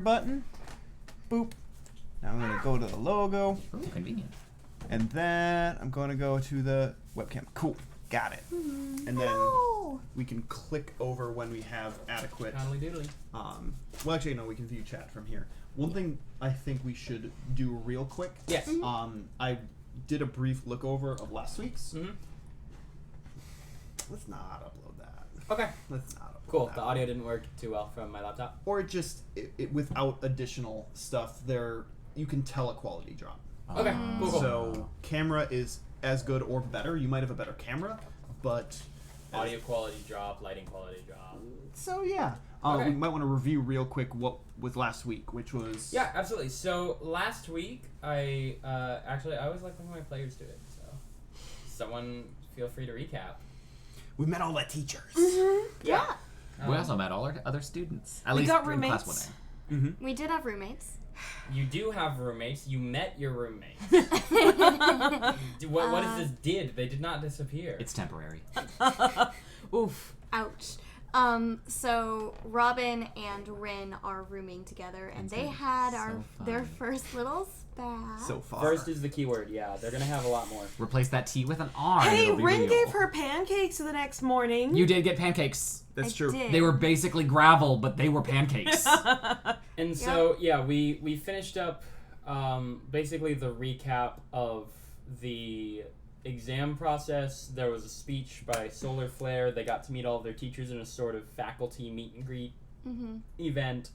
button. Boop. Now I'm going to go to the logo. Ooh, convenient. And then I'm going to go to the webcam. Cool. Got it. And then we can click over when we have adequate. Doodly. Well, actually, no, we can view chat from here. One thing I think we should do real quick. Yes. I did a brief look over of last week's. Mm-hmm. Let's not upload that. Okay. Let's not upload Cool. that. The audio didn't work too well from my laptop. Or just without additional stuff, you can tell a quality drop. Okay. Cool. So camera is as good or better. You might have a better camera, but Audio quality drop, lighting quality drop. So yeah, Okay. we might want to review real quick what was last week, which was Yeah, absolutely. So last week, I always like when my players do it. So someone feel free to recap. we met all the teachers. Yeah. We also met all our other students. At We least got in roommates. class 1A. We did have roommates. You do have roommates. You met your roommates. What is this did? They did not disappear. It's temporary. Oof. Ouch. So Robin and Rin are rooming together, and they had their first little spat. So far. First is the keyword. Yeah, they're gonna have a lot more. Replace that T with an R. and Hey, it'll be Rin real. gave her pancakes the next morning. You did get pancakes. That's I true. did. They were basically gravel, but they were pancakes. And so yeah, we finished up basically the recap of the exam process. There was a speech by Solar Flare. They got to meet all of their teachers in a sort of faculty meet and greet event,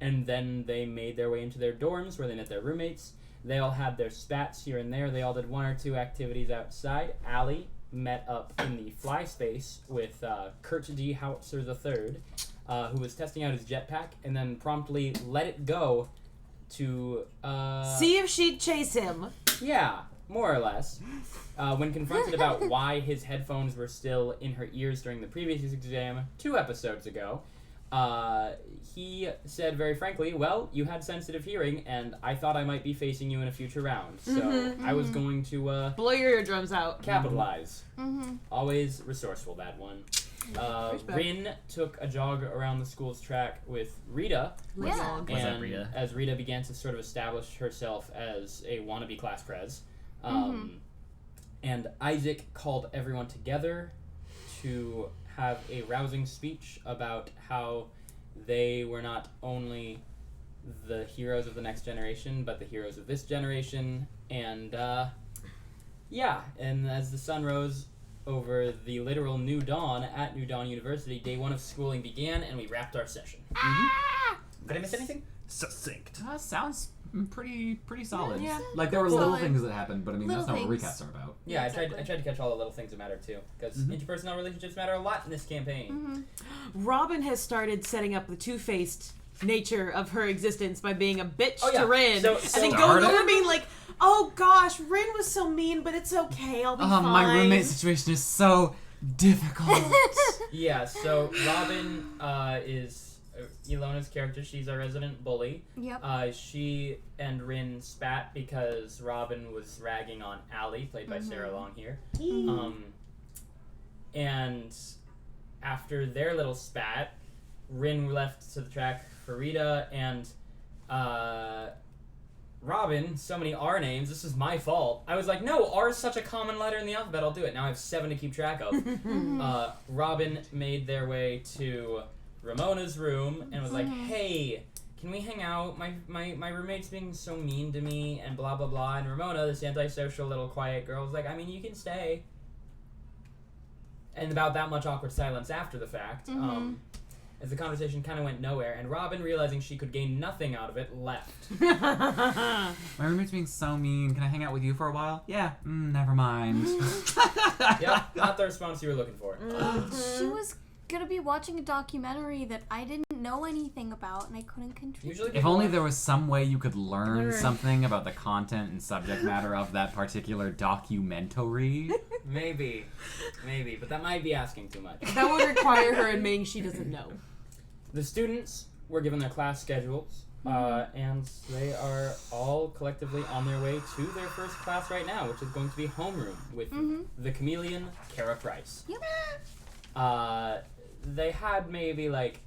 and then they made their way into their dorms where they met their roommates. They all had their spats here and there. They all did one or two activities outside. Allie met up in the fly space with Kurt D. Howitzer III, who was testing out his jetpack, and then promptly let it go to See if she'd chase him. yeah, more or less. When confronted about why his headphones were still in her ears during the previous exam 2 episodes ago, he said very frankly, well, you had sensitive hearing, and I thought I might be facing you in a future round, so I was going to Blow your eardrums out. capitalize. Always resourceful, that one. Rin took a jog around the school's track with Rita, Yeah. What's up, and Rita? as Rita began to sort of establish herself as a wannabe class prez, and Isaac called everyone together to have a rousing speech about how they were not only the heroes of the next generation, but the heroes of this generation, and and as the sun rose over the literal new dawn at New Dawn University, day 1 of schooling began, and we wrapped our session. Did I miss anything? Succinct. Sounds pretty solid. Yeah. Like there were little Solid. things that happened, but I mean Little that's not what things. recaps are about. Yeah, Exactly. I tried to catch all the little things that matter too, because interpersonal relationships matter a lot in this campaign. Robin has started setting up the two-faced nature of her existence by being a bitch Oh, yeah. to Rin. So- and then Started? going over being like, oh gosh, Rin was so mean, but it's okay, I'll be fine. My roommate situation is so difficult. Yeah, so Robin is Ilona's character. She's our resident bully. Yep. She and Rin spat because Robin was ragging on Allie, played by Sarah Long here. And after their little spat, Rin left to the track for Rita, and Robin, so many R names, this is my fault. I was like, no, R is such a common letter in the alphabet, I'll do it. Now I have 7 to keep track of. Robin made their way to Ramona's room and was like, hey, can we hang out? My roommate's being so mean to me and blah, blah, blah. And Ramona, this antisocial little quiet girl, was like, I mean, you can stay. And about that much awkward silence after the fact. As the conversation kind of went nowhere, and Robin, realizing she could gain nothing out of it, left. My roommate's being so mean. Can I hang out with you for a while? Yeah. Never mind. Yep, not the response you were looking for. She was gonna be watching a documentary that I didn't know anything about, and I couldn't contribute. Usually, If only there was some way you could learn something about the content and subject matter of that particular documentary. Maybe, but that might be asking too much. That would require her admitting she doesn't know. The students were given their class schedules, and they are all collectively on their way to their first class right now, which is going to be homeroom with the chameleon, Kara Price. Yep. They had maybe like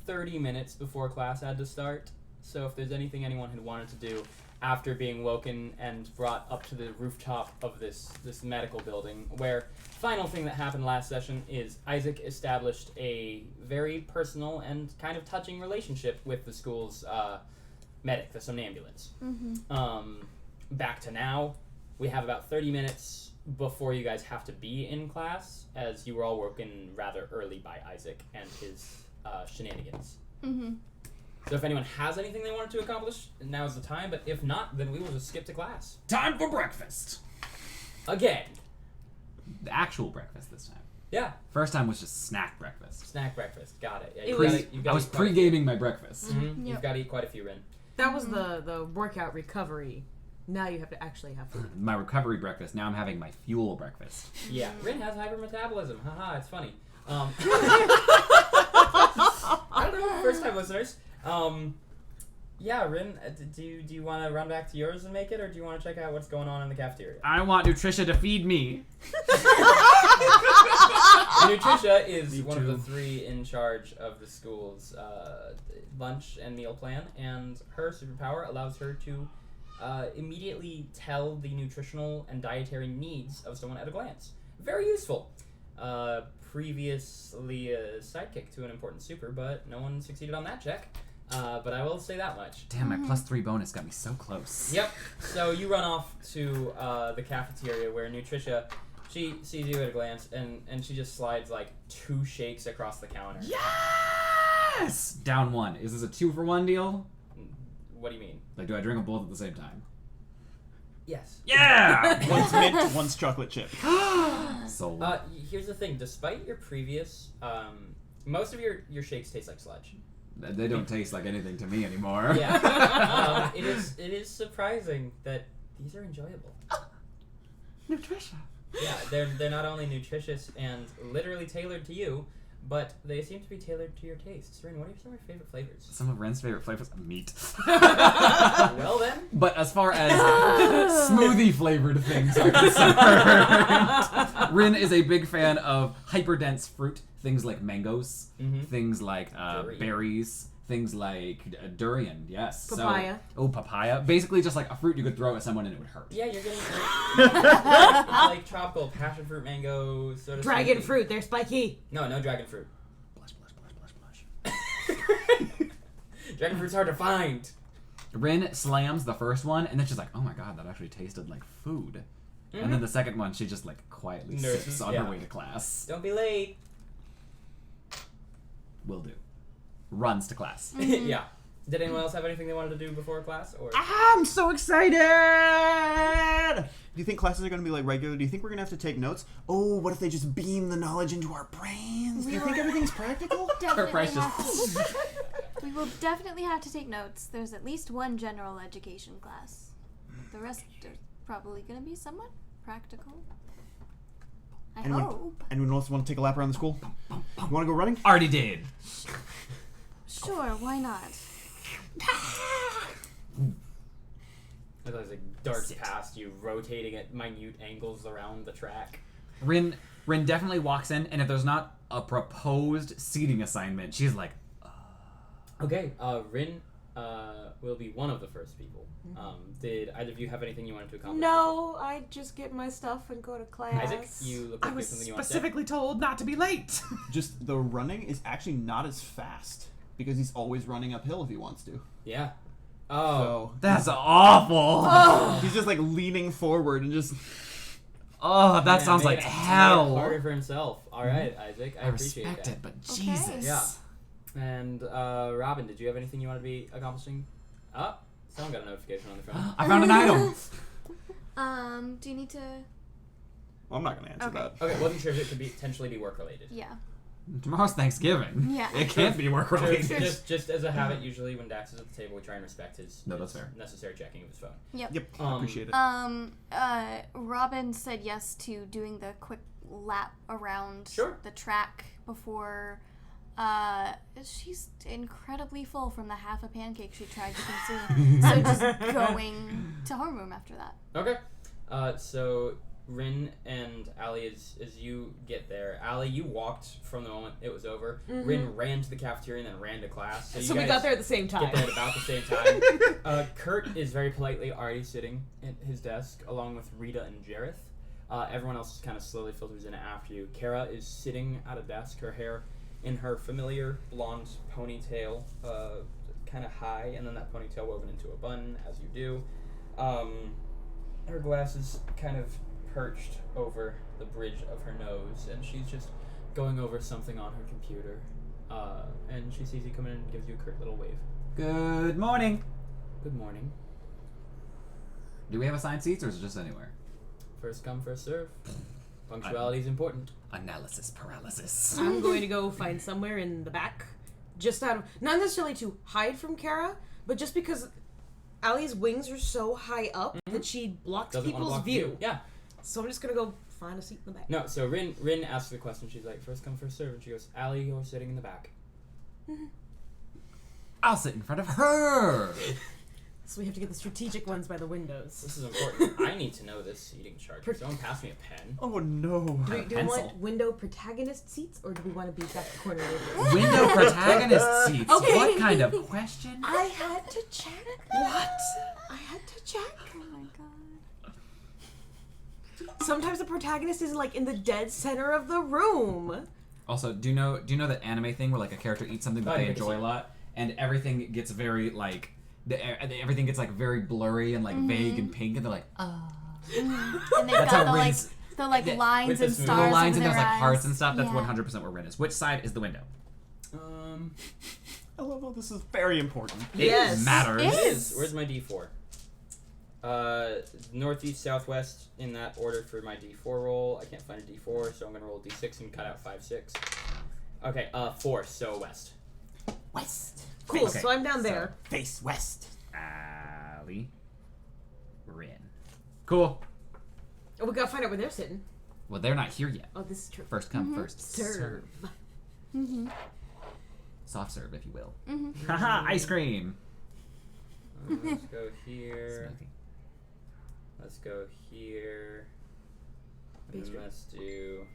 30 minutes before class had to start. So if there's anything anyone had wanted to do after being woken and brought up to the rooftop of this medical building, where final thing that happened last session is Isaac established a very personal and kind of touching relationship with the school's medic, the somnambulance. Back to now, we have about 30 minutes before you guys have to be in class, as you were all woken rather early by Isaac and his shenanigans. So if anyone has anything they wanted to accomplish, now's the time, but if not, then we will just skip to class. Time for breakfast. Again. The actual breakfast this time. Yeah. First time was just snack breakfast. Snack breakfast. Got it. Yeah, I was pre-gaming my breakfast. You've got to eat quite a few, Rin. That was the workout recovery. Now you have to actually have food. My recovery breakfast. Now I'm having my fuel breakfast. Yeah. Rin has hypermetabolism. Haha, it's funny. I don't know, first time listeners. Yeah, Rin, do you want to run back to yours and make it, or do you want to check out what's going on in the cafeteria? I want Nutricia to feed me. Nutricia is one of the 3 in charge of the school's lunch and meal plan, and her superpower allows her to immediately tell the nutritional and dietary needs of someone at a glance. Very useful. Previously a sidekick to an important super, but no one succeeded on that check. But I will say that much. Damn, my +3 bonus got me so close. Yep. So you run off to the cafeteria where Nutricia, she sees you at a glance, and she just slides like 2 shakes across the counter. Yes! Down 1. Is this a 2-for-1 deal? What do you mean? Like, do I drink them both at the same time? Yes. Yeah! One's mint, one's chocolate chip. So. Here's the thing. Despite your previous, most of your shakes taste like sludge. They don't taste like anything to me anymore. Yeah. It is surprising that these are enjoyable. Nutrition. Yeah, they're not only nutritious and literally tailored to you, but they seem to be tailored to your tastes. Rin, what are some of your favorite flavors? Some of Ren's favorite flavors? Meat. Well then. But as far as smoothie flavored things are concerned, Rin is a big fan of hyperdense fruit. Things like mangoes, things like berries, things like durian, yes. Papaya. So, papaya. Basically just like a fruit you could throw at someone and it would hurt. Yeah, you're getting like tropical passion fruit mango sort of Dragon smoothie. fruit, they're spiky. No dragon fruit. Blush. Dragon fruit's hard to find. Rin slams the first one and then she's like, oh my god, that actually tasted like food. And then the second one, she just like quietly sips on her way to class. Don't be late. Will do. Runs to class. Yeah. Did anyone else have anything they wanted to do before class? Or I'm so excited! Do you think classes are going to be like regular? Do you think we're going to have to take notes? Oh, what if they just beam the knowledge into our brains? Do you think everything's practical? We will definitely have to take notes. There's at least one general education class. The rest are probably going to be somewhat practical. I hope. Anyone else want to take a lap around the school? You want to go running? Already did. Sure, why not? as Isaac darts past you, rotating at minute angles around the track. Rin definitely walks in, and if there's not a proposed seating assignment, she's like, Okay, Rin will be one of the first people. Did either of you have anything you wanted to accomplish? No, I just get my stuff and go to class. Isaac, you look like you have something you want to say. specifically told not to be late. Just the running is actually not as fast because he's always running uphill if he wants to. Yeah. Oh. So That's awful. he's just like leaning forward and just. Oh, that Man, sounds like made it hell. harder for himself. All right, Isaac, I I appreciate respect that. it, but Okay. Jesus. Yeah. And Robin, did you have anything you want to be accomplishing? Oh, someone got a notification on their phone. I found an item. Do you need to? Well, I'm not going to answer Okay. that. Okay, wasn't sure if it could potentially be work related. Yeah. Tomorrow's Thanksgiving. Yeah. It can't be work related. Just as a habit, usually when Dax is at the table, we try and respect his No, that's fair. necessary checking of his phone. Yep, I appreciate it. Robin said yes to doing the quick lap around Sure. the track before. She's incredibly full from the half a pancake she tried to consume. So just going to homeroom after that. Okay. So Rin and Allie, as you get there, Allie, you walked from the moment it was over. Rin ran to the cafeteria and then ran to class. So you we guys got there at the same time. Get there at about the same time. Kurt is very politely already sitting at his desk, along with Rita and Jareth. Everyone else kind of slowly filters in after you. Kara is sitting at a desk, her hair in her familiar blonde ponytail, kind of high, and then that ponytail woven into a bun, as you do. Her glasses kind of perched over the bridge of her nose, and she's just going over something on her computer. And she sees you come in and gives you a curt little wave. Good morning. Good morning. Do we have assigned seats, or is it just anywhere? First come, first serve. Punctuality is important. Analysis paralysis. I'm going to go find somewhere in the back, just out of, not necessarily to hide from Kara, but just because Allie's wings are so high up that she blocks Doesn't wanna people's block view. Yeah. So I'm just gonna go find a seat in the back. No, so Rin asks the question. She's like, first come, first serve. And she goes, Allie, you're sitting in the back. I'll sit in front of her. So we have to get the strategic ones by the windows. This is important. I need to know this seating chart. Someone pass me a pen. Oh no. Do we pencil. want window protagonist seats, or do we want to be back corner radius? Window protagonist seats. Okay. What kind of question? I had to check. What? I had to check. Oh my god. Sometimes the protagonist is like in the dead center of the room. Also, do you know that anime thing where like a character eats something that Oh, they yeah, I can enjoy see a lot, and everything gets very like everything gets like very blurry and like vague and pink, and they're like, And they've That's got how the Rin's- lines with and this movie. stars. little lines over and there's their like hearts eyes. and stuff. That's Yeah. 100% where Rin is. Which side is the window? I love how this is very important. Yes. It matters. It Is. Where's my D4? Northeast, southwest, in that order for my D4 roll. I can't find a D4, so I'm gonna roll a D6 and cut out 5, 6. Okay, 4, so west. West. Cool. Okay, So I'm down there. Face west. Allie. Rin. Cool. Oh, we gotta find out where they're sitting. Well, they're not here yet. Oh, this is true. First come, first Serve. Soft serve, if you will. Haha, ice cream. Let's go here. Smoothie. Let's go here. And Pastry. let's do.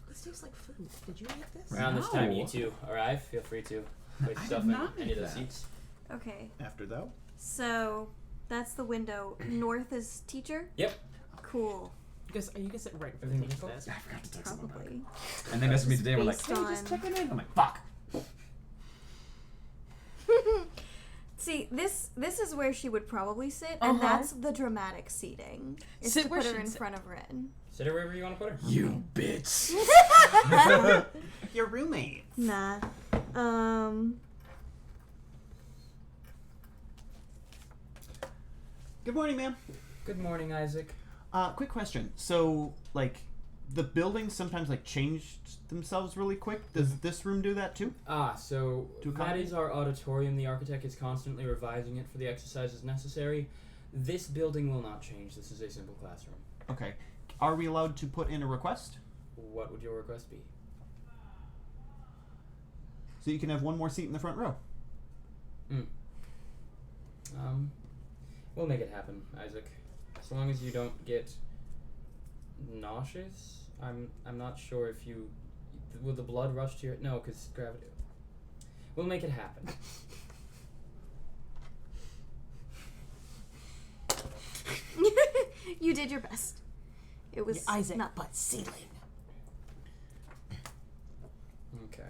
This tastes like food. Did you make this? Around this time, No. you two arrive. Feel free to place I yourself did in not any make of the that. seats. Okay, After that. so that's the window. North is teacher. Yep. Cool. Are you gonna sit right in front Everything of the cool? desk? I forgot to text them about Probably. that. And they messaged me today and were like, Based hey, just on- checking in. I'm like, fuck. See, this is where she would probably sit, and that's the dramatic seating. Is Sit to where put her she'd in sit. front of Rin. Sit her wherever you want to put her. You bitch. Your roommate. Nah. Good morning, ma'am. Good morning, Isaac. Quick question. So, like, the buildings sometimes like changed themselves really quick. Does this room do that too? So To that accommodate? is our auditorium. The architect is constantly revising it for the exercises necessary. This building will not change. This is a simple classroom. Okay. Are we allowed to put in a request? What would your request be? So you can have one more seat in the front row. We'll make it happen, Isaac. As long as you don't get nauseous. I'm not sure if you will the blood rush to your no, because gravity. We'll make it happen. You did your best. It was Isaac, not but ceiling. Okay.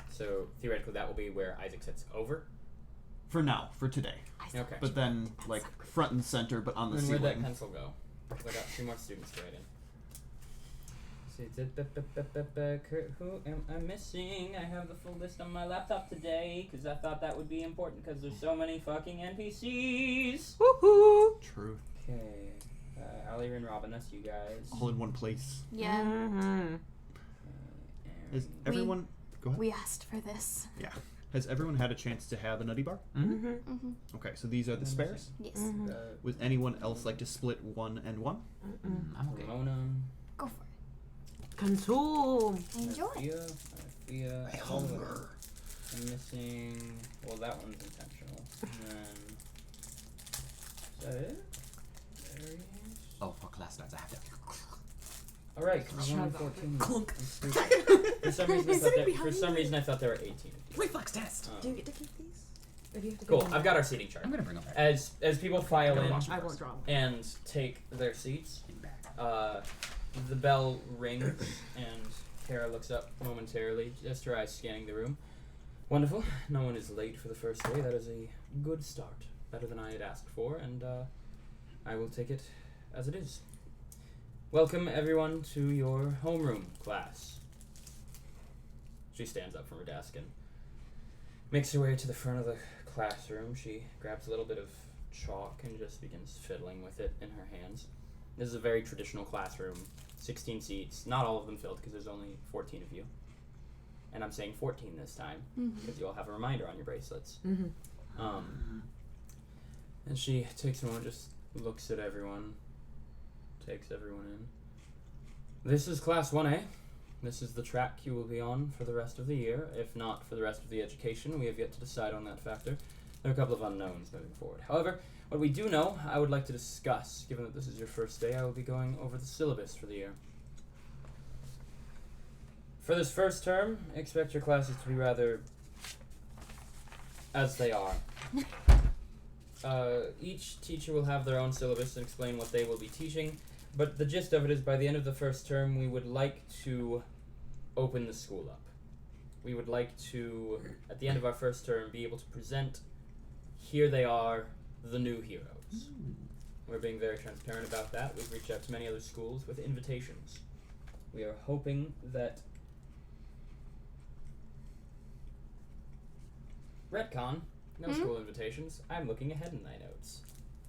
So theoretically, that will be where Isaac sits over. For now, for today. Okay. But then, like, front and center, but on the Then where'd that ceiling. pencil go? 'Cause I got 2 more students to write in. Who am I missing? I have the full list on my laptop today because I thought that would be important because there's so many fucking NPCs. Woohoo! Truth. Okay. Ali and Robin, that's you guys. All in one place. Yeah, Mm-hmm. Is everyone... Go ahead. we asked for this. Yeah. Has everyone had a chance to have a nutty bar? Okay, so these are the spares. Yes. Would anyone else like to split 1 and 1? I'm okay. Ramona. Go for it. Consume. Enjoy. Sophia. I'm missing. Well, that one's intentional. And then Oh, for class starts, I have to. All right, 14. Clunk. For some reason, I thought there were 18. Reflex test. Do you get to keep these? Or do you have to Cool. give them I've got our seating chart. I'm gonna bring them back. As people file in I won't draw them. and take their seats, the bell rings and Kara looks up momentarily, just her eyes scanning the room. Wonderful. No one is late for the first day. That is a good start. Better than I had asked for, and I will take it as it is. Welcome, everyone, to your homeroom class. She stands up from her desk and makes her way to the front of the classroom. She grabs a little bit of chalk and just begins fiddling with it in her hands. This is a very traditional classroom. 16 seats. Not all of them filled because there's only 14 of you. And I'm saying 14 this time because you all have a reminder on your bracelets. And she takes a moment, just looks at everyone, takes everyone in. This is Class 1A. This is the track you will be on for the rest of the year, if not for the rest of the education. We have yet to decide on that factor. There are a couple of unknowns moving forward. However, what we do know, I would like to discuss. Given that this is your first day, I will be going over the syllabus for the year. For this first term, expect your classes to be rather as they are. Each teacher will have their own syllabus and explain what they will be teaching, but the gist of it is by the end of the first term, we would like to open the school up. We would like to, at the end of our first term, be able to present, here they are, the new heroes. We're being very transparent about that. We've reached out to many other schools with invitations. We are hoping that Retcon, no school invitations. I'm looking ahead in my notes.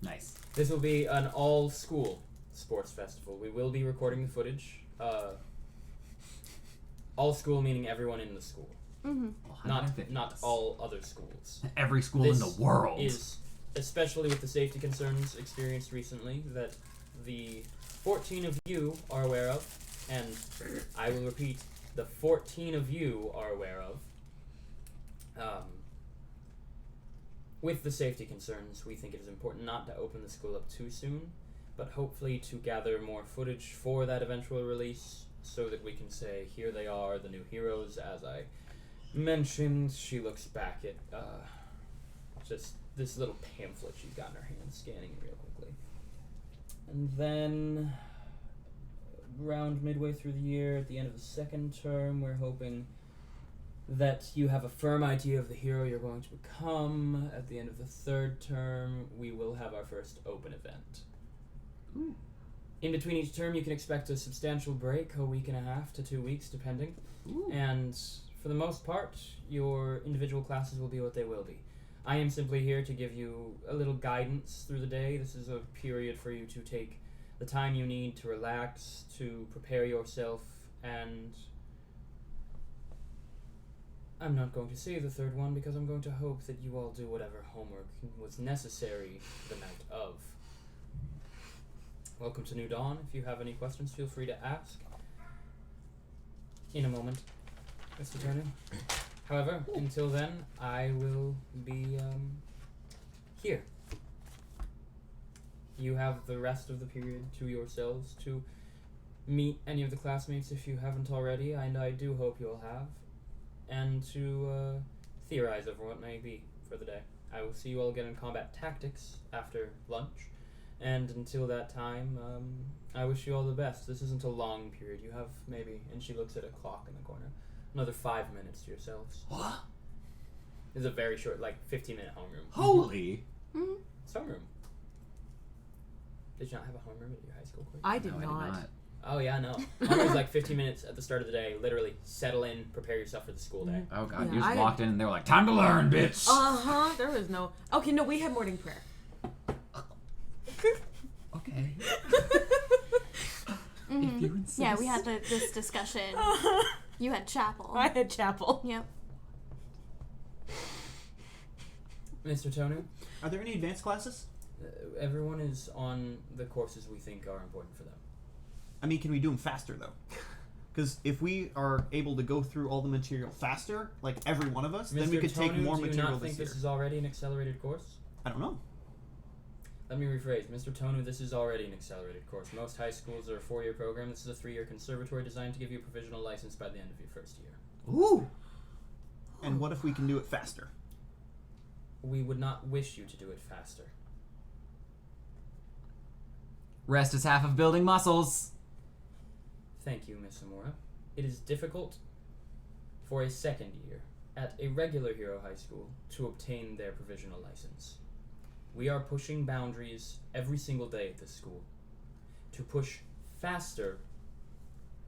Nice. This will be an all-school sports festival. We will be recording the footage. All school meaning everyone in the school. Not all other schools. Every school This in the world. Is, especially with the safety concerns experienced recently, that the 14 of you are aware of, and I will repeat, the 14 of you are aware of. With the safety concerns, we think it is important not to open the school up too soon, but hopefully to gather more footage for that eventual release so that we can say, here they are, the new heroes. As I mentioned, she looks back at just this little pamphlet she's got in her hand, scanning it real quickly. And then, around midway through the year, at the end of the second term, we're hoping that you have a firm idea of the hero you're going to become. At the end of the third term, we will have our first open event. Ooh. In between each term, you can expect a substantial break, a week and a half to 2 weeks, depending. Ooh. And for the most part, your individual classes will be what they will be. I am simply here to give you a little guidance through the day. This is a period for you to take the time you need to relax, to prepare yourself, and I'm not going to say the third one because I'm going to hope that you all do whatever homework was necessary the night of. Welcome to New Dawn. If you have any questions, feel free to ask. In a moment, Mr. Turner. However, until then, I will be here. You have the rest of the period to yourselves to meet any of the classmates if you haven't already, and I do hope you'll have, and to theorize over what may be for the day. I will see you all again in combat tactics after lunch, and until that time, I wish you all the best. This isn't a long period. You have maybe, and she looks at a clock in the corner, another 5 minutes to yourselves. What? It's a very short, like 15-minute homeroom. Holy! It's homeroom. Did you not have a homeroom at your high school quiz? I did No, I did not. Oh yeah, no. Homeroom's like 15 minutes at the start of the day. Literally, settle in, prepare yourself for the school day. Oh god, Yeah, you just I- walked in and they were like, time to learn, bitch! There was no. Okay, no, we had morning prayer. Okay. Mhm. If you insist. Yeah, we had this discussion. You had chapel. I had chapel. Yep. Mr. Tonu, Are there any advanced classes? everyone is on the courses we think are important for them. I mean, can we do them faster, though? Because if we are able to go through all the material faster, like every one of us, then we Mr. could take Tonu, more do you material not think this year. this is already an accelerated course? I don't know. Let me rephrase. Mr. Tonu, this is already an accelerated course. Most high schools are a 4-year program. This is a 3-year conservatory designed to give you a provisional license by the end of your first year. Ooh. And what if we can do it faster? We would not wish you to do it faster. Rest is half of building muscles. Thank you, Miss Amora. It is difficult for a second year at a regular hero high school to obtain their provisional license. We are pushing boundaries every single day at this school. To push faster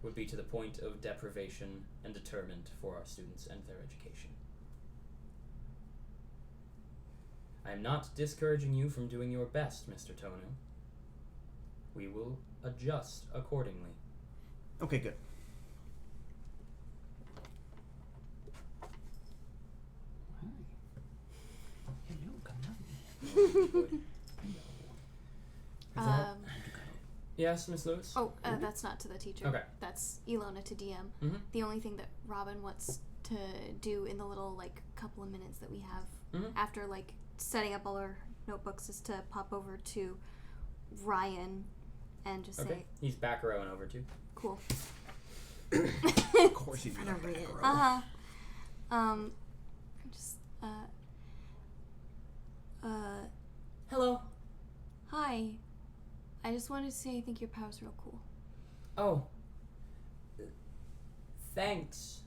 would be to the point of deprivation and deterrent for our students and their education. I am not discouraging you from doing your best, Mr. Tonu. We will adjust accordingly. Okay, good. Yes, Miss Lewis? Oh, that's not to the teacher. Okay. That's Ilona to DM. Mhm. The only thing that Robin wants to do in the little, couple of minutes that we have after, setting up all our notebooks is to pop over to Ryan and just Okay. say, He's back rowing over too. cool. Of course he's gonna read it. Just, Hello. hi. I just wanted to say I think your power's real cool. Oh. Thanks.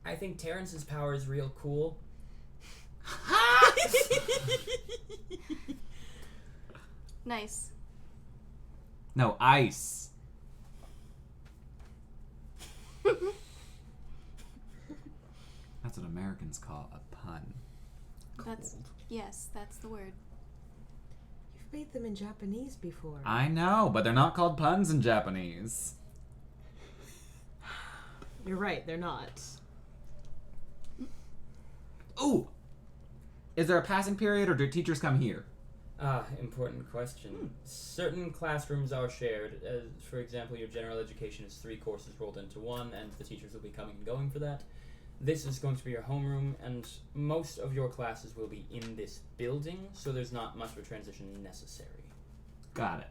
I think Terrence's power is real cool. Nice. No, ice. That's what Americans call a pun. Yes, that's the word. You've made them in Japanese before. I know, but they're not called puns in Japanese. You're right, they're not. Ooh! Is there a passing period, or do teachers come here? Important question. Certain classrooms are shared. For example, your general education is 3 courses rolled into one, and the teachers will be coming and going for that. This is going to be your homeroom, and most of your classes will be in this building, so there's not much of a transition necessary. Got it.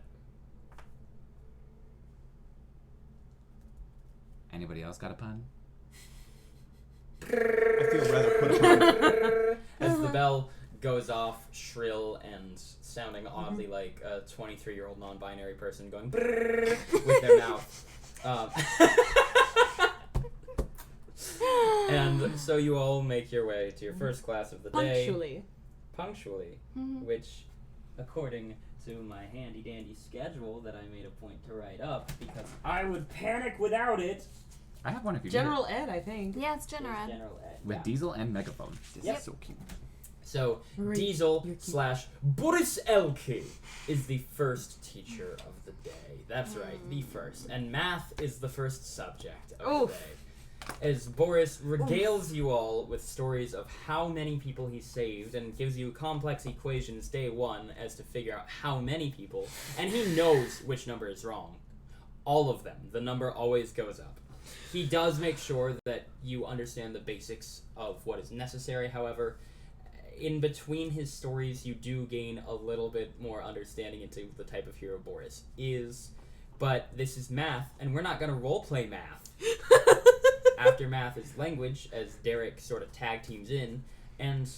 Anybody else got a pun? I feel rather put upon. As the bell goes off, shrill and sounding oddly like a 23-year-old non-binary person going brrrr with their mouth. And so you all make your way to your first class of the day. Punctually. Which, according to my handy-dandy schedule that I made a point to write up, because I would panic without it. I have one if you General Ed, I think. Yeah, it's General Ed. General Ed. With Yeah. Diesel and Megaphone. This Yep. is so cute. So, Right. Diesel / Boris Elke is the first teacher of the day. That's right, the first. And math is the first subject of the day. As Boris regales you all with stories of how many people he saved and gives you complex equations day one as to figure out how many people, and he knows which number is wrong. All of them. The number always goes up. He does make sure that you understand the basics of what is necessary, however. In between his stories, you do gain a little bit more understanding into the type of hero Boris is. But this is math, and we're not going to roleplay math. After math is language, as Derek sort of tag teams in, and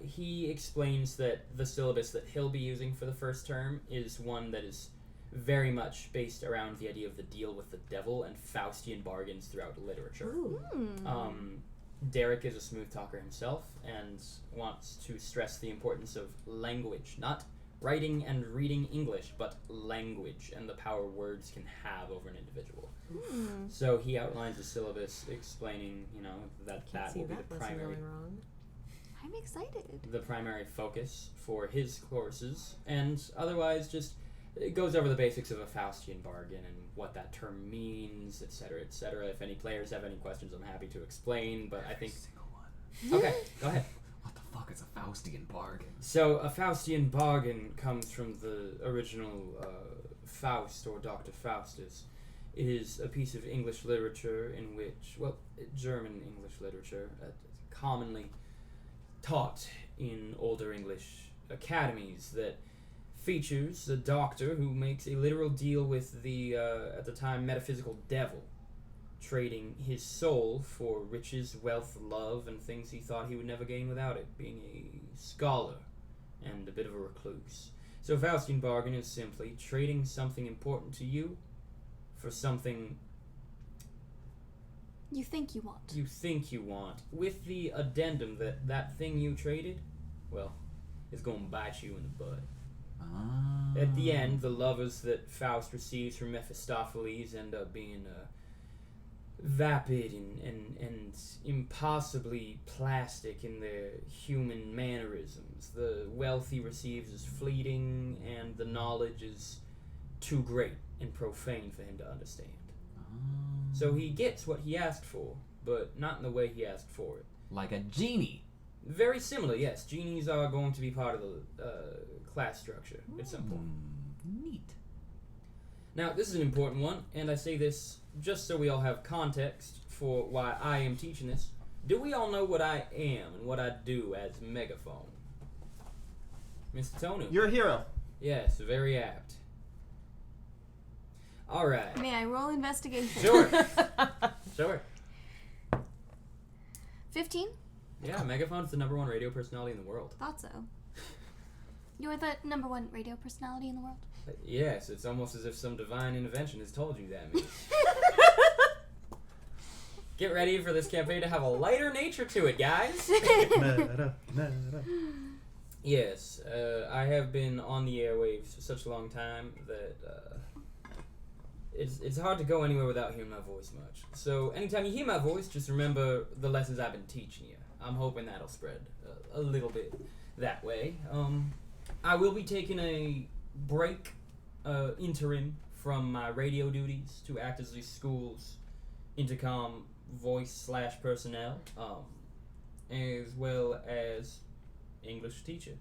he explains that the syllabus that he'll be using for the first term is one that is very much based around the idea of the deal with the devil and Faustian bargains throughout literature. Derek is a smooth talker himself and wants to stress the importance of language, not writing and reading English, but language and the power words can have over an individual. So he outlines a syllabus explaining, that will be the primary I'm excited. the primary focus for his courses, and otherwise just it goes over the basics of a Faustian bargain and what that term means, etc., etc. If any players have any questions, I'm happy to explain, but I think... Okay, go ahead. What the fuck is a Faustian bargain? So, a Faustian bargain comes from the original Faust, or Dr. Faustus. It is a piece of English literature in which, German English literature, commonly taught in older English academies that features a doctor who makes a literal deal with the, at the time, metaphysical devil, trading his soul for riches, wealth, love, and things he thought he would never gain without it, being a scholar and a bit of a recluse. So Faustian bargain is simply trading something important to you for something you think you want. you think you want, with the addendum that that thing you traded, well, is going to bite you in the butt. At the end, the lovers that Faust receives from Mephistopheles end up being vapid and impossibly plastic in their human mannerisms. The wealth he receives is fleeting, and the knowledge is too great and profane for him to understand. So he gets what he asked for, but not in the way he asked for it. Like a genie. Very similar, yes. Genies are going to be part of the class structure at some point. Neat. Now, this is an important one, and I say this just so we all have context for why I am teaching this. Do we all know what I am and what I do as Megaphone? Mr. Tonu? You're a hero. Yes, very apt. Alright. May I roll investigation? Sure. Sure. 15? Yeah, Megaphone's the #1 radio personality in the world. Thought so. You are the #1 radio personality in the world? Yes, it's almost as if some divine intervention has told you that, Miss. Get ready for this campaign to have a lighter nature to it, guys. Yes, I have been on the airwaves for such a long time that it's hard to go anywhere without hearing my voice much. So anytime you hear my voice, just remember the lessons I've been teaching you. I'm hoping that'll spread a little bit that way. I will be taking a break, interim, from my radio duties to act as the school's intercom voice/personnel, as well as English teacher,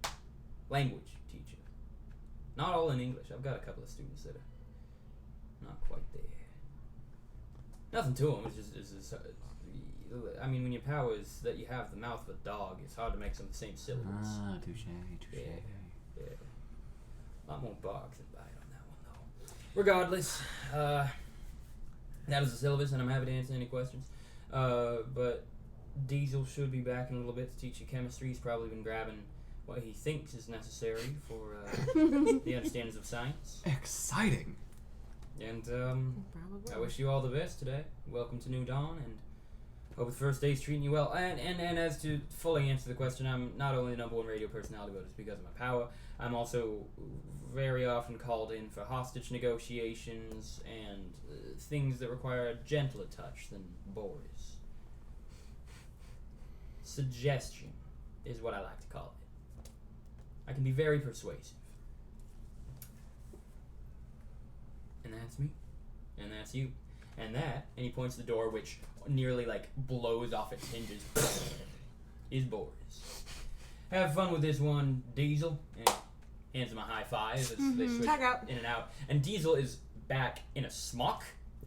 language teacher. Not all in English. I've got a couple of students that are not quite there. Nothing to them. It's just I mean, when your power is that you have the mouth of a dog, it's hard to make some of the same syllables. Touche. Yeah. A lot more bark than bite on that one, though. Regardless, that is the syllabus, and I'm happy to answer any questions. But Diesel should be back in a little bit to teach you chemistry. He's probably been grabbing what he thinks is necessary for the understandings of science. Exciting. And I wish you all the best today. Welcome to New Dawn, and hope the first day's treating you well. And as to fully answer the question, I'm not only the #1 radio personality, but it's because of my power. I'm also very often called in for hostage negotiations and things that require a gentler touch than Boris. Suggestion is what I like to call it. I can be very persuasive. And that's me. And that's you. And that, and he points to the door, which nearly, blows off its hinges, is Boris. Have fun with this one, Diesel. And hands him a high five as they switch Tag out. in and out. And Diesel is back in a smock,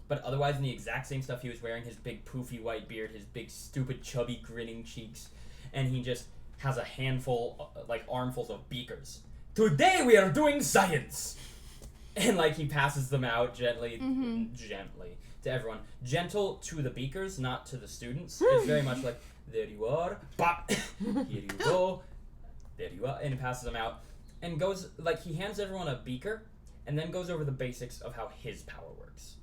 but otherwise in the exact same stuff he was wearing, his big poofy white beard, his big stupid chubby grinning cheeks, and he just has a handful, armfuls of beakers. Today we are doing science! And he passes them out gently to everyone. Gentle to the beakers, not to the students. It's very much like, there you are, bop, here you go, there you are, and he passes them out. And goes, he hands everyone a beaker, and then goes over the basics of how his power works.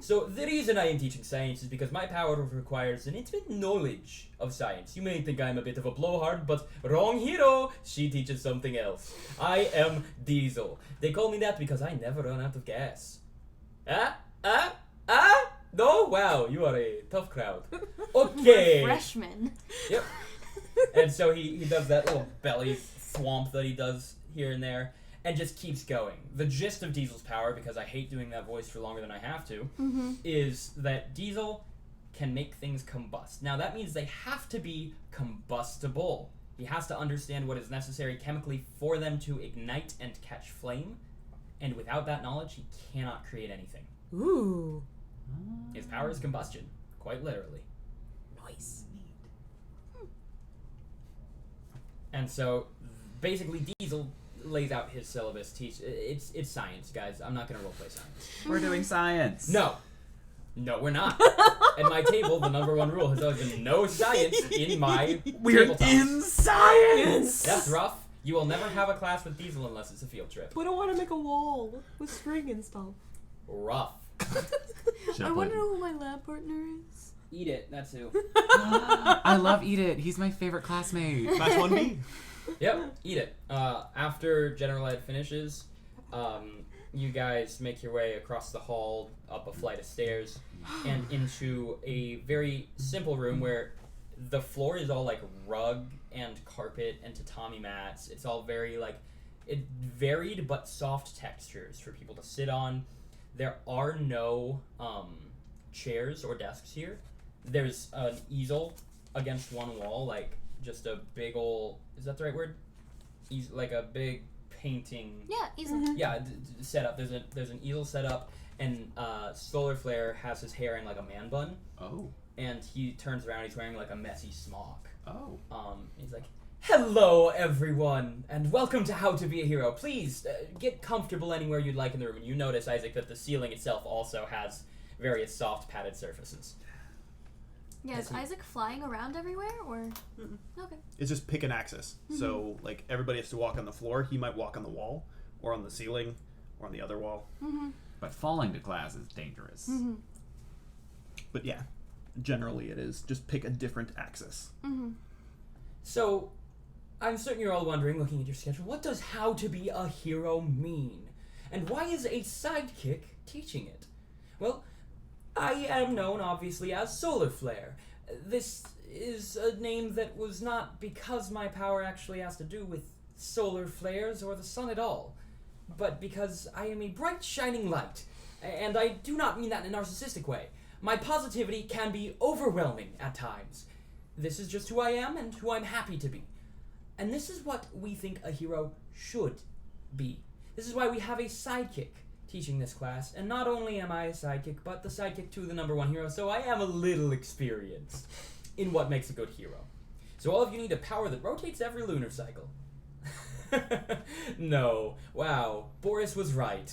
So the reason I am teaching science is because my power requires an intimate knowledge of science. You may think I'm a bit of a blowhard, but wrong hero. She teaches something else. I am Diesel. They call me that because I never run out of gas. No? Wow, you are a tough crowd. Okay. Freshman. Yep. And so he does that little belly thwomp that he does here and there, and just keeps going. The gist of Diesel's power, because I hate doing that voice for longer than I have to, is that Diesel can make things combust. Now, that means they have to be combustible. He has to understand what is necessary chemically for them to ignite and catch flame, and without that knowledge, he cannot create anything. Ooh. His power is combustion, quite literally. Nice. And so, basically, Diesel lays out his syllabus. It's science, guys. I'm not going to roleplay science. We're doing science. No, we're not. At my table, the number one rule has always been no science in my We're tabletop. in science. That's rough. You will never have a class with Diesel unless it's a field trip. We don't want to make a wall with string and stuff. Rough. I want to know who my lab partner is. Eat it. That's who. I love Eat It. He's my favorite classmate. Class 1B. Yep. Eat it. After General Ed finishes, you guys make your way across the hall, up a flight of stairs, and into a very simple room where the floor is all like rug and carpet and tatami mats. It's all very varied but soft textures for people to sit on. There are no chairs or desks here. There's an easel against one wall, like just a big ol', is that the right word? Like a big painting. Yeah, easily. Yeah, set up. There's an easel set up, and Solar Flare has his hair in like a man bun. Oh. And he turns around. He's wearing like a messy smock. Oh. He's like, "Hello, everyone, and welcome to How to Be a Hero. Please get comfortable anywhere you'd like in the room." And you notice, Isaac, that the ceiling itself also has various soft padded surfaces. Yeah, is Isaac flying around everywhere, or? Okay. It's just pick an axis. So, like, everybody has to walk on the floor. He might walk on the wall, or on the ceiling, or on the other wall. But falling to class is dangerous. But yeah, generally it is. Just pick a different axis. So, I'm certain you're all wondering, looking at your schedule, what does How to Be a Hero mean? And why is a sidekick teaching it? Well, I am known, obviously, as Solar Flare. This is a name that was not because my power actually has to do with solar flares or the sun at all, but because I am a bright, shining light. And I do not mean that in a narcissistic way. My positivity can be overwhelming at times. This is just who I am and who I'm happy to be. And this is what we think a hero should be. This is why we have a sidekick teaching this class, and not only am I a sidekick, but the sidekick to the number one hero, so I am a little experienced in what makes a good hero. So all of you need a power that rotates every lunar cycle. No. Wow. Boris was right.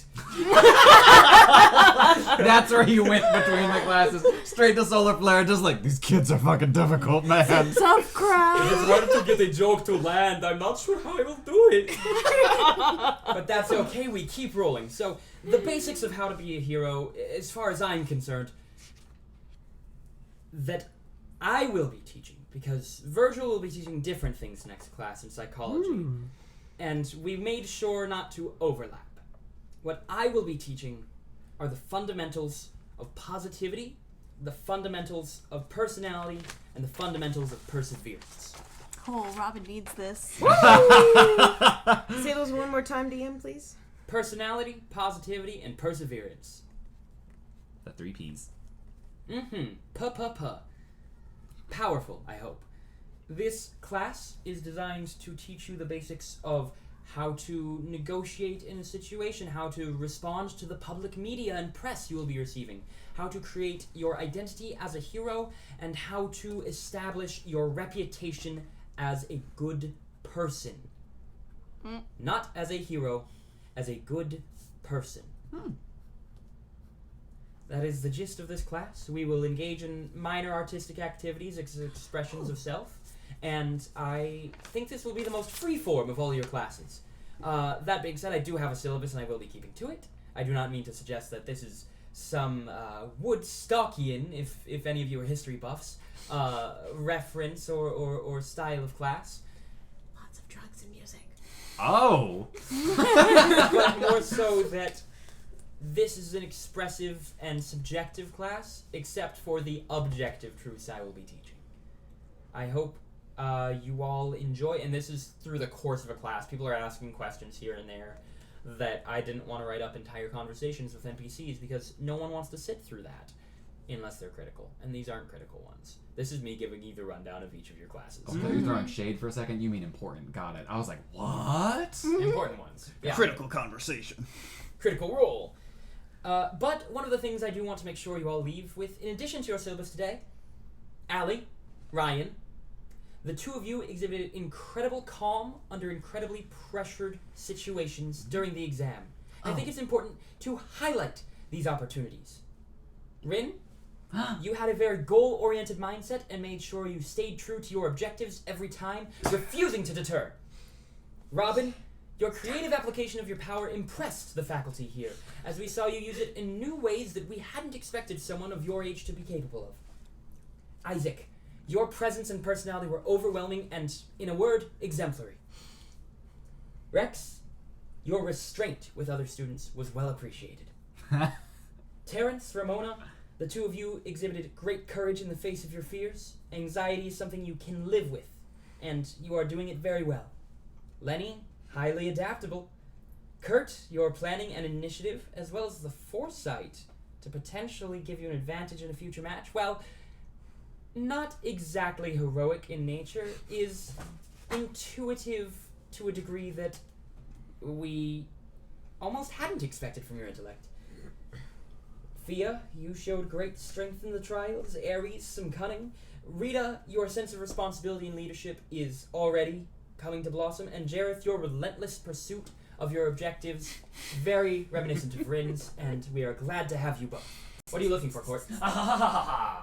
That's where he went between the classes. Straight to Solar Flare, just like, these kids are fucking difficult, man. Tough crowd. It's hard to get a joke to land. I'm not sure how I will do it. But that's okay. We keep rolling. So, the basics of How to Be a Hero, as far as I'm concerned, that I will be teaching, because Virgil will be teaching different things next class in psychology. And we made sure not to overlap. What I will be teaching are the fundamentals of positivity, the fundamentals of personality, and the fundamentals of perseverance. Oh, Robin needs this. Say those one more time, DM, please. Personality, positivity, and perseverance. The 3 Ps. P-p-p. Powerful, I hope. This class is designed to teach you the basics of how to negotiate in a situation, how to respond to the public media and press you will be receiving, how to create your identity as a hero, and how to establish your reputation as a good person. Not as a hero, as a good person. That is the gist of this class. We will engage in minor artistic activities, expressions of self, and I think this will be the most free form of all your classes. That being said, I do have a syllabus and I will be keeping to it. I do not mean to suggest that this is some Woodstockian, if any of you are history buffs, reference or style of class. Lots of drugs and music. Oh! But more so that this is an expressive and subjective class, except for the objective truths I will be teaching. I hope you all enjoy, and this is through the course of a class. People are asking questions here and there that I didn't want to write up entire conversations with NPCs because no one wants to sit through that unless they're critical, and these aren't critical ones. This is me giving you the rundown of each of your classes. Oh, you're throwing shade for a second? You mean important. Got it. I was like, what? Important ones. Yeah. Critical conversation. Critical role. But one of the things I do want to make sure you all leave with, in addition to your syllabus today, Allie, Ryan, The two of you exhibited incredible calm under incredibly pressured situations during the exam. And I think it's important to highlight these opportunities. Rin, you had a very goal-oriented mindset and made sure you stayed true to your objectives every time, refusing to deter. Robin, your creative application of your power impressed the faculty here, as we saw you use it in new ways that we hadn't expected someone of your age to be capable of. Isaac, your presence and personality were overwhelming and, in a word, exemplary. Rex, your restraint with other students was well appreciated. Terrence, Ramona, the two of you exhibited great courage in the face of your fears. Anxiety is something you can live with, and you are doing it very well. Lenny, highly adaptable. Kurt, your planning and initiative, as well as the foresight to potentially give you an advantage in a future match, well, not exactly heroic in nature, is intuitive to a degree that we almost hadn't expected from your intellect. Fia, you showed great strength in the trials. Ares, some cunning. Rita, your sense of responsibility and leadership is already coming to blossom. And Jareth, your relentless pursuit of your objectives, very reminiscent of Rin's, and we are glad to have you both. What are you looking for, Court?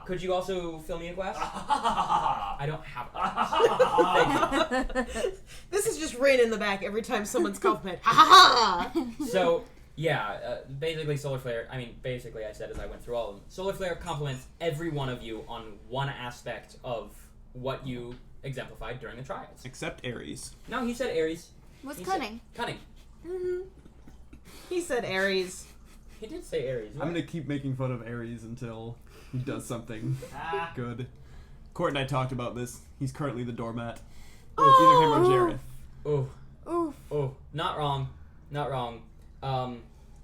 Could you also fill me a glass? I don't have it. Thank you. This is just Rin in the back every time someone's compliment. Ha ha ha! So, yeah, basically Solar Flare, basically I said as I went through all of them, Solar Flare compliments every one of you on one aspect of what you exemplified during the trials. Except Ares. No, he said Ares. What's He cunning? Said cunning. Mm-hmm. He said Aries. He did say Ares. I'm gonna keep making fun of Ares until he does something good. Court and I talked about this. He's currently the doormat. Either him or Jareth. Oh, Oof. oh, not wrong. Not wrong.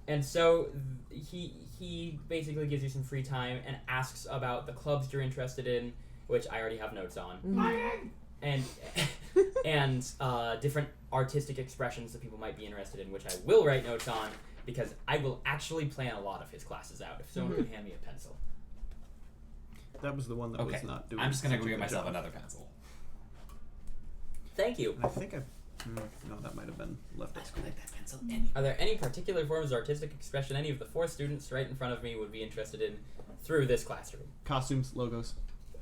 And so he basically gives you some free time and asks about the clubs you're interested in, which I already have notes on. And different artistic expressions that people might be interested in, which I will write notes on, because I will actually plan a lot of his classes out. If someone could hand me a pencil. That was the one that Okay, was not doing. I'm just gonna go such a get good myself job. another pencil. Thank you. I think no, that might have been left at school. I like that pencil. Are there any particular forms of artistic expression any of the 4 students right in front of me would be interested in through this classroom? Costumes, logos.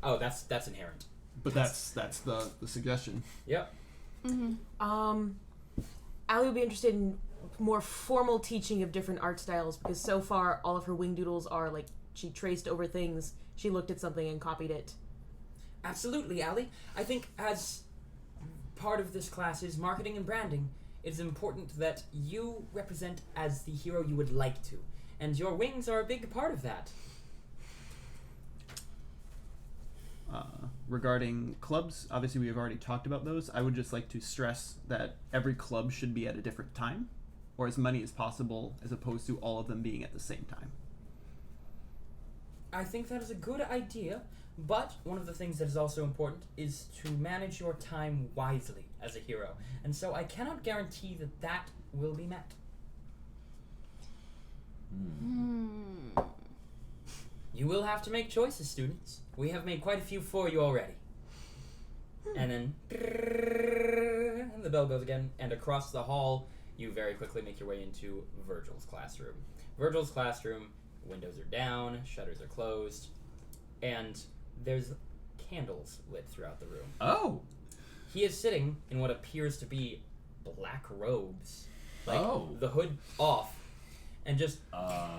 Oh, that's inherent. But that's the suggestion. Yep. Mm-hmm. Allie would be interested in more formal teaching of different art styles, because so far all of her wing doodles are like she traced over things, she looked at something and copied it. Absolutely, Allie. I think as part of this class is marketing and branding, it's important that you represent as the hero you would like to. And your wings are a big part of that. Regarding clubs, obviously we have already talked about those. I would just like to stress that every club should be at a different time, or as many as possible, as opposed to all of them being at the same time. I think that is a good idea, but one of the things that is also important is to manage your time wisely as a hero. And so I cannot guarantee that that will be met. You will have to make choices, students. We have made quite a few for you already. And then the bell goes again, and across the hall, you very quickly make your way into Virgil's classroom. Virgil's classroom, windows are down, shutters are closed, and there's candles lit throughout the room. Oh. He is sitting in what appears to be black robes, like Oh. the hood off, and just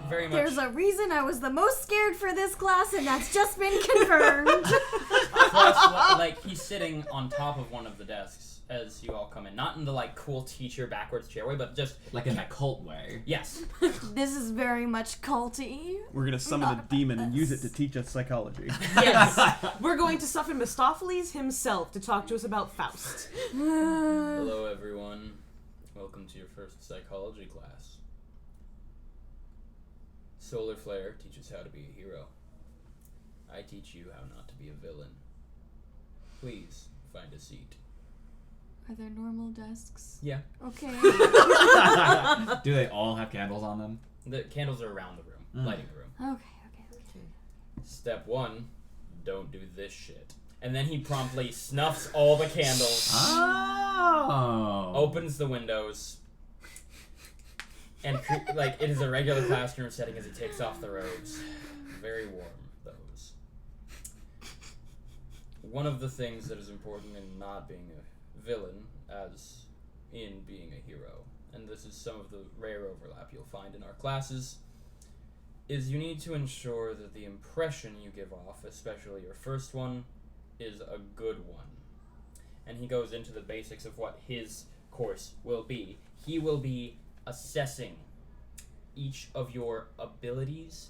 very much. There's a reason I was the most scared for this class, and that's just been confirmed. Like he's sitting on top of one of the desks as you all come in, not in the like cool teacher backwards chair way, but just Like in a cult way. yes. This is very much culty. We're gonna summon a demon and use it to teach us psychology. Yes. We're going to summon Mephistopheles himself to talk to us about Faust. Hello, everyone. Welcome to your first psychology class. Solar Flare teaches how to be a hero. I teach you how not to be a villain. Please find a seat. Are there normal desks? Yeah. Okay. Do they all have candles on them? The candles are around the room, lighting the room. Okay. Step 1, don't do this shit. And then he promptly snuffs all the candles, Oh. opens the windows, and it is a regular classroom setting as he takes off the robes. Very warm, those. One of the things that is important in not being a villain, as in being a hero, and this is some of the rare overlap you'll find in our classes, is you need to ensure that the impression you give off, especially your first one, is a good one. And he goes into the basics of what his course will be. He will be assessing each of your abilities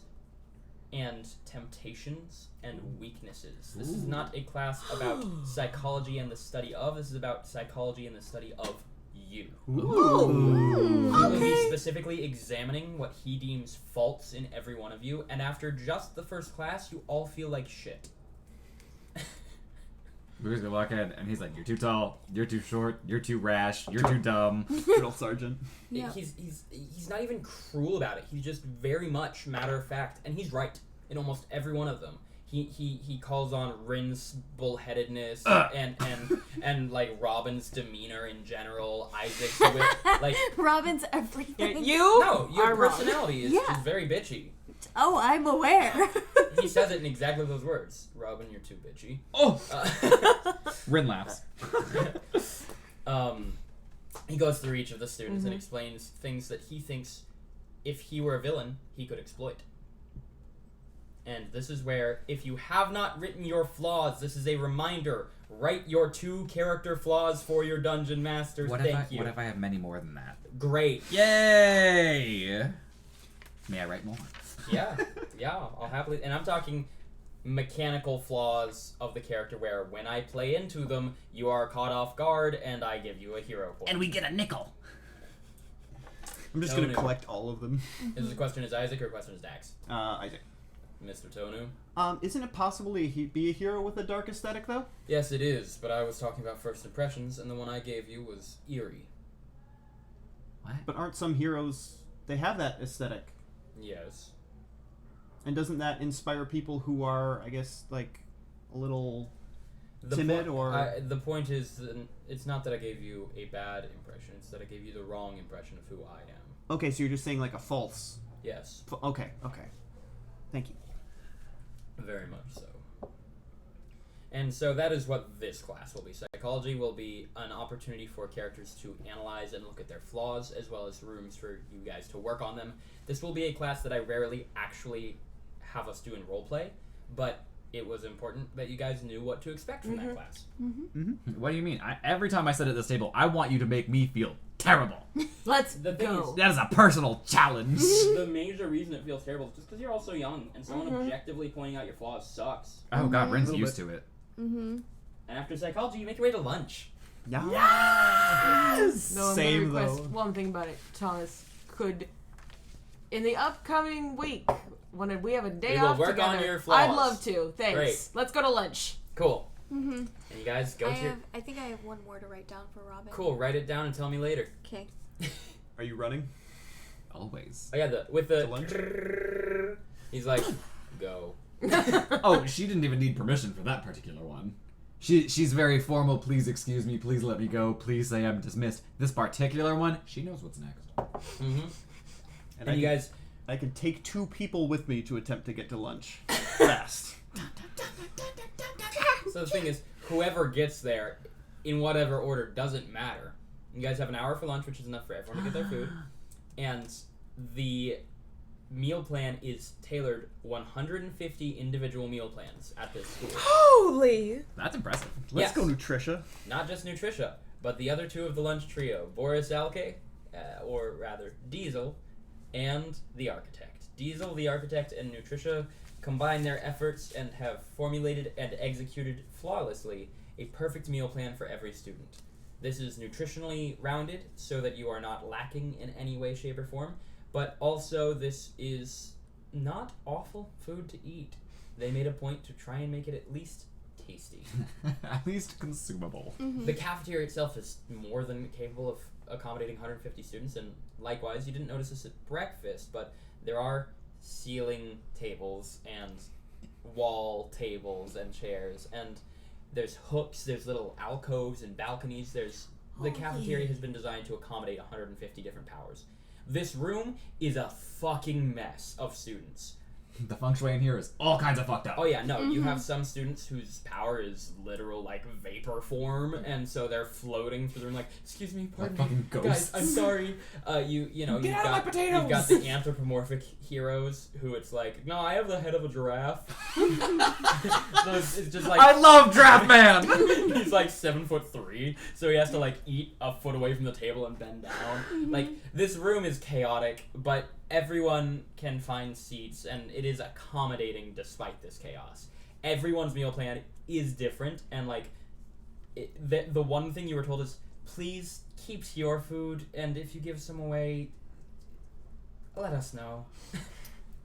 and temptations and weaknesses. This is not a class about psychology and the study of. This is about psychology and the study of you. He will be specifically examining what he deems faults in every one of you, and after just the first class, you all feel like shit. We're just gonna walk in, and he's like, "You're too tall. You're too short. You're too rash. You're too dumb." Drill sergeant. Yeah. He's not even cruel about it. He's just very much matter of fact, and he's right in almost every one of them. He calls on Rin's bullheadedness and like Robin's demeanor in general. Isaac's like Robin's everything. no, your are wrong. personality is very bitchy. Oh, I'm aware. He says it in exactly those words. Robin, you're too bitchy. Oh, Rin laughs. He goes through each of the students and explains things that he thinks, if he were a villain, he could exploit. And this is where, if you have not written your flaws, this is a reminder. Write your 2 character flaws for your dungeon masters. What Thank you. if I have many more than that? Great. Yay! May I write more? Yeah, I'll happily. And I'm talking mechanical flaws of the character where when I play into them, you are caught off guard and I give you a hero point. And we get a nickel. I'm just gonna collect all of them. Is the question is Isaac or the question is Dax? Isaac. Mr. Tonu? Isn't it possible to be a hero with a dark aesthetic, though? Yes, it is, but I was talking about first impressions, and the one I gave you was eerie. What? But aren't some heroes... They have that aesthetic. Yes. And doesn't that inspire people who are, I guess, like, a little timid the point is, that it's not that I gave you a bad impression, it's that I gave you the wrong impression of who I am. Okay, so you're just saying, like, a false... Yes. Okay. Thank you. Very much so. And so that is what this class will be. Psychology will be an opportunity for characters to analyze and look at their flaws, as well as rooms for you guys to work on them. This will be a class that I rarely actually have us do in roleplay, but it was important that you guys knew what to expect from that class. What do you mean? Every time I sit at this table, I want you to make me feel terrible. Let's The thing go. That is a personal challenge. The major reason it feels terrible is just because you're all so young, and someone objectively pointing out your flaws sucks. Oh god, Rin's Little used bit. to it. And after psychology, you make your way to lunch. Yes! No, I'm Same, gonna request though. one thing about it. Thomas, could in the upcoming week, when we have a day We will off work on together, your flaws. I'd love to. Thanks. Great. Let's go to lunch. Cool. And you guys go to your... I think I have one more to write down for Robin. Cool, write it down and tell me later. Okay. Are you running? Always. Oh yeah, with the... To lunch? He's like, go. Oh, she didn't even need permission for that particular one. She's very formal. Please excuse me. Please let me go. Please say I'm dismissed. This particular one, she knows what's next. And you guys... I can take 2 people with me to attempt to get to lunch. Fast. So the thing is, whoever gets there, in whatever order, doesn't matter. You guys have an hour for lunch, which is enough for everyone to get their food. And the meal plan is tailored 150 individual meal plans at this school. Holy! That's impressive. Let's Yes. go, Nutritia. Not just Nutritia, but the other 2 of the lunch trio, Boris Alke, or rather Diesel, and the Architect. Diesel, the Architect, and Nutritia combine their efforts and have formulated and executed flawlessly a perfect meal plan for every student. This is nutritionally rounded so that you are not lacking in any way, shape, or form, but also this is not awful food to eat. They made a point to try and make it at least tasty. At least consumable. The cafeteria itself is more than capable of accommodating 150 students, and likewise, you didn't notice this at breakfast, but there are ceiling tables and wall tables and chairs, and There's hooks. There's little alcoves and balconies. The cafeteria has been designed to accommodate 150 different powers. This room is a fucking mess of students. The feng shui in here is all kinds of fucked up. Oh yeah, no, you have some students whose power is literal, like, vapor form, and so they're floating through the room like, excuse me, pardon me, fucking ghosts. guys, I'm sorry. You've out of my potatoes! You've got the anthropomorphic heroes who it's like, no, I have the head of a giraffe. So it's just like... I love Draft Man! He's like 7'3", so he has to like eat a foot away from the table and bend down. Like, this room is chaotic, but everyone can find seats, and it is accommodating despite this chaos. Everyone's meal plan is different, and like, the one thing you were told is, please keep to your food, and if you give some away, let us know.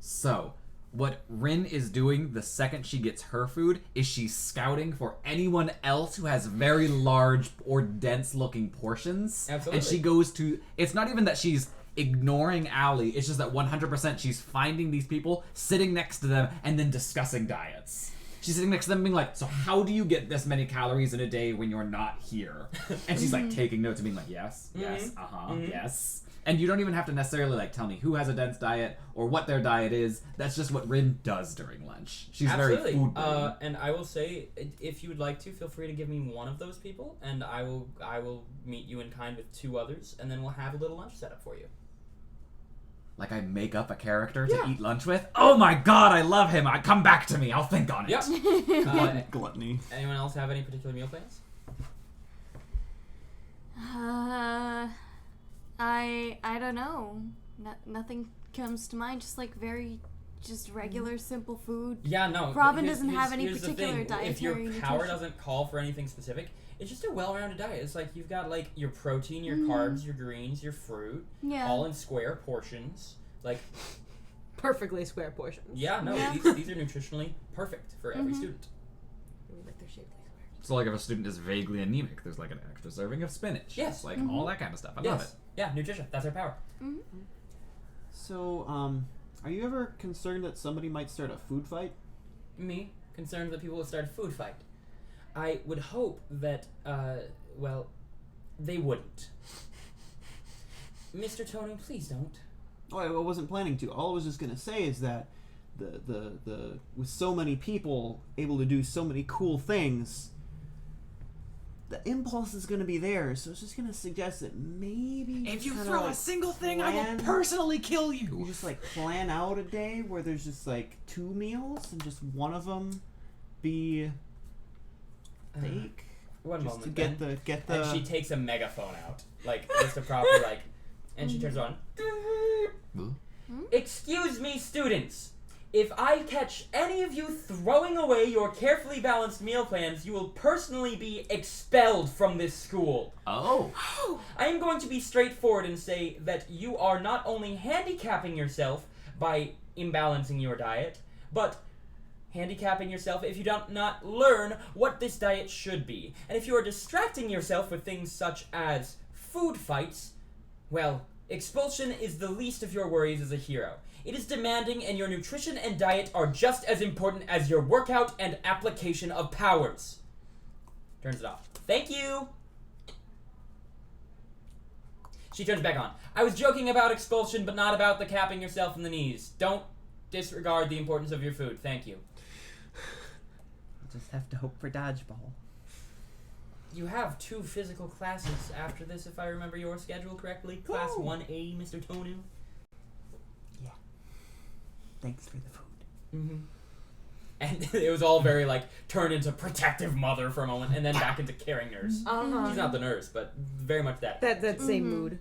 So, what Rin is doing the second she gets her food is she's scouting for anyone else who has very large or dense looking portions. Absolutely. And she goes to, it's not even that she's ignoring Allie, it's just that 100% she's finding these people, sitting next to them, and then discussing diets. She's sitting next to them being like, so how do you get this many calories in a day when you're not here? And she's like taking notes and being like, yes, yes. And you don't even have to necessarily like tell me who has a dense diet or what their diet is. That's just what Rin does during lunch. She's Absolutely. very food brain. And I will say, if you would like to, feel free to give me one of those people, and I will meet you in kind with 2 others, and then we'll have a little lunch set up for you. Like I make up a character to eat lunch with? Oh my god, I love him. Come back to me. I'll think on it. Yep. Gluttony. Anyone else have any particular meal plans? I don't know. Nothing comes to mind. Just like just regular simple food. Yeah, no. Robin doesn't have any here's the particular thing. dietary If your power nutrition. doesn't call for anything specific, it's just a well-rounded diet. It's like you've got like your protein, your carbs, your greens, your fruit, Yeah. all in square portions. Like, Perfectly square portions. yeah, no, Yeah. these are nutritionally perfect for every student. Like they're shaped like squares. So like if a student is vaguely anemic, there's like an extra serving of spinach. Yes. Like all that kind of stuff. I love it. Yeah, nutrition. That's our power. So, are you ever concerned that somebody might start a food fight? Me, concerned that people will start a food fight. I would hope that, well, they wouldn't. Mr. Tony, please don't. Oh, I wasn't planning to. All I was just gonna say is that the with so many people able to do so many cool things, the impulse is gonna be there. So I was just gonna suggest that maybe If you kinda, throw like, a single thing, I will plan- personally kill You you. just like plan out a day where there's just like 2 meals and just one of them be fake. One Just moment, to then. get the. And she takes a megaphone out, like just a proper like, and she turns it on. Excuse me, students. If I catch any of you throwing away your carefully balanced meal plans, you will personally be expelled from this school. Oh. I am going to be straightforward and say that you are not only handicapping yourself by imbalancing your diet, but handicapping yourself if you do not learn what this diet should be. And if you are distracting yourself with things such as food fights, well, expulsion is the least of your worries as a hero. It is demanding, and your nutrition and diet are just as important as your workout and application of powers. Turns it off. Thank you! She turns back on. I was joking about expulsion, but not about the capping yourself in the knees. Don't disregard the importance of your food. Thank you. I'll just have to hope for dodgeball. You have 2 physical classes after this, if I remember your schedule correctly. Class 1A, Mr. Tonu. Yeah. Thanks for the food. Mm-hmm. And it was all very, like, turned into protective mother for a moment, and then back into caring nurse. Uh-huh. She's not the nurse, but very much that. That same mood.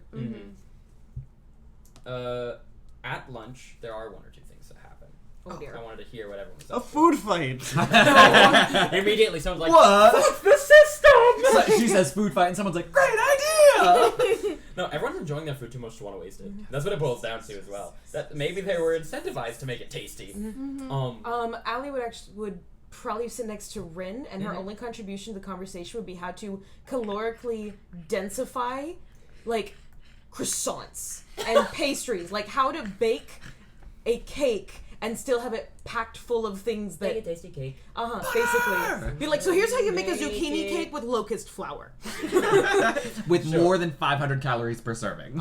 At lunch, there are 1 or 2 things that happen. Oh dear. I wanted to hear what everyone was A up to. food fight. Immediately, someone's like, What? "Fuck the system!" So she says food fight, and someone's like, great idea! No, everyone's enjoying their food too much to want to waste it. That's what it boils down to as well. That maybe they were incentivized to make it tasty. Allie would probably sit next to Rin, and her only contribution to the conversation would be how to calorically densify, like, croissants and pastries, like how to bake a cake and still have it packed full of things that... Make a tasty cake. Basically. Be like, so here's how you make a zucchini cake with locust flour. With more than 500 calories per serving.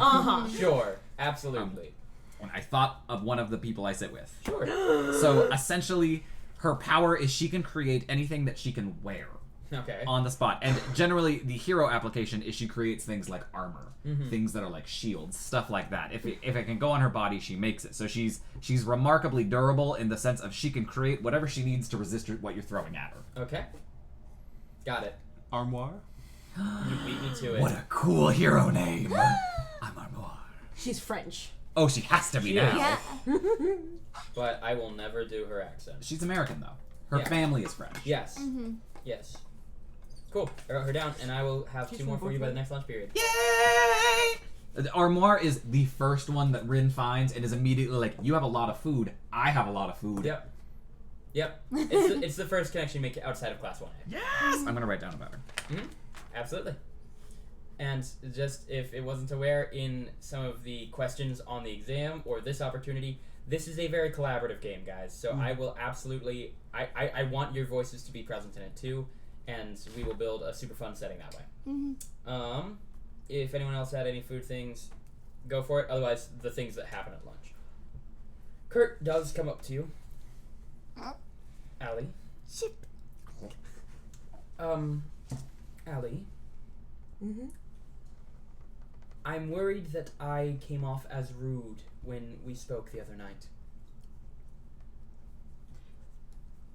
Sure, absolutely. When I thought of one of the people I sit with. Sure. So essentially, her power is she can create anything that she can wear. Okay. On the spot. And generally, the hero application is she creates things like armor, things that are like shields, stuff like that. If it can go on her body, she makes it. So she's remarkably durable in the sense of she can create whatever she needs to resist what you're throwing at her. Okay. Got it. Armoire? You beat me to it. What a cool hero name. I'm Armoire. She's French. Oh, she has to be She now. Yeah. But I will never do her accent. She's American, though. Her Yeah. family is French. Yes. Yes. Cool. I wrote her down, and I will have 2 more for you by the next lunch period. Yay! Armoire is the first one that Rin finds and is immediately like, you have a lot of food. I have a lot of food. Yep. It's the first connection you make outside of Class 1A. Yes! I'm going to write down about her. Absolutely. And just if it wasn't aware in some of the questions on the exam or this opportunity, this is a very collaborative game, guys. So I will absolutely... I want your voices to be present in it, too. And we will build a super fun setting that way. If anyone else had any food things, go for it. Otherwise, the things that happen at lunch. Kurt does come up to you. Allie. Ship. Allie. I'm worried that I came off as rude when we spoke the other night.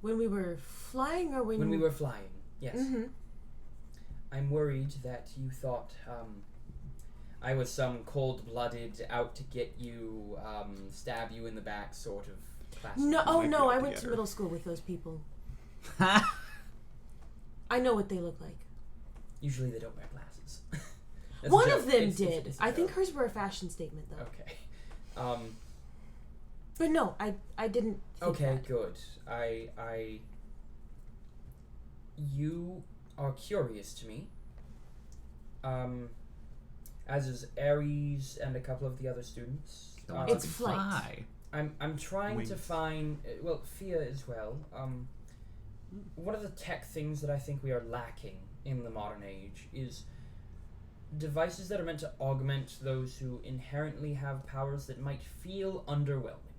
When we were flying or when we were flying, yes. I'm worried that you thought I was some cold-blooded, out to get you, stab you in the back sort of class. No, oh Might be no, I all went to together. middle school with those people. I know what they look like. Usually they don't wear glasses. That's One a of joke. them It's did. a I think joke. hers were a fashion statement, though. Okay. But no, I didn't think Okay, that. good. You are curious to me. As is Aries and a couple of the other students. It's flight. I'm trying to Wings. find Fia as well. One of the tech things that I think we are lacking in the modern age is devices that are meant to augment those who inherently have powers that might feel underwhelming.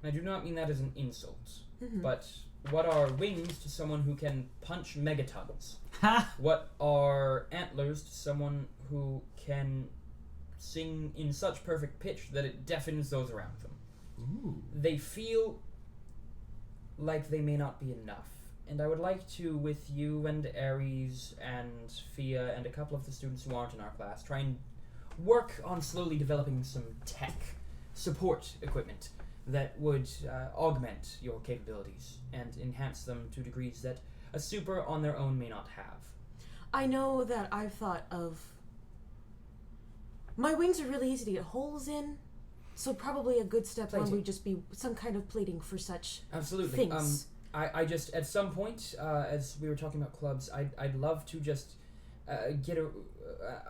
And I do not mean that as an insult, but what are wings to someone who can punch megatons? What are antlers to someone who can sing in such perfect pitch that it deafens those around them? Ooh. They feel like they may not be enough. And I would like to, with you and Aries and Fia and a couple of the students who aren't in our class, try and work on slowly developing some tech support equipment that would augment your capabilities and enhance them to degrees that a super on their own may not have. I know that I've thought of... My wings are really easy to get holes in, so probably a good step one Plating. would just be some kind of plating for such Absolutely. things. I just, at some point, as we were talking about clubs, I'd love to just get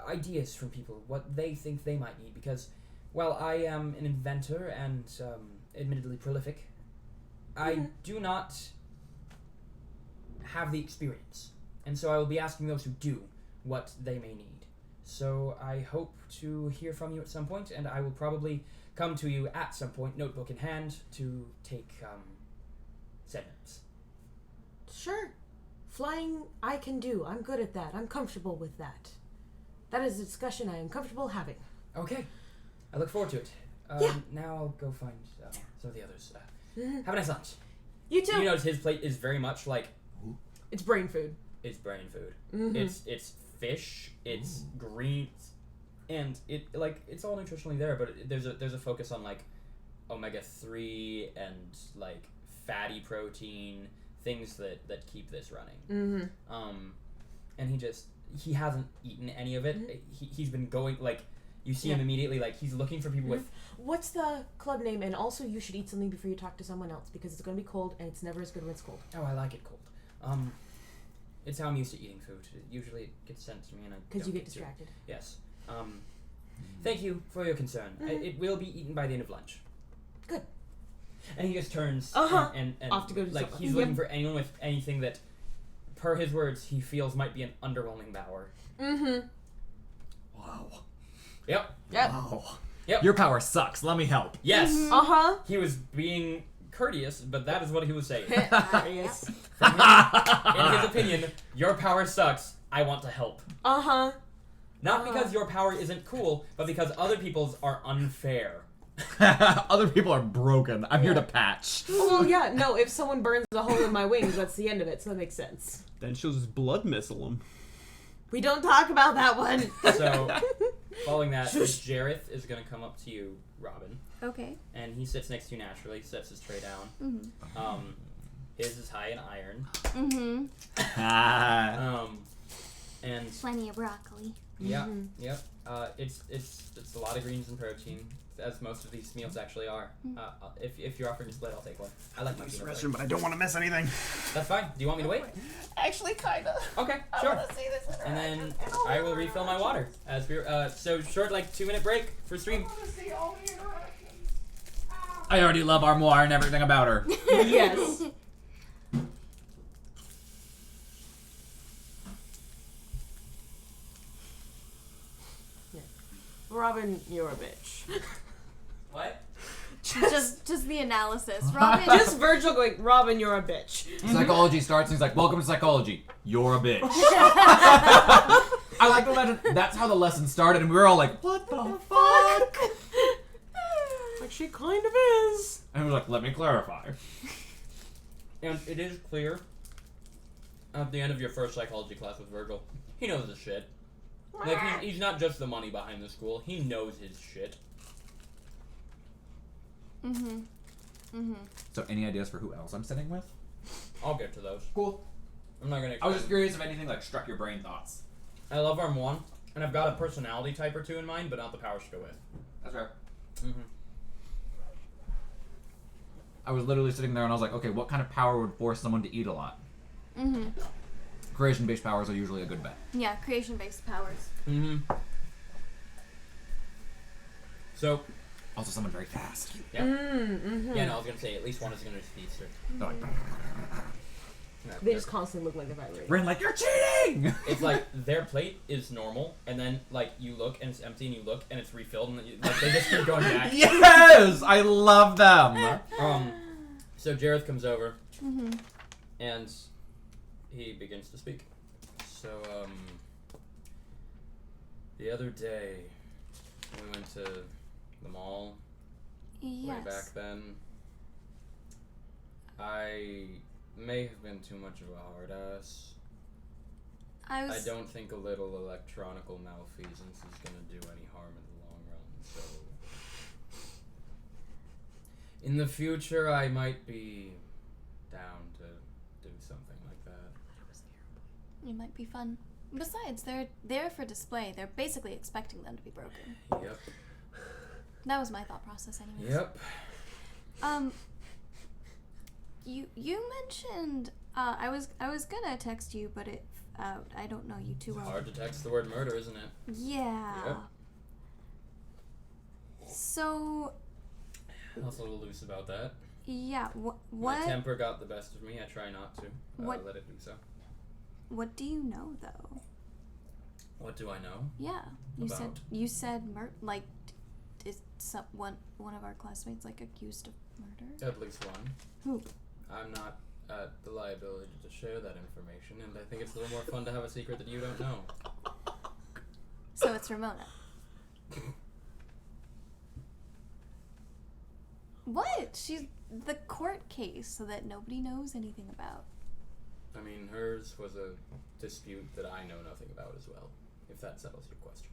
ideas from people, what they think they might need, because while I am an inventor and admittedly prolific, I do not have the experience. And so I will be asking those who do what they may need. So I hope to hear from you at some point, and I will probably come to you at some point, notebook in hand, to take said notes. Sure. Flying, I can do. I'm good at that. I'm comfortable with that. That is a discussion I am comfortable having. Okay. I look forward to it. Yeah. Now I'll go find some of the others. Have a nice lunch. You too. You notice his plate is very much like It's brain food. it's brain food. Mhm. It's fish. It's greens, and it's all nutritionally there. But there's a focus on like omega-3 and like fatty protein, things that keep this running. And he hasn't eaten any of it. He's been going like. You see him immediately, like, he's looking for people with... What's the club name? And also, you should eat something before you talk to someone else, because it's going to be cold, and it's never as good when it's cold. Oh, I like it cold. It's how I'm used to eating food. Usually it gets sent to me, and I Because you don't get distracted. Yes. Thank you for your concern. It will be eaten by the end of lunch. Good. And he just turns and off to go do like something. he's looking for anyone with anything that, per his words, he feels might be an underwhelming power. Mm-hmm. Wow. Yep. Wow. Yep. Your power sucks. Let me help. Yes. Uh-huh. He was being courteous, but that is what he was saying. Yes. In his opinion, your power sucks. I want to help. Uh-huh. Not because your power isn't cool, but because other people's are unfair. Other people are broken. I'm here to patch. Well, yeah, no, if someone burns a hole in my wings, that's the end of it, so that makes sense. Then she'll just blood missile him. We don't talk about that one. So, following that, Jareth is going to come up to you, Robin. Okay. And he sits next to you naturally, sets his tray down. Mm-hmm. His is high in iron. Mm-hmm. And Plenty of broccoli. yeah, yep. It's a lot of greens and protein, as most of these meals actually are. If you're offering a split, I'll take one. I like my peanut butter. But I don't want to miss anything. That's fine. Do you want me to wait? Actually, kinda. Okay, sure. And then I will refill my water as we're so short, like 2-minute break for stream. I already love Armoire and everything about her. Yes. Robin, you're a bitch. What? just the analysis. Robin. Just Virgil going, Robin, you're a bitch. Psychology starts and he's like, welcome to psychology. You're a bitch. I like to imagine that's how the lesson started and we were all like, what the fuck? Like, she kind of is. And he was like, let me clarify. And it is clear at the end of your first psychology class with Virgil, he knows his shit. Like, he's not just the money behind the school. He knows his shit. So any ideas for who else I'm sitting with? I'll get to those. Cool. I'm not gonna. I was just curious if anything like struck your brain thoughts. I love Armoine, and I've got a personality type or two in mind, but not the powers to go with. That's right. Mm-hmm. I was literally sitting there and I was like, okay, what kind of power would force someone to eat a lot? Creation-based powers are usually a good bet. Yeah, creation-based powers. So. Also someone very fast. Yeah. Yeah, no, I was gonna say at least one is gonna be speedster. They're like, They just constantly look like they're vibrating. Rin, like, you're cheating! It's like their plate is normal, and then like you look and it's empty, and you look and it's refilled, and like they just keep going back. Yes! I love them! So Jareth comes over, and he begins to speak. So, the other day, we went to the mall. Yes. Way back then. I may have been too much of a hard ass. I don't think a little electronical malfeasance is gonna do any harm in the long run, so... In the future, I might be down to do something like that. It might be fun. Besides, they're there for display. They're basically expecting them to be broken. Yep. That was my thought process anyways. Yep. You mentioned I was gonna text you, but I don't know you too It's well. hard to text the word murder, isn't it? Yeah. Yep. So I was a little loose about that. yeah, what My temper got the best of me. I try not to let it do so. What do you know though? What do I know? Yeah, About? you said is one of our classmates like accused of murder? At least one. Who? I'm not at the liability to share that information, and I think it's a little more fun to have a secret that you don't know. So it's Ramona. What? She's the court case so that nobody knows anything about. I mean, hers was a dispute that I know nothing about as well, if that settles your question.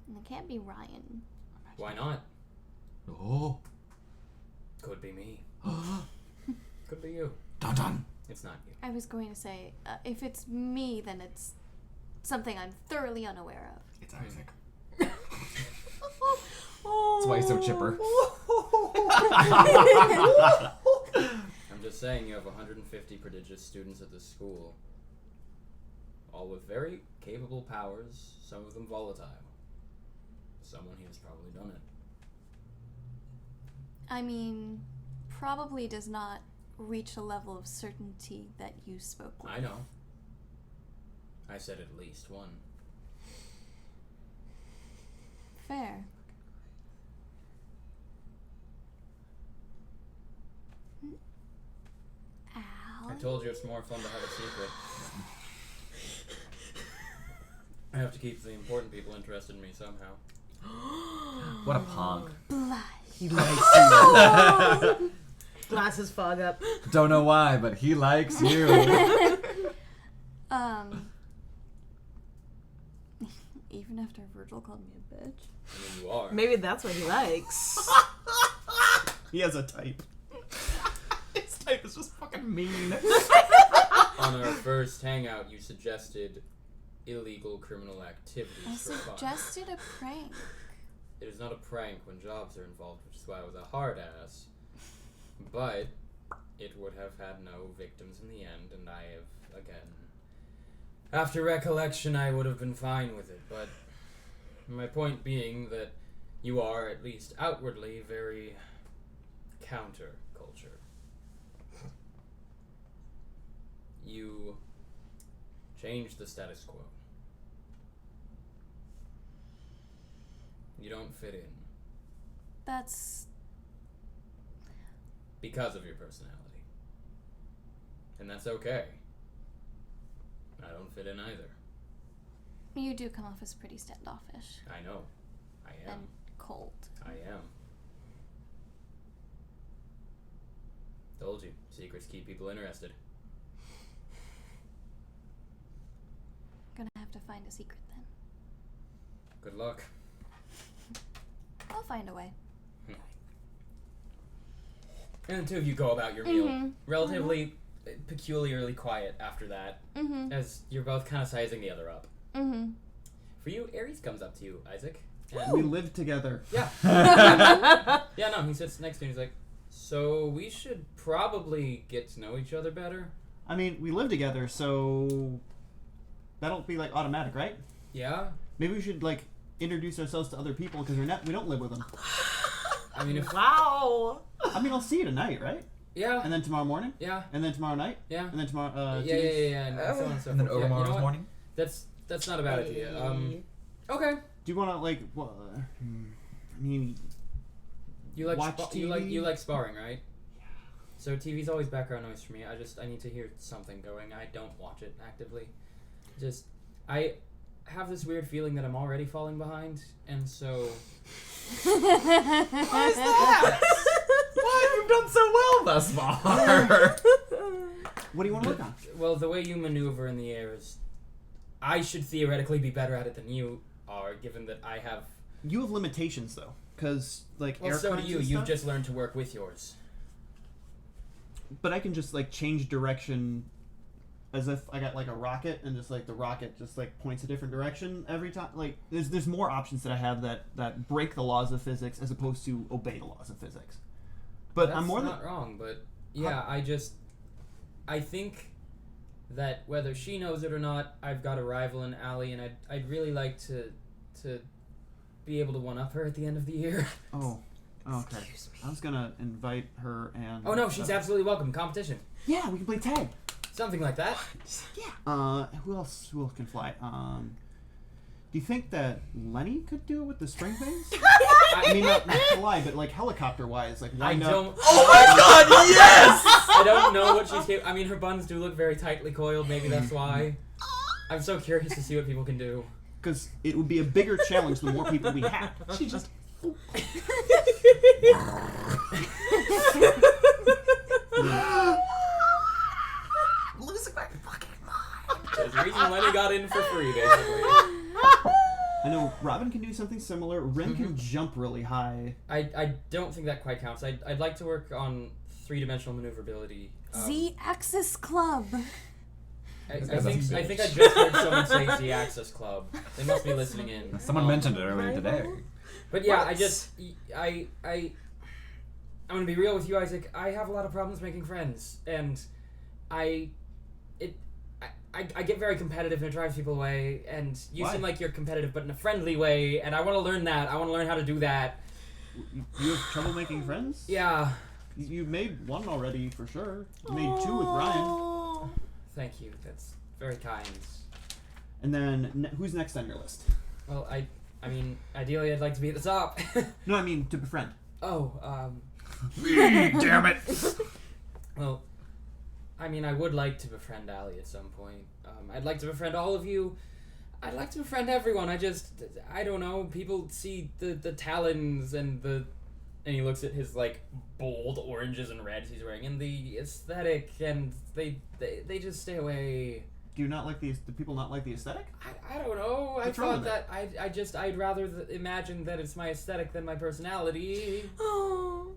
And it can't be Ryan. Why not? Oh. Could be me. Could be you. Dun dun. It's not you. I was going to say, if it's me, then it's something I'm thoroughly unaware of. It's Isaac. Oh. That's why he's so chipper. I'm just saying you have 150 prodigious students at this school, all with very capable powers, some of them volatile. Someone here has probably done it. I mean, probably does not reach a level of certainty that you spoke with. I know. I said at least one. Fair. I told you it's more fun to have a secret. I have to keep the important people interested in me somehow. What a punk. He likes you. Glasses fog up. Don't know why, but he likes you. Even after Virgil called me a bitch. I mean, you are. Maybe that's what he likes. He has a type. His type is just fucking mean. On our first hangout, you suggested illegal criminal activities I for fun. suggested a prank. It is not a prank when jobs are involved, which is why I was a hard ass. But it would have had no victims in the end, and I have, again, after recollection, I would have been fine with it. But my point being that you are, at least outwardly, very counter-culture. You change the status quo. You don't fit in. That's... Because of your personality. And that's okay. I don't fit in either. You do come off as pretty standoffish. I know. I am. And cold. I am. Told you. Secrets keep people interested. Gonna have to find a secret then. Good luck. I'll find a way. And the two of you go about your meal. Relatively peculiarly quiet after that. As you're both kind of sizing the other up. For you, Ares comes up to you, Isaac. And We live together. yeah. Yeah, no, he sits next to you and he's like, so we should probably get to know each other better. I mean, we live together, so that'll be like automatic, right? Yeah? Maybe we should like introduce ourselves to other people because we don't live with them. I mean, if... Wow. I mean, I'll see you tonight, right? Yeah. And then tomorrow morning? Yeah. And then tomorrow night? Yeah. And then tomorrow, Yeah, and so on and so And then forth. Yeah, tomorrow you know what? morning? That's not a bad idea. Okay. Do you want to like? I mean, You like watch TV? you like sparring, right? Yeah. So TV's always background noise for me. I need to hear something going. I don't watch it actively. Just I have this weird feeling that I'm already falling behind, and so. Why is that? Why? You've done so well thus far. what do you want to work on? Well, the way you maneuver in the air is, I should theoretically be better at it than you are, given that I have. You have limitations though, because like Well, air so do currents you. and You've stuff. just learned to work with yours. But I can just like change direction, as if I got like a rocket, and just like the rocket just like points a different direction every time. Like there's more options that I have that break the laws of physics as opposed to obey the laws of physics. But That's I'm more not wrong, but yeah, I think that whether she knows it or not, I've got a rival in Allie, and I'd really like to be able to one up her at the end of the year. Oh, okay. I was gonna invite her and. Oh no, she's absolutely welcome. Competition, Yeah, we can play tag. something like that. Yeah. Who else? Who else can fly? Do you think that Lenny could do it with the spring things? I mean, not fly, but like helicopter-wise, like I wind up. don't. Oh my god, yes! I don't know what she's capable. I mean, her buns do look very tightly coiled. Maybe that's why. I'm so curious to see what people can do. Because it would be a bigger challenge the more people we had. She just. Losing my fucking mind. There's a reason Lenny got in for free, basically. I know Robin can do something similar. Ren Mm-hmm. can jump really high. I don't think that quite counts. I'd like to work on three-dimensional maneuverability. Z-Axis Club. I guy's a think I bitch. just heard someone say the Access Club. They must be listening in. Someone mentioned it earlier today. But yeah, What? I'm gonna be real with you, Isaac. I have a lot of problems making friends, and I get very competitive and it drives people away. And you Why? seem like you're competitive, but in a friendly way. And I want to learn that. I want to learn how to do that. You have trouble making friends? Yeah. You made one already for sure. You made 2 with Ryan. Thank you. That's very kind. And then who's next on your list? Well, I mean, ideally, I'd like to be at the top. No, I mean to befriend. Me, damn it! Well, I mean, I would like to befriend Allie at some point. I'd like to befriend all of you. I'd like to befriend everyone. I don't know. People see the talons and he looks at his, like, bold oranges and reds he's wearing and the aesthetic, and they just stay away. Do you not like do people not like the aesthetic? I don't know. What's I wrong thought with that I'd rather imagine that it's my aesthetic than my personality. Oh,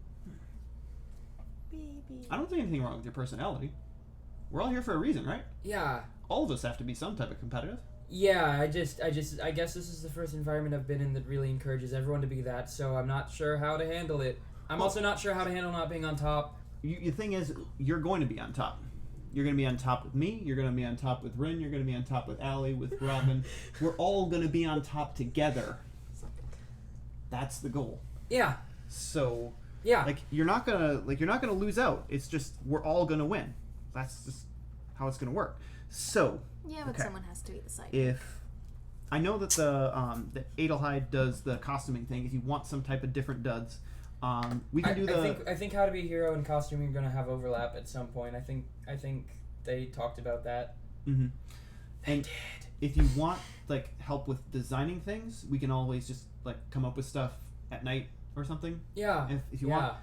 baby. I don't think anything wrong with your personality. We're all here for a reason, right? Yeah. All of us have to be some type of competitive. Yeah, I guess this is the first environment I've been in that really encourages everyone to be that, so I'm not sure how to handle it. I'm also not sure how to handle not being on top. The thing is, you're going to be on top. You're going to be on top with me, you're going to be on top with Rin, you're going to be on top with Allie, with Robin. We're all going to be on top together. That's the goal. Yeah. So, Yeah. you're not going to lose out. It's just we're all going to win. That's just how it's going to work. So, Yeah, but okay. someone has to be the side. If I know that the Adelheid does the costuming thing, if you want some type of different duds, we can do the. I think How to Be a Hero and costuming are gonna have overlap at some point. I think they talked about that. Mm-hmm. They And did. if you want help with designing things, we can always just come up with stuff at night or something. Yeah. If you want,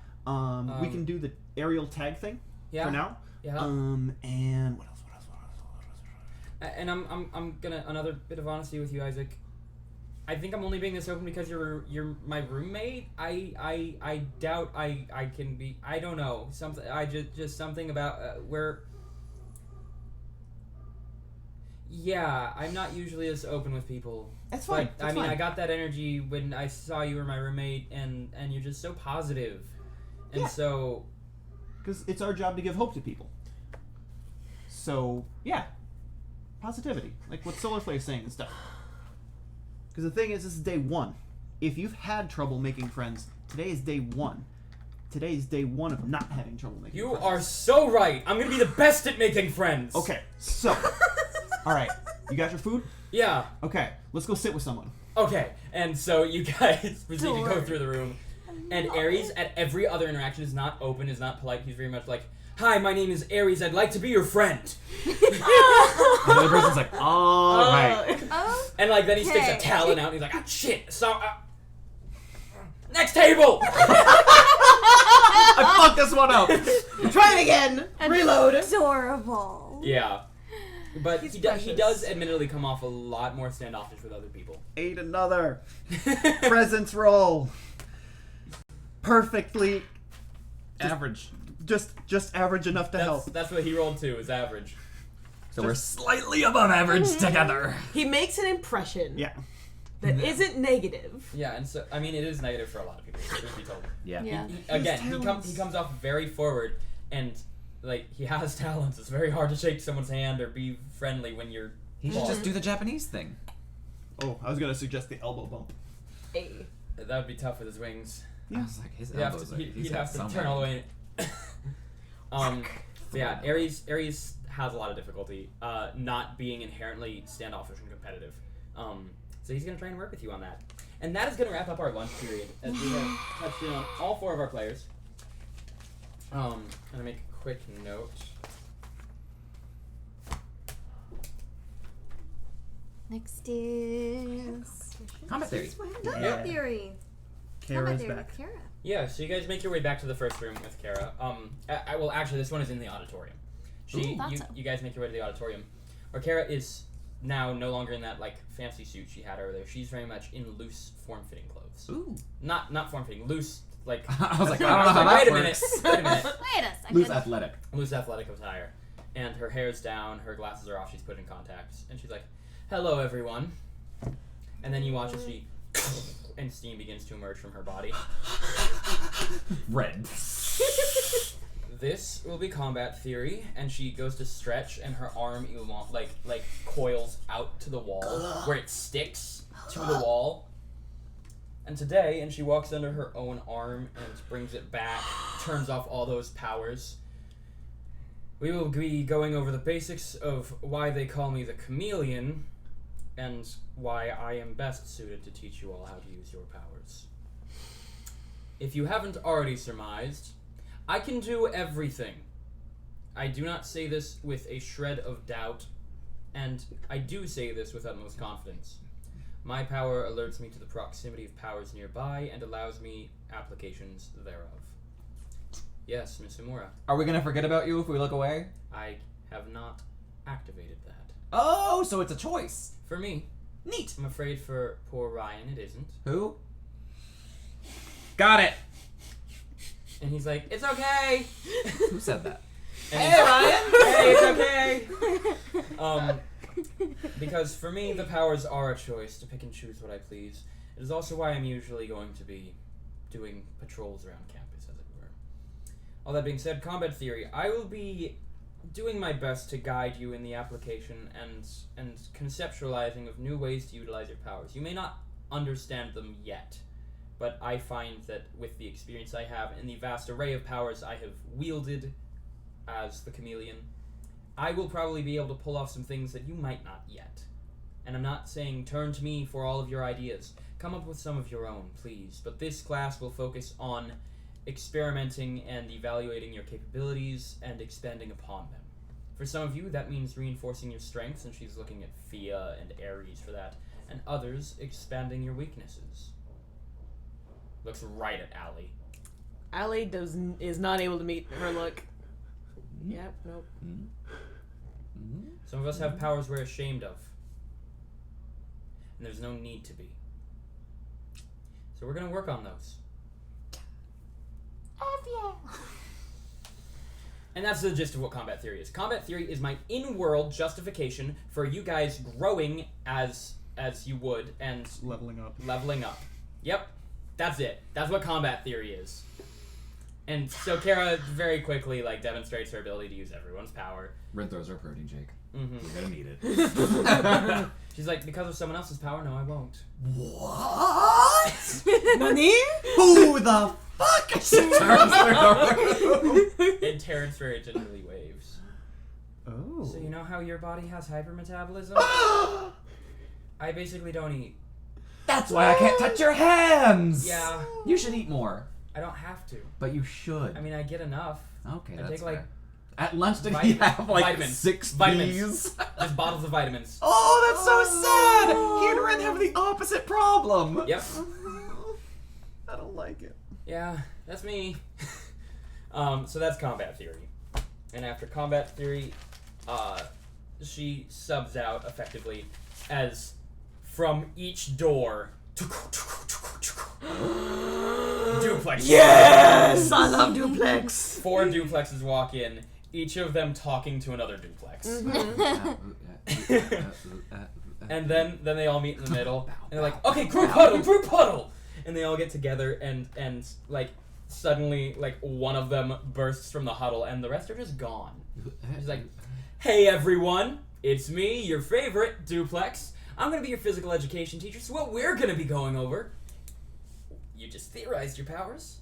we can do the aerial tag thing for now. Yeah. And what else? And I'm gonna another bit of honesty with you, Isaac. I think I'm only being this open because you're my roommate. I doubt I can be. I don't know, something. I just something about where. Yeah, I'm not usually as open with people. That's fine. But, That's I mean, fine. I got that energy when I saw you were my roommate, and you're just so positive, and Yeah. so. Because it's our job to give hope to people. So, yeah. Positivity. Like what Solar Flare is saying and stuff. Because the thing is, this is day 1. If you've had trouble making friends, today is day 1. Today is day 1 of not having trouble making You friends. are so right. I'm gonna be the best at making friends. Okay, so. Alright, you got your food? Yeah. Okay, let's go sit with someone. Okay. And so you guys proceed to go Door. through the room, and Aries at every other interaction is not open, is not polite. He's very much like, "Hi, my name is Aries. I'd like to be your friend." And the other person's like, alright. Oh, And then he sticks a Okay. talon out, and he's like, "Ah, shit. So, next table." I fucked this one up! Try it again. Reload. adorable. Yeah. But He's he precious. does admittedly come off a lot more standoffish with other people. Ate another. Presence roll. Perfectly. Average. Just average enough to help. That's what he rolled too, is average. So we're slightly above average together. He makes an impression Yeah. that isn't negative. Yeah, and so, I mean, it is negative for a lot of people, truth be told. Yeah. Yeah. Again, talents. he comes off very forward, and he has talents. It's very hard to shake someone's hand or be friendly when you're. He should just do the Japanese thing. Oh, I was gonna suggest the elbow bump. Hey. That would be tough with his wings. I was like, his He'd have elbows to, are- he'd he's have got to so turn all the many. way. So yeah, Aries has a lot of difficulty not being inherently standoffish and competitive. So he's gonna try and work with you on that. And that is gonna wrap up our lunch period as we have touched in on all 4 of our players. I'm gonna make a quick note. Next is Combat theory. Combat Yeah. Theory. Combat Kara's Theory back. with Kara. Yeah, so you guys make your way back to the first room with Kara. Well, actually, this one is in the auditorium. Ooh, thought so. You guys make your way to the auditorium, where Kara is now no longer in that fancy suit she had earlier. She's very much in loose, form-fitting clothes. Ooh. Not form-fitting, loose. I was like, I don't know how that Wait a works. minute. Wait a minute. Wait a second. Loose athletic. Loose athletic attire, and her hair's down, her glasses are off. She's put in contacts, and she's like, "Hello, everyone." And then you watch as she and steam begins to emerge from her body. Red. This will be combat theory, and she goes to stretch, and her arm coils out to the wall, where it sticks to the wall, And today, and she walks under her own arm and brings it back, turns off all those powers. We will be going over the basics of why they call me the chameleon, and why I am best suited to teach you all how to use your powers. If you haven't already surmised, I can do everything. I do not say this with a shred of doubt, and I do say this with utmost confidence. My power alerts me to the proximity of powers nearby and allows me applications thereof. Yes, Miss Umura. Are we gonna forget about you if we look away? I have not activated that. Oh, so it's a choice. For me. Neat. I'm afraid for poor Ryan it isn't. Who? Got it. And he's like, it's okay! Who said that? And Hey, Ryan! Hey, it's okay! Because for me, the powers are a choice to pick and choose what I please. It is also why I'm usually going to be doing patrols around campus, as it were. All that being said, combat theory. I will be doing my best to guide you in the application and conceptualizing of new ways to utilize your powers. You may not understand them yet, but I find that with the experience I have and the vast array of powers I have wielded as the chameleon, I will probably be able to pull off some things that you might not yet. And I'm not saying turn to me for all of your ideas. Come up with some of your own, please. But this class will focus on experimenting and evaluating your capabilities and expanding upon them. For some of you, that means reinforcing your strengths, and she's looking at Fia and Ares for that. And others, expanding your weaknesses. Looks right at Allie. Allie is not able to meet her look. Yep, nope. Some of us have powers we're ashamed of. And there's no need to be. So we're going to work on those. And that's the gist of what combat theory is. Combat theory is my in-world justification for you guys growing as you would and Leveling up. leveling up. Yep. That's it. That's what combat theory is. And so Kara very quickly demonstrates her ability to use everyone's power. Rin throws her protein shake. Mm-hmm. You're gonna need it. She's like, because of someone else's power? No, I won't. What? Nani? Who the fuck? She turns around. And Terrence very gingerly waves. Oh. So you know how your body has hypermetabolism? I basically don't eat. That's why I can't touch your hands. Yeah. You should eat more. I don't have to. But you should. I mean, I get enough. Okay, I that's take, fair. At lunch, did he have vitamins. 6 Vitamins. V's? Just bottles of vitamins. Oh, that's so sad! He and Ren have the opposite problem. Yep. I don't like it. Yeah, that's me. So that's combat theory. And after combat theory, she subs out effectively as from each door. Duplex. Yes! I love duplex. 4 duplexes walk in, each of them talking to another duplex. And then they all meet in the middle, and they're like, okay, group huddle! And they all get together, and suddenly, one of them bursts from the huddle, and the rest are just gone. She's like, hey everyone, it's me, your favorite, Duplex. I'm gonna be your physical education teacher, so what we're gonna be going over, you just theorized your powers.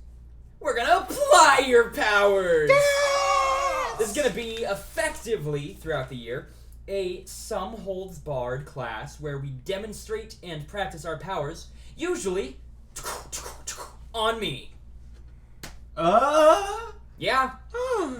We're gonna apply your powers! Yes! This is gonna be, effectively, throughout the year, a some holds barred class where we demonstrate and practice our powers, usually on me. Yeah,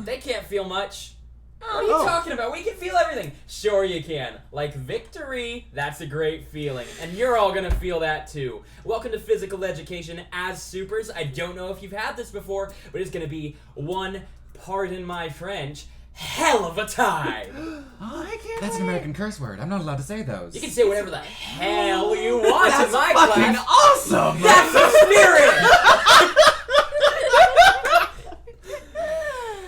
they can't feel much. What are you talking about? We can feel everything. Sure you can. Like victory, that's a great feeling. And you're all gonna feel that too. Welcome to physical education as supers. I don't know if you've had this before, but it's gonna be one, pardon my French, hell of a time. That's an American curse word. I'm not allowed to say those. You can say whatever the hell you want in my fucking class. awesome! That's the spirit!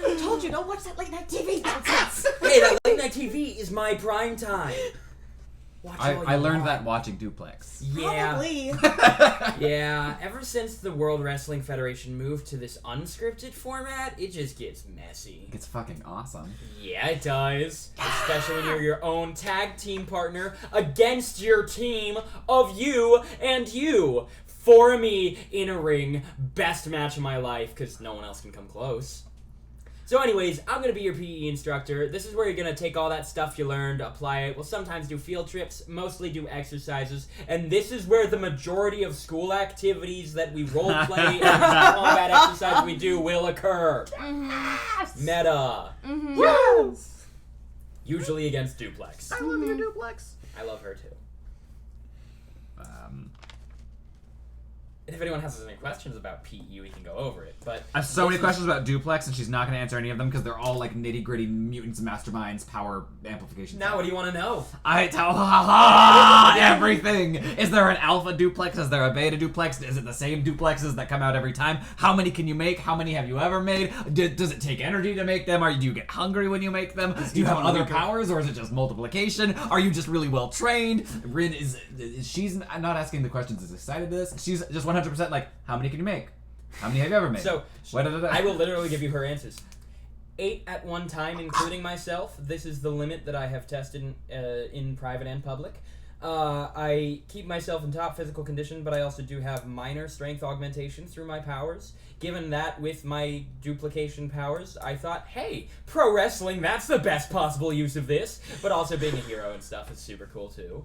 I told you, don't watch that late night TV nonsense. Hey, that late night TV is my prime time. Watch all I you learned want. that watching Duplex. Yeah. Probably. Yeah, ever since the World Wrestling Federation moved to this unscripted format, it just gets messy. It's fucking awesome. Yeah, it does. Especially when you're your own tag team partner against your team of you and you. for me in a ring. Best match of my life, because no one else can come close. So anyways, I'm going to be your PE instructor. This is where you're going to take all that stuff you learned, apply it. We'll sometimes do field trips, mostly do exercises. And this is where the majority of school activities that we roleplay and combat exercise we do will occur. Mm-hmm. Meta. Mm-hmm. Yes! Usually against Duplex. I love your duplex. I love her too. And if anyone has any questions about PE, we can go over it. But I have so many questions about Duplex, and she's not going to answer any of them because they're all like nitty gritty mutants, masterminds, power amplification. Now, what do you want to know? I tell everything. Is there an alpha duplex? Is there a beta duplex? Is it the same duplexes that come out every time? How many can you make? How many have you ever made? Does it take energy to make them? Do you get hungry when you make them? Do you have other powers, or is it just multiplication? Are you just really well trained? Rin she's not asking the questions as excited to this. She's just 100% like, how many can you make? How many have you ever made? So, I will literally give you her answers. 8 at one time, including myself. This is the limit that I have tested in private and public. I keep myself in top physical condition, but I also do have minor strength augmentation through my powers. Given that with my duplication powers, I thought, hey, pro wrestling, that's the best possible use of this. But also being a hero and stuff is super cool too.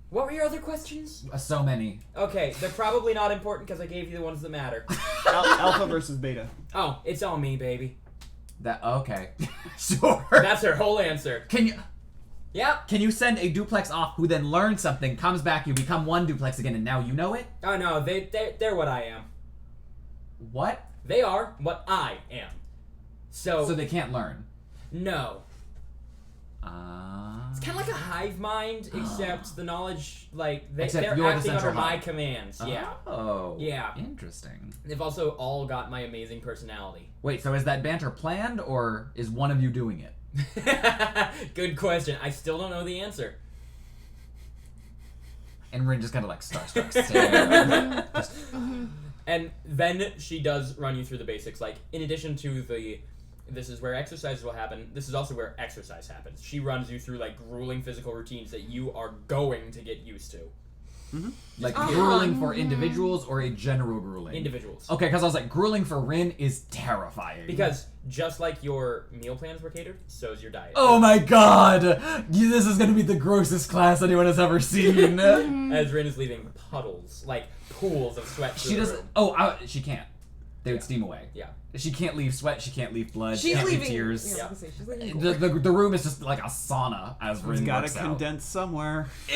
What were your other questions? So many. Okay, they're probably not important because I gave you the ones that matter. Alpha versus beta. Oh, it's all me, baby. Okay. Sure. That's her whole answer. Can you... Yep. Can you send a duplex off who then learns something, comes back, you become one duplex again, and now you know it? Oh, no, they're what I am. What? They are what I am. So they can't learn? No. It's kind of like a hive mind, except the knowledge, like, they're you're the acting under central my hub. commands. Yeah. Oh. Yeah. Interesting. They've also all got my amazing personality. Wait, so is that banter planned, or is one of you doing it? Good question. I still don't know the answer. And Rin just kind of like starstruck stare. And then she does run you through the basics. Like, in addition to this is where exercise will happen, this is also where exercise happens. She runs you through, like, grueling physical routines that you are going to get used to. Mm-hmm. Like grueling for individuals or a general grueling? Individuals. Okay, because I was like, grueling for Rin is terrifying. Because just like your meal plans were catered, so is your diet. Oh my god! This is gonna be the grossest class anyone has ever seen. As Rin is leaving puddles, like pools of sweat through She the doesn't... room. Oh, she can't. They would steam away. Yeah. She can't leave sweat, she can't leave blood, she She's can't leaving. leave tears. Yeah, I was gonna say, she's leaving. The room is just like a sauna as Rin It's gotta works out. condense somewhere. Ew!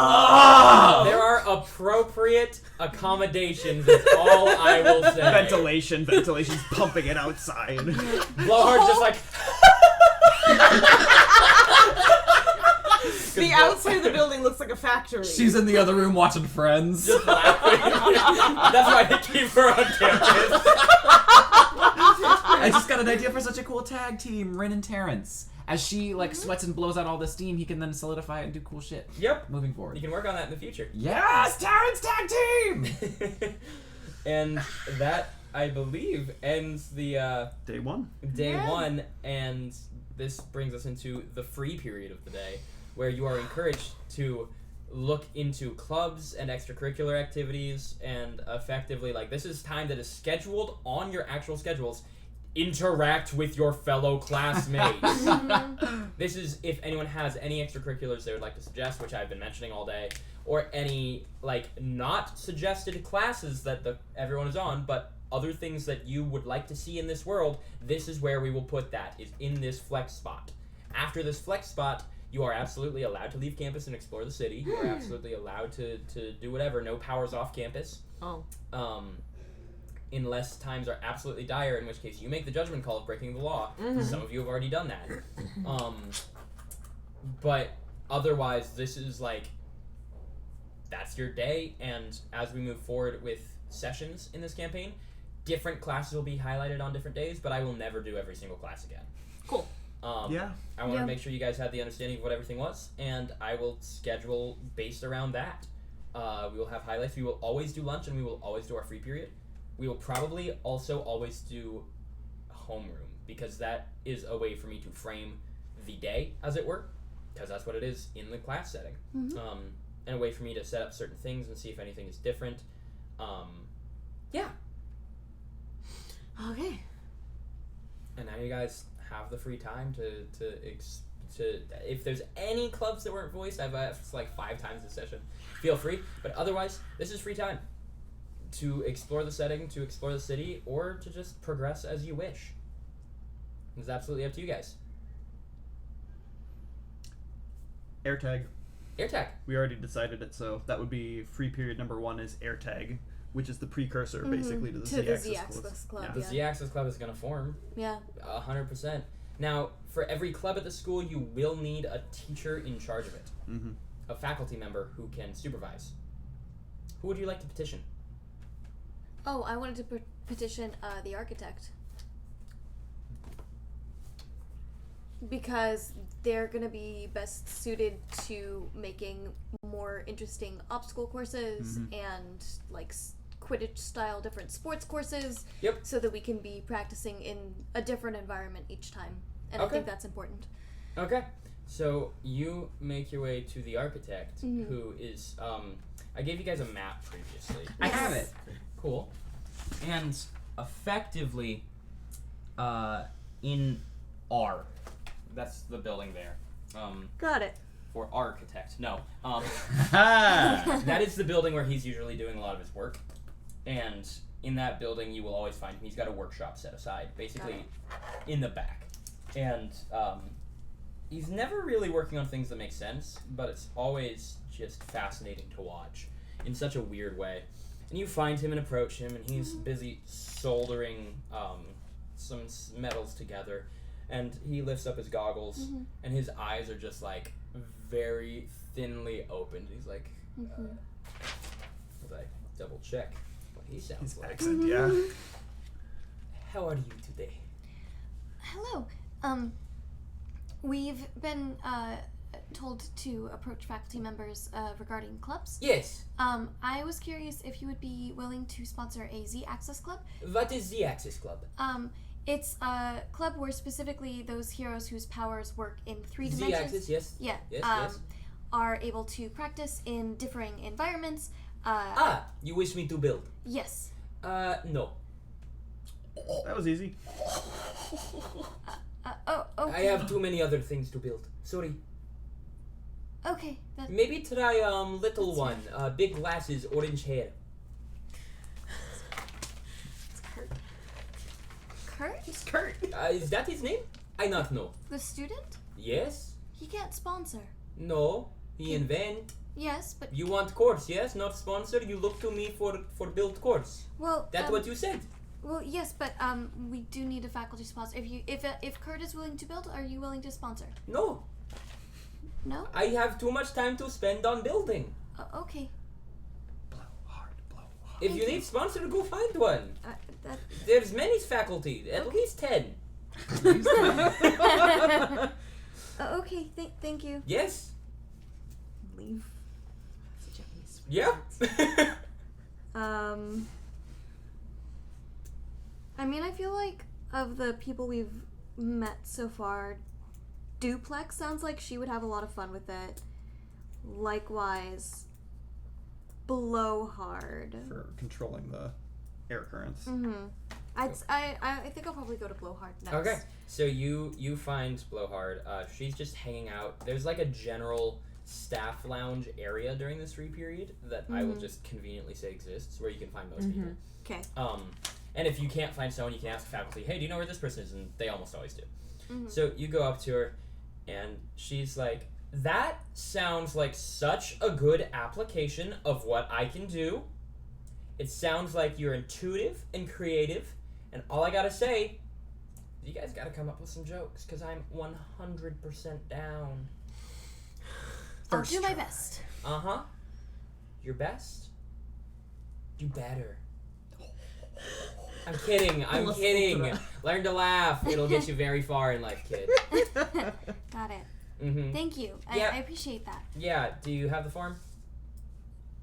Oh! There are appropriate accommodations, is all I will say. Ventilation's pumping it outside. Blowhard's just like... The outside of the building looks like a factory. She's in the other room watching Friends. Just laughing. That's why they keep her on campus. I just got an idea for such a cool tag team, Rin and Terrence. As she like sweats and blows out all the steam, he can then solidify it and do cool shit. Yep. Moving forward. You can work on that in the future. Yes, Terrence tag team. And that, I believe, ends the Day one. day one, and this brings us into the free period of the day, where you are encouraged to look into clubs and extracurricular activities, and effectively, like, this is time that is scheduled on your actual schedules. Interact with your fellow classmates. This is if anyone has any extracurriculars they would like to suggest, which I've been mentioning all day, or any, like, not suggested classes that everyone is on, but other things that you would like to see in this world, this is where we will put that, is in this flex spot. After this flex spot, you are absolutely allowed to leave campus and explore the city. You are absolutely allowed to do whatever. No powers off campus. Oh. Unless times are absolutely dire, in which case you make the judgment call of breaking the law. Some of you have already done that. But otherwise, this is like, that's your day, and as we move forward with sessions in this campaign, different classes will be highlighted on different days, but I will never do every single class again. Cool. Yeah. I want to make sure you guys had the understanding of what everything was, and I will schedule based around that. We will have highlights. We will always do lunch, and we will always do our free period. We will probably also always do homeroom, because that is a way for me to frame the day, as it were, because that's what it is in the class setting. and a way for me to set up certain things and see if anything is different. Yeah. Okay. And now you guys have the free time to if there's any clubs that weren't voiced, I've asked like 5 times this session. Feel free, but otherwise, this is free time to explore the setting, to explore the city, or to just progress as you wish. It's absolutely up to you guys. Air tag. Air tag. We already decided it, so that would be free period number 1 is air tag, which is the precursor basically to the Z-Axis Club. The Z-Axis Club is going to form. Yeah. 100%. Now, for every club at the school, you will need a teacher in charge of it. Mm-hmm. A faculty member who can supervise. Who would you like to petition? Oh, I wanted to petition the architect. Because they're going to be best suited to making more interesting obstacle courses and like Quidditch style different sports courses. Yep. So that we can be practicing in a different environment each time. And I think that's important. Okay. So you make your way to the architect who is I gave you guys a map previously. I have it. Cool. And effectively in R. That's the building there. Got it. For architect. No. Ha! That is the building where he's usually doing a lot of his work. And in that building, you will always find him. He's got a workshop set aside, basically in the back. And he's never really working on things that make sense, but it's always just fascinating to watch in such a weird way. And you find him and approach him, and he's busy soldering some metals together. And he lifts up his goggles, and his eyes are just like very thinly opened. He's like, I double check what he sounds like. Accent, yeah. How are you today? Hello. We've been told to approach faculty members regarding clubs. Yes. I was curious if you would be willing to sponsor a Z-Axis Club. What is the Axis Club? It's a club where specifically those heroes whose powers work in 3 dimensions. Z-Axis, yes. Yeah. Yes. Are able to practice in differing environments. You wish me to build? Yes. No. That was easy. Okay. I have too many other things to build. Sorry. Okay. Maybe try little one. Big glasses, orange hair. Kurt? It's Kurt. Is that his name? I not know. The student? Yes? He can't sponsor. No. He invent. Yes, but You want course, yes? Not sponsor. You look to me for build course. well. That's what you said. Well, yes, but we do need a faculty sponsor. If Kurt is willing to build, are you willing to sponsor? No. No. I have too much time to spend on building. Okay. Blow hard, blow hard. If you need sponsor, go find one. There's many faculty, at least 10. Okay. Thank you. Yes. Leave. That's a Japanese Yep. I mean, I feel like of the people we've met so far, Duplex sounds like she would have a lot of fun with it. Likewise, Blowhard. For controlling the air currents. I think I'll probably go to Blowhard next. Okay. So you find Blowhard. She's just hanging out. There's like a general staff lounge area during this free period that I will just conveniently say exists, where you can find most people. Okay. And if you can't find someone, you can ask faculty, hey, do you know where this person is? And they almost always do. So you go up to her, and she's like, that sounds like such a good application of what I can do. It sounds like you're intuitive and creative, and all I gotta say, you guys gotta come up with some jokes, because I'm 100% down. I'll do my best. Uh-huh. Your best? Do better. I'm kidding. Learn to laugh. It'll get you very far in life, kid. Got it. Mm-hmm. Thank you. Yeah. I appreciate that. Yeah, do you have the form?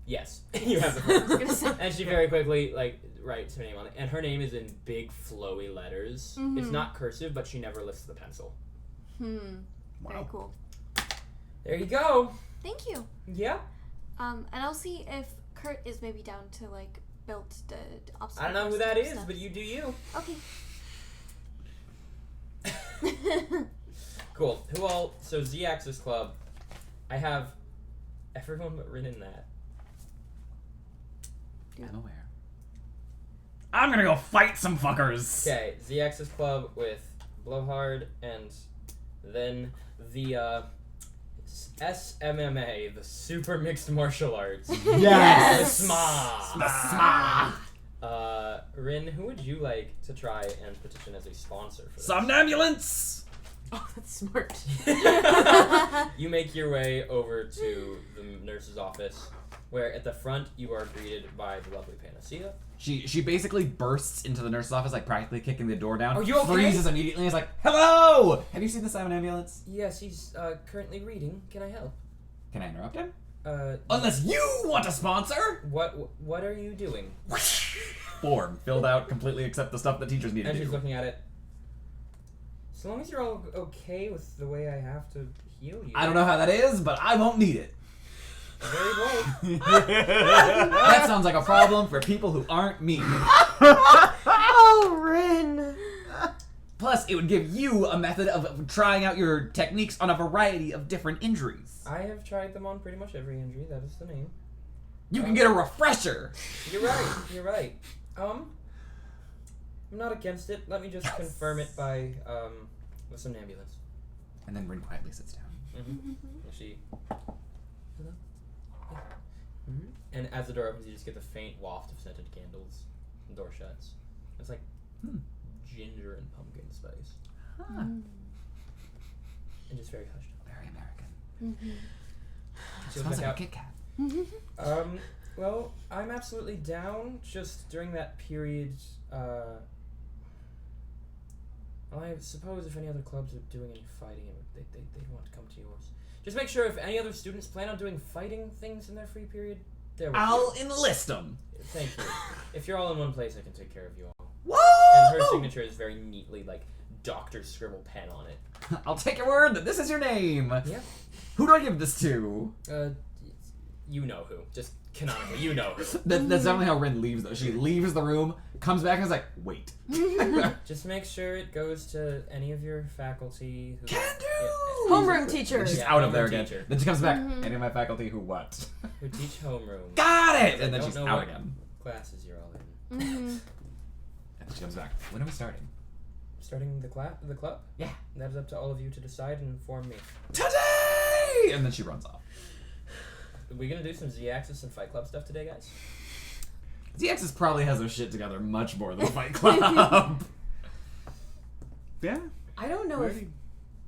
Yes, you have the form. And she very quickly, writes her name on it. And her name is in big, flowy letters. It's not cursive, but she never lifts the pencil. Very cool. There you go. Thank you. Yeah. And I'll see if Kurt is maybe down to like build the obstacle. I don't know who that is, but you do you. Okay. Cool. Who all? So Z-Axis Club. I have everyone but Rin in that. I'm aware. I'm gonna go fight some fuckers. Okay, Z-Axis Club with Blowhard, and then the SMMA, the Super Mixed Martial Arts. Yes. SMA. Rin, who would you like to try and petition as a sponsor for this? Somnambulance. Oh, that's smart. You make your way over to the nurse's office, where at the front you are greeted by the lovely Panacea. She basically bursts into the nurse's office, like practically kicking the door down. Are you okay? Freezes immediately and is like, "Hello! Have you seen the Simon ambulance? Yes, he's currently reading. Can I help? Can I interrupt him? Unless you want a sponsor." What are you doing? Form filled out completely, except the stuff that teachers need to And do. she's looking at it. As long as you're all okay with the way I have to heal you. I don't know how that is, but I won't need it. Very bold. That sounds like a problem for people who aren't me. Oh, Rin. Plus, it would give you a method of trying out your techniques on a variety of different injuries. I have tried them on pretty much every injury. That is the name. You can get a refresher. You're right. You're right. I'm not against it. Let me just confirm it by with some ambulance. And then Rin quietly sits down. Mm-hmm. She. Hello. Yeah. Mm-hmm. And as the door opens, you just get the faint waft of scented candles. The door shuts. It's like ginger and pumpkin spice. Huh. And just very hushed. Very American. She'll Smells check like out. a Kit Kat. Well, I'm absolutely down. Just during that period, well, I suppose if any other clubs are doing any fighting, they'd want to come to yours. Just make sure if any other students plan on doing fighting things in their free period, they're with I'll you. enlist them. Thank you. If you're all in one place, I can take care of you all. Whoa! And her signature is very neatly, like, doctor scribble pen on it. I'll take your word that this is your name. Yeah. Who do I give this to? You know who. Just canonically, you know who. That's definitely how Rin leaves, though. She leaves the room, comes back, and is like, wait. Just make sure it goes to any of your faculty. Who, Can do! Homeroom teacher. And she's Yeah, out of there homeroom again. teacher. Then she comes back, any of my faculty who what? Who teach homeroom. Got it! I And then don't she's know out what again. Classes you're all in. And then she comes back. When are we starting? Starting the club? Yeah. That is up to all of you to decide and inform me. Today! And then she runs off. Are we gonna do some Z-Axis and Fight Club stuff today, guys? ZX's probably has her shit together much more than Fight Club. Yeah. I don't know if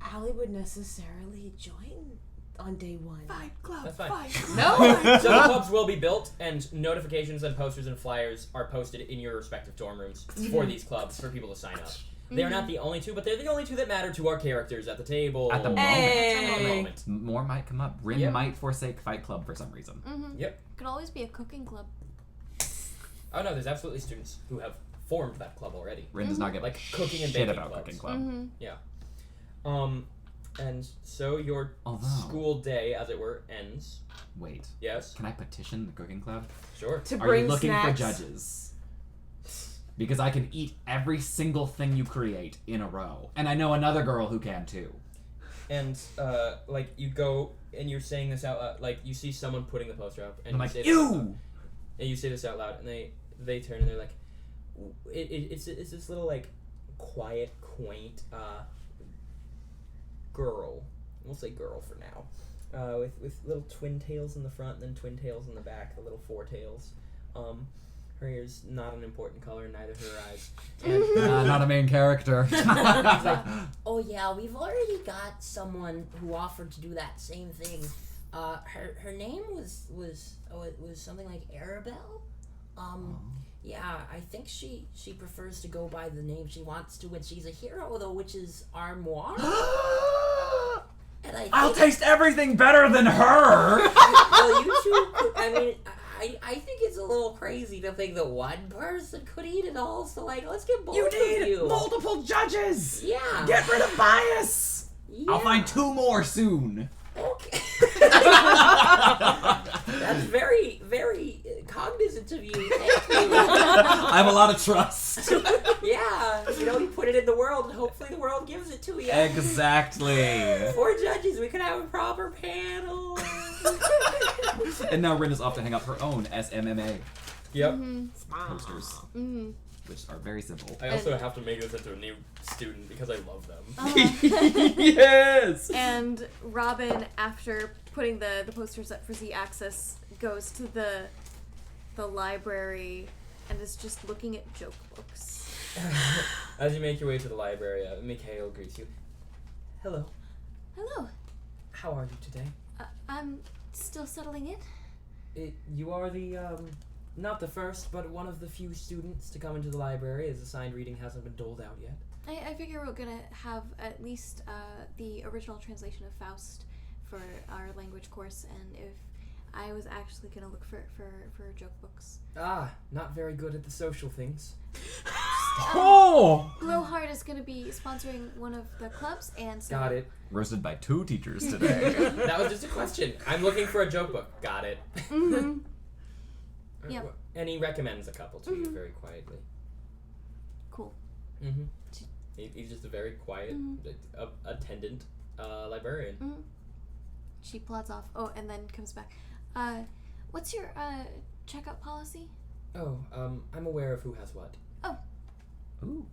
Allie would necessarily join on day one. Fight Club. That's fine. No? So the clubs will be built, and notifications and posters and flyers are posted in your respective dorm rooms for these clubs for people to sign up. They're not the only two, but they're the only two that matter to our characters at the table. At the moment. Hey. At the moment. More might come up. Rin Yep. might forsake Fight Club for some reason. Yep. Could always be a cooking club. Oh no, there's absolutely students who have formed that club already. Rin does not give Like a cooking and shit baking about clubs. Cooking Club. Yeah. And so your Although- school day, as it were, ends. Wait. Yes. Can I petition the Cooking Club? Sure. To Are bring you looking snacks. for judges? Because I can eat every single thing you create in a row. And I know another girl who can too. And like you go and you're saying this out loud, like you see someone putting the poster up, and I'm you like, say this out loud, ew! and you say this out loud, and they turn and they're like, it's this little like quiet, quaint girl. We'll say girl for now. With little twin tails in the front and then twin tails in the back, the little four tails. Her hair's not an important color, neither her eyes. And Not a main character. Oh yeah, we've already got someone who offered to do that same thing. Her name was something like Arabelle. Yeah, I think she prefers to go by the name she wants to when she's a hero though, which is Armoire. And I'll taste everything better than her! Well, you two. I mean, I think it's a little crazy to think that one person could eat it all. So like, let's get both You of need you. multiple judges! Yeah. Get rid of bias! Yeah. I'll find 2 more soon. Okay. That's very, very cognizant of you. Thank you. I have a lot of trust. Yeah, you put it in the world, and hopefully the world gives it to you. Exactly. 4 judges, we could have a proper panel. And now Rin is off to hang up her own SMMA Yep. posters, which are very simple. I also have to make this into a new student because I love them. Yes! And Robin, after putting the posters up for Z Access, goes to the library and is just looking at joke books. As you make your way to the library, Mikhail greets you. Hello. Hello. How are you today? I'm still settling in. You are the, not the first, but one of the few students to come into the library, as assigned reading hasn't been doled out yet. I figure we're gonna have at least the original translation of Faust for our language course, and if I was actually gonna look for joke books. Ah, not very good at the social things. Oh! Blowhard is gonna be sponsoring one of the clubs, and so Got it. Roasted by 2 teachers today. That was just a question. I'm looking for a joke book. Got it. Mhm. Yep. And he recommends a couple to you very quietly. Cool. Mm-hmm. He's just a very quiet, attendant librarian. She plods off. Oh, and then comes back. What's your checkout policy? Oh, I'm aware of who has what. Ooh.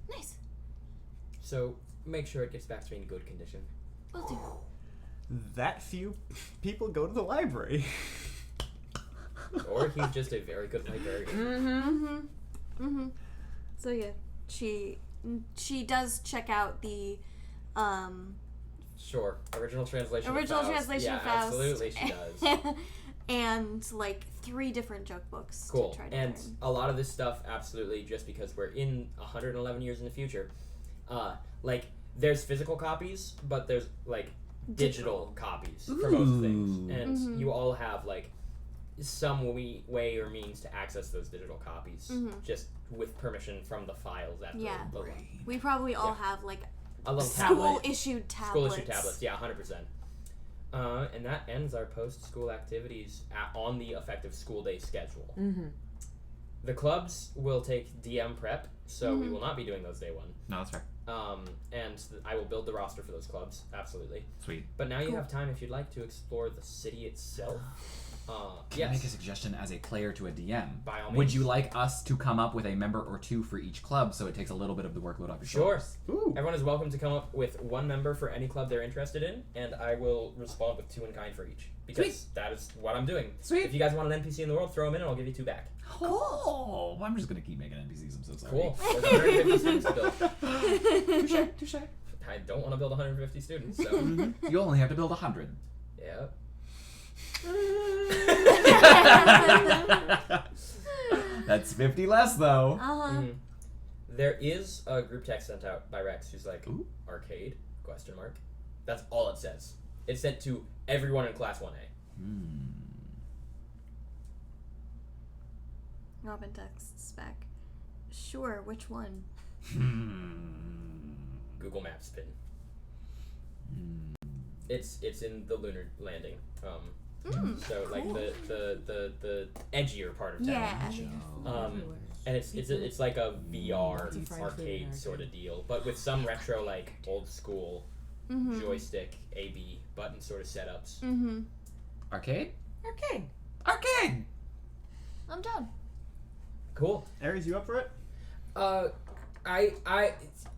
Nice. So make sure it gets back to me in good condition. Will do. That few people go to the library. Or he's just a very good librarian. So yeah, she does check out the Sure. Original translation of original Faust. translation Yeah, of Faust. absolutely she does. And like 3 different joke books Cool. to try to And learn. a lot of this stuff, absolutely, just because we're in 111 years in the future, like, there's physical copies, but there's, like, digital copies for most things. And you all have, like, some way or means to access those digital copies, just with permission from the files at Yeah. the We probably all have like a little school tablet. issued tablets. School-issued tablets, yeah, 100%. And that ends our post-school activities on the effective school day schedule. The clubs will take DM prep, so we will not be doing those day 1. No, that's fair. And I will build the roster for those clubs, absolutely. Sweet. But now you have time, if you'd like, to explore the city itself. Can I make a suggestion as a player to a DM? By all Would means. you like us to come up with a member or 2 for each club so it takes a little bit of the workload off your Sure. shoulders? Ooh. Everyone is welcome to come up with 1 member for any club they're interested in, and I will respond with 2 in kind for each. Because that is what I'm doing. Sweet. If you guys want an NPC in the world, throw them in and I'll give you 2 back. Cool. I'm just gonna keep making NPCs. I'm so sorry. Cool. There's 150 students to build. Touche. I don't want to build 150 students, so You only have to build 100. yeah. That's 50 less though. There is a group text sent out by Rex who's like, Ooh. arcade, ? That's all it says. It's sent to everyone in class 1A. Robin texts back. Sure, which one? Google Maps pin. It's in the lunar landing. So like the edgier part of town. Yeah. And it's like a VR It's a French arcade movie, sort of deal, but with some retro like old school joystick AB button sort of setups. Arcade? Okay. Arcade! I'm done. Cool. Aries, you up for it? I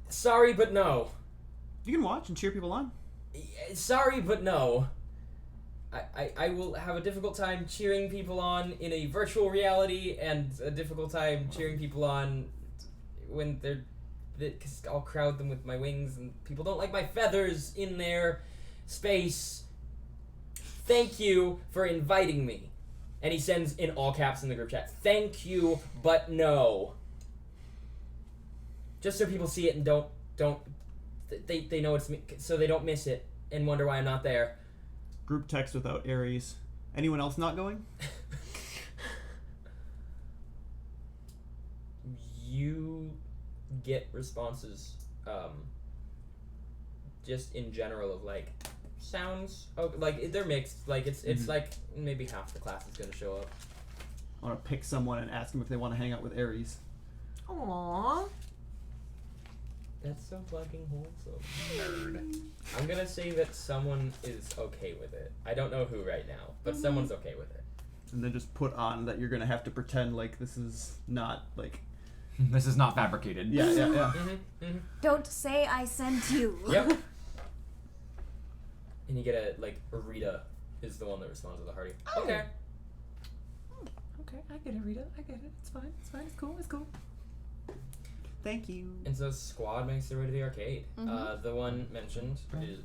sorry but no. You can watch and cheer people on. Sorry but no. I will have a difficult time cheering people on in a virtual reality and a difficult time cheering people on when because I'll crowd them with my wings and people don't like my feathers in their space. Thank you for inviting me. And he sends in all caps in the group chat, thank you, but no. Just so people see it and don't they know it's me, so they don't miss it and wonder why I'm not there. Group text without Aries. Anyone else not going? You get responses just in general of like, sounds like they're mixed. Like it's like maybe half the class is gonna show up. I want to pick someone and ask them if they want to hang out with Aries. Aww. That's so fucking wholesome. Nerd. I'm gonna say that someone is okay with it. I don't know who right now, but someone's okay with it. And then just put on that you're gonna have to pretend like this is not like. This is not fabricated. Yeah. Don't say I sent you. Yep. And you get Rita is the one that responds to the hearty. Oh. Okay. Okay, I get it, Rita. I get it. It's fine. It's fine. It's cool. It's cool. Thank you. And so squad makes their way to the arcade. The one mentioned is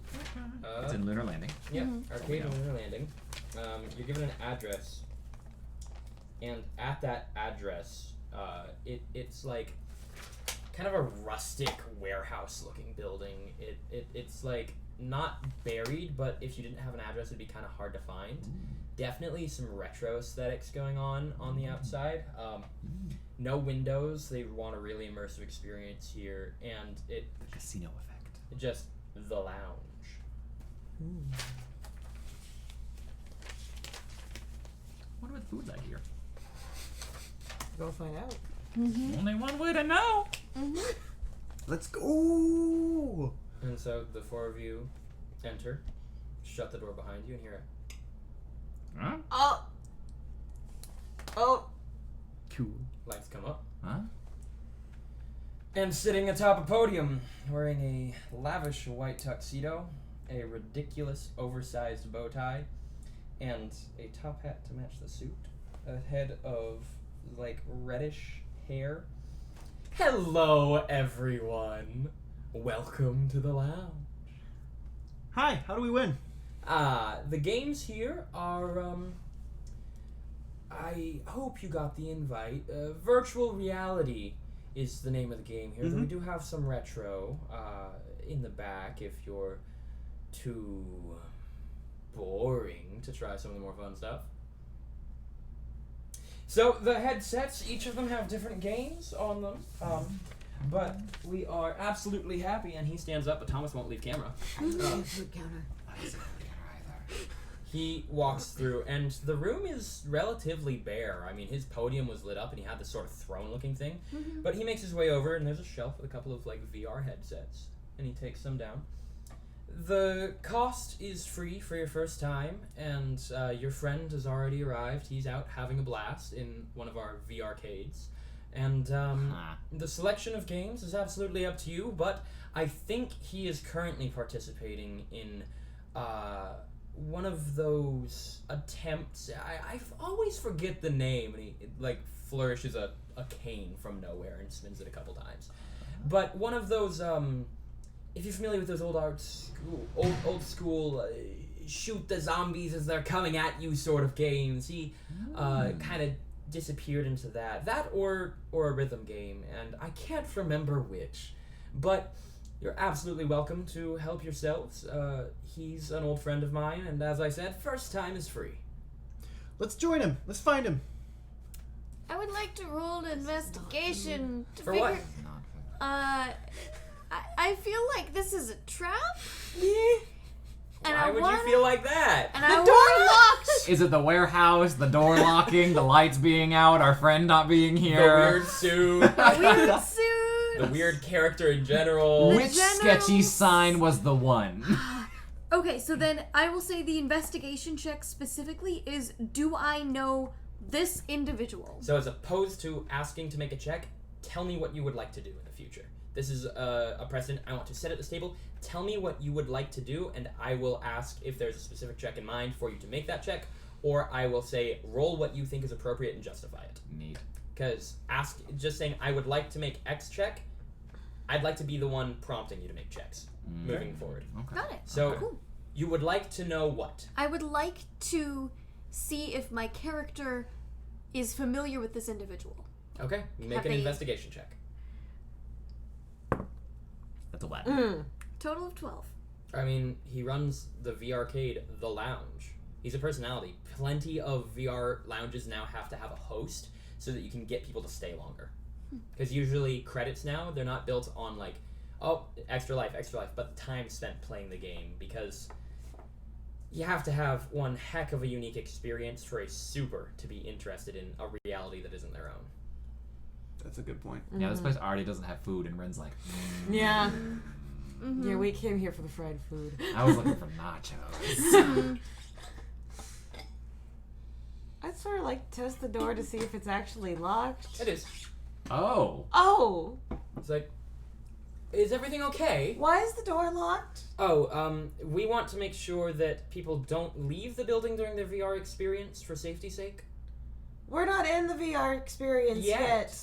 It's in Lunar Landing. yeah, arcade and Lunar Landing. You're given an address, and at that address, it's like kind of a rustic warehouse-looking building. It's like not buried, but if you didn't have an address, it'd be kind of hard to find. Definitely some retro aesthetics going on the outside. No windows. They want a really immersive experience here, and The casino effect. just the lounge. What about food like here? Go find out. Only one way to know. Let's go. And so the four of you enter, shut the door behind you, and hear Huh? Oh. Cool. lights come up. Huh? And sitting atop a podium, wearing a lavish white tuxedo, a ridiculous oversized bow tie, and a top hat to match the suit, a head of reddish hair. Hello, everyone. Welcome to the lounge. Hi. How do we win? The games here are, I hope you got the invite. Virtual reality is the name of the game here. Though we do have some retro, in the back if you're too boring to try some of the more fun stuff. So the headsets, each of them have different games on them. But we are absolutely happy, and he stands up, but Thomas won't leave camera. Food counter. He walks through, and the room is relatively bare. I mean, his podium was lit up, and he had this sort of throne-looking thing. But he makes his way over, and there's a shelf with a couple of VR headsets, and he takes them down. The cost is free for your first time, and your friend has already arrived. He's out having a blast in one of our VR-cades. And the selection of games is absolutely up to you, but I think he is currently participating in one of those attempts. I always forget the name, and he flourishes a cane from nowhere and spins it a couple times. But one of those, if you're familiar with those old school shoot the zombies as they're coming at you sort of games, he kind of disappeared into that or a rhythm game, and I can't remember which, but you're absolutely welcome to help yourselves. He's an old friend of mine, and as I said, first time is free. Let's join him. Let's find him. I would like to roll an investigation to For figure. what? I feel like this is a trap. And Why would you feel like that? And I want locked. Is it the warehouse, the door locking, the lights being out, our friend not being The here? weird suit, The weird suit. the weird character in general. The Which general- sketchy sign was the one? Okay, so then I will say the investigation check specifically is: do I know this individual? So as opposed to asking to make a check, tell me what you would like to do in the future. This is a precedent I want to set at this table. Tell me what you would like to do, and I will ask if there's a specific check in mind for you to make that check, or I will say, roll what you think is appropriate and justify it. Neat. Because just saying, I would like to make X check, I'd like to be the one prompting you to make checks moving forward. Okay. Got it. So, Cool. you would like to know what? I would like to see if my character is familiar with this individual. Okay, make Have an they- investigation check. That's a Latin. Total of 12. I mean, he runs the VR-cade, The Lounge. He's a personality. Plenty of VR lounges now have to have a host so that you can get people to stay longer. Because usually credits now, they're not built on extra life, but the time spent playing the game. Because you have to have one heck of a unique experience for a super to be interested in a reality that isn't their own. That's a good point. Yeah, this place already doesn't have food, and Ren's like, Yeah. Mm-hmm. Yeah, we came here for the fried food. I was looking for nachos. I'd sort of like to test the door to see if it's actually locked. It is. Oh. Oh! It's like, is everything okay? Why is the door locked? Oh, we want to make sure that people don't leave the building during their VR experience for safety's sake. We're not in the VR experience yet.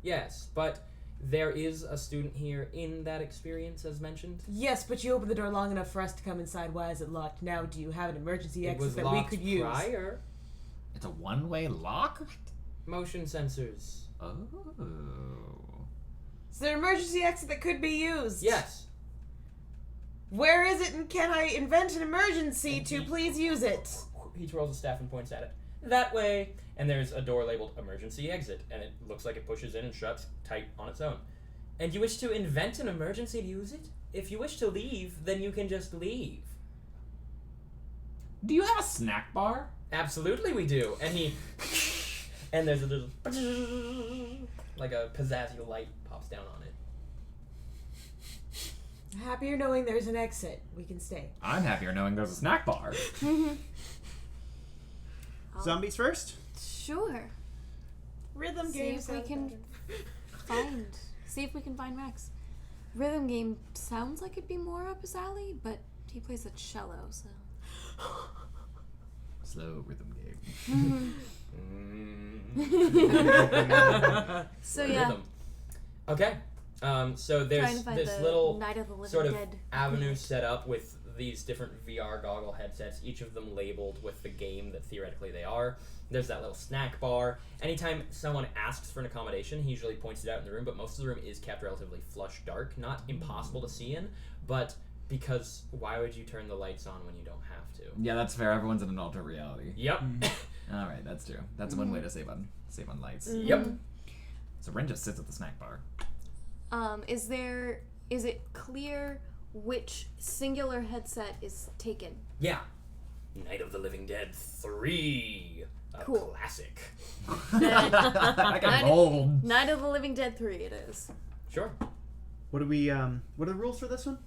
Yes, but there is a student here in that experience, as mentioned. Yes, but you opened the door long enough for us to come inside. Why is it locked now? Do you have an emergency It was exit that we locked could use? prior. It's a one-way lock? Motion sensors. Oh. Is there an emergency exit that could be used? Yes. Where is it, and can I invent an emergency to please use it? He twirls a staff and points at it. That way. And there's a door labeled emergency exit, and it looks like it pushes in and shuts tight on its own. And you wish to invent an emergency to use it? If you wish to leave, then you can just leave. Do you have a snack bar? Absolutely we do. And he... and there's a... like a pizzazzy light pops down on it. Happier knowing there's an exit. We can stay. I'm happier knowing there's a snack bar. Zombies first? Sure. Rhythm See games. if we can see if we can find Max. Rhythm game sounds like it'd be more up his alley, but he plays the cello, so. Slow rhythm game. So yeah. Rhythm. Okay. So Trying there's to find this the little Night of the Living sort of Dead. avenue set up with these different VR goggle headsets, each of them labeled with the game that theoretically they are. There's that little snack bar. Anytime someone asks for an accommodation, he usually points it out in the room, but most of the room is kept relatively flush dark. Not impossible to see in, but because why would you turn the lights on when you don't have to? Yeah, that's fair. Everyone's in an alternate reality. Yep. All right, that's true. That's one way to save on lights. Yep. So Ren just sits at the snack bar. Is it clear which singular headset is taken? Yeah. Night of the Living Dead 3. A Cool. classic. I got gold. Night of the Living Dead 3 it is. Sure. What are the rules for this one?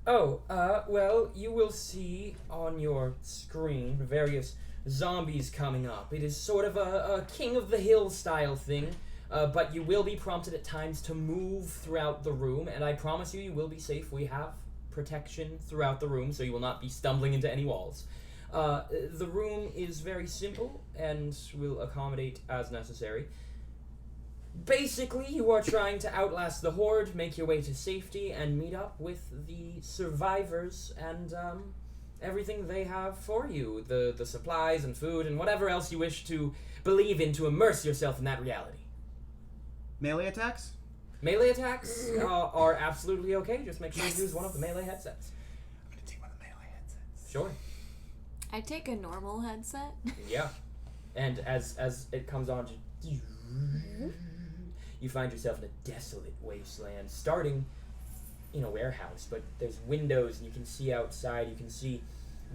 Oh, well, you will see on your screen various zombies coming up. It is sort of a King of the Hill style thing, but you will be prompted at times to move throughout the room, and I promise you will be safe. We have protection throughout the room, so you will not be stumbling into any walls. The room is very simple and will accommodate as necessary. Basically, you are trying to outlast the horde, make your way to safety, and meet up with the survivors and everything they have for you. The supplies and food and whatever else you wish to believe in to immerse yourself in that reality. Melee attacks? Melee attacks are absolutely okay. Just make sure you use one of the melee headsets. I'm gonna take one of the melee headsets. Sure. I take a normal headset. Yeah. And as it comes on, you find yourself in a desolate wasteland, starting in a warehouse, but there's windows and you can see outside, you can see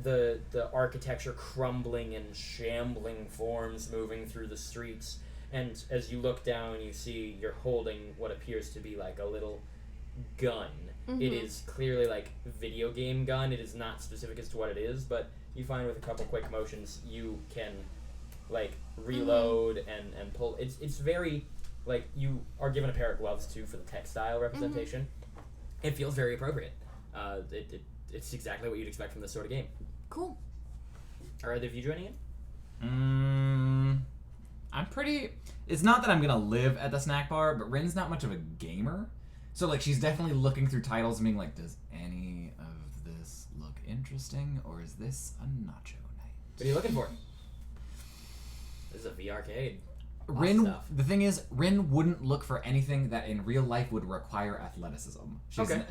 the architecture crumbling and shambling forms moving through the streets, and as you look down you see you're holding what appears to be like a little gun. It is clearly like video game gun. It is not specific as to what it is, but you find with a couple quick motions you can like reload and pull. It's very like you are given a pair of gloves too for the textile representation. It feels very appropriate. It's exactly what you'd expect from this sort of game. Cool. Are either of you joining in? I'm pretty... It's not that I'm gonna live at the snack bar, but Rin's not much of a gamer. So, like, she's definitely looking through titles and being like, does any of this look interesting, or is this a nacho night? What are you looking for? This is a VR-cade. Rin, stuff. the thing is, Rin wouldn't look for anything that in real life would require athleticism.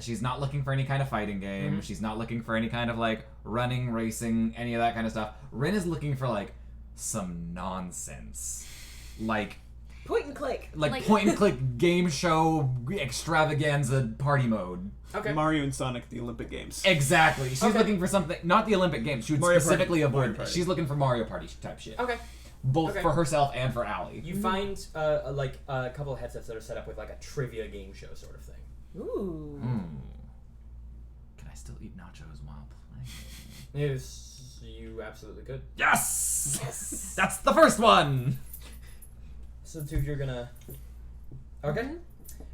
She's not looking for any kind of fighting game. She's not looking for any kind of, like, running, racing, any of that kind of stuff. Rin is looking for, like, some nonsense. Like Point and click. point and click game show extravaganza party mode. Okay. Mario and Sonic at the Olympic Games. Exactly. She's Okay. looking for something, not the Olympic Games. She would Mario Party. specifically Mario avoid. Party. She's looking for Mario Party type shit. Okay. Both Okay. for herself and for Allie. You find like a couple of headsets that are set up with like a trivia game show sort of thing. Ooh. Can I still eat nachos while playing? Yes, you absolutely could. Yes! Yes! That's the first one! So the two of you are gonna. Okay.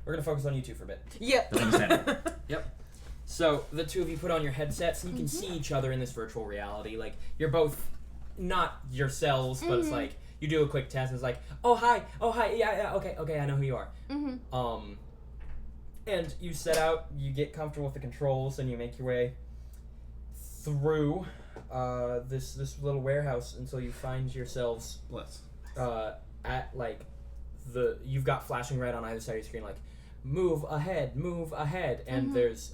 We're gonna focus on you two for a bit. Yep. That's understandable. Yep. So the two of you put on your headsets and you can see each other in this virtual reality. Like you're both not yourselves, but it's like you do a quick test and it's like, oh hi, yeah, okay, I know who you are. And you set out, you get comfortable with the controls, and you make your way through this little warehouse until you find yourselves Bless. at like you've got flashing red on either side of your screen like move ahead, and there's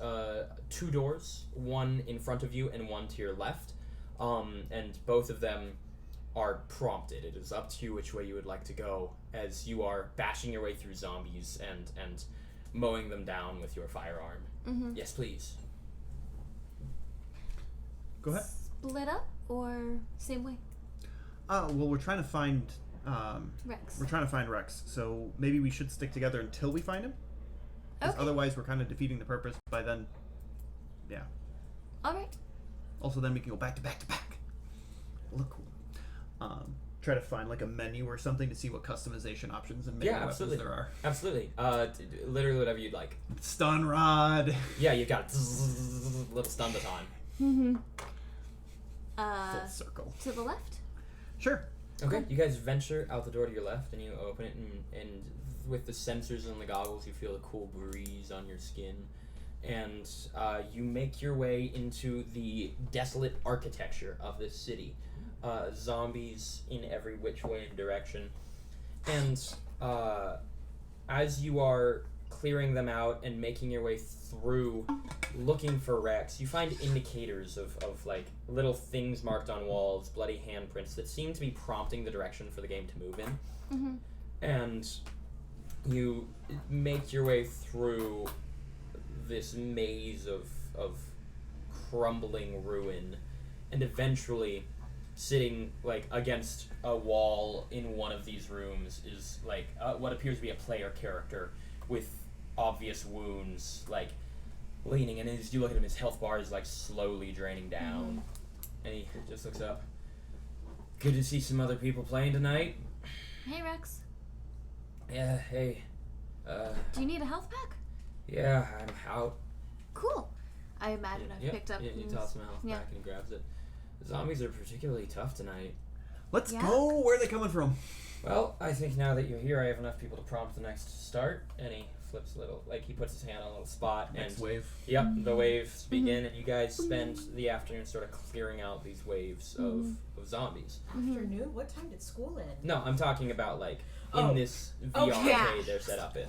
2 doors, one in front of you and one to your left, and both of them are prompted. It is up to you which way you would like to go as you are bashing your way through zombies and mowing them down with your firearm. Yes, please. Go ahead. Split up or same way? Well, we're trying to find Rex. We're trying to find Rex, so maybe we should stick together until we find him. 'Cause Okay. otherwise, we're kind of defeating the purpose by then. Yeah. All right. Also, then we can go back to back to back. Look cool. Try to find like a menu or something to see what customization options and mega weapons absolutely. there are. Absolutely. Literally whatever you'd like. Stun rod. Yeah, you've got little stun baton. Full circle. To the left. Sure. Okay, you guys venture out the door to your left and you open it, and with the sensors and the goggles you feel a cool breeze on your skin, and you make your way into the desolate architecture of this city. Zombies in every which way and direction, and as you are clearing them out and making your way through looking for Rex, you find indicators of like little things marked on walls, bloody handprints that seem to be prompting the direction for the game to move in. And you make your way through this maze of crumbling ruin, and eventually sitting like against a wall in one of these rooms is like what appears to be a player character with obvious wounds, like leaning, and as you look at him, his health bar is like slowly draining down, and he just looks up. Good to see some other people playing tonight. Hey, Rex. Yeah, hey. Do you need a health pack? Yeah, I'm out. Cool. I imagine I've picked up. Yeah, you toss him a health pack and he grabs it. The zombies are particularly tough tonight. Let's Yeah. go. Where are they coming from? Well, I think now that you're here, I have enough people to prompt the next start. And he flips a little, like he puts his hand on a little spot. Next and wave. Yep, the waves begin, and you guys spend the afternoon sort of clearing out these waves of zombies. Afternoon? What time did school end? No, I'm talking about like in Oh. this VR Okay. arcade they're set up in.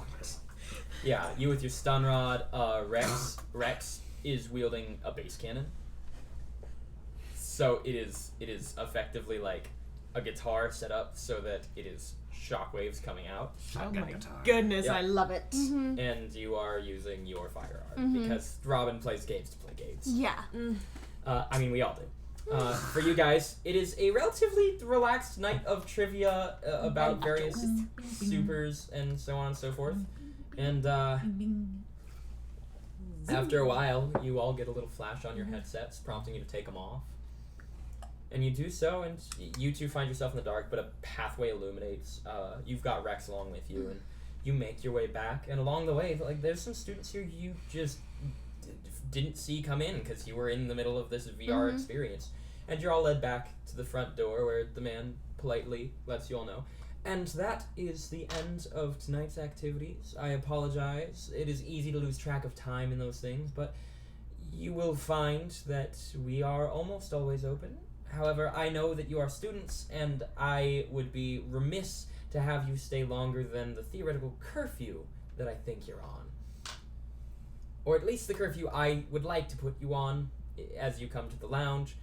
Yeah, you with your stun rod. Rex is wielding a base cannon. So it is effectively like a guitar set up so that it is shockwaves coming out, Oh my goodness, Yeah. I love it. and you are using your firearm because Robin plays games to play games. Yeah. I mean, we all do. For you guys, it is a relatively relaxed night of trivia about various supers and so on and so forth. And after a while, you all get a little flash on your headsets prompting you to take them off. And you do so, and you two find yourself in the dark, but a pathway illuminates. You've got Rex along with you, and you make your way back. And along the way, like there's some students here you just didn't see come in because you were in the middle of this VR experience. And you're all led back to the front door where the man politely lets you all know. And that is the end of tonight's activities. I apologize. It is easy to lose track of time in those things, but you will find that we are almost always open. However, I know that you are students, and I would be remiss to have you stay longer than the theoretical curfew that I think you're on. Or at least the curfew I would like to put you on as you come to the lounge.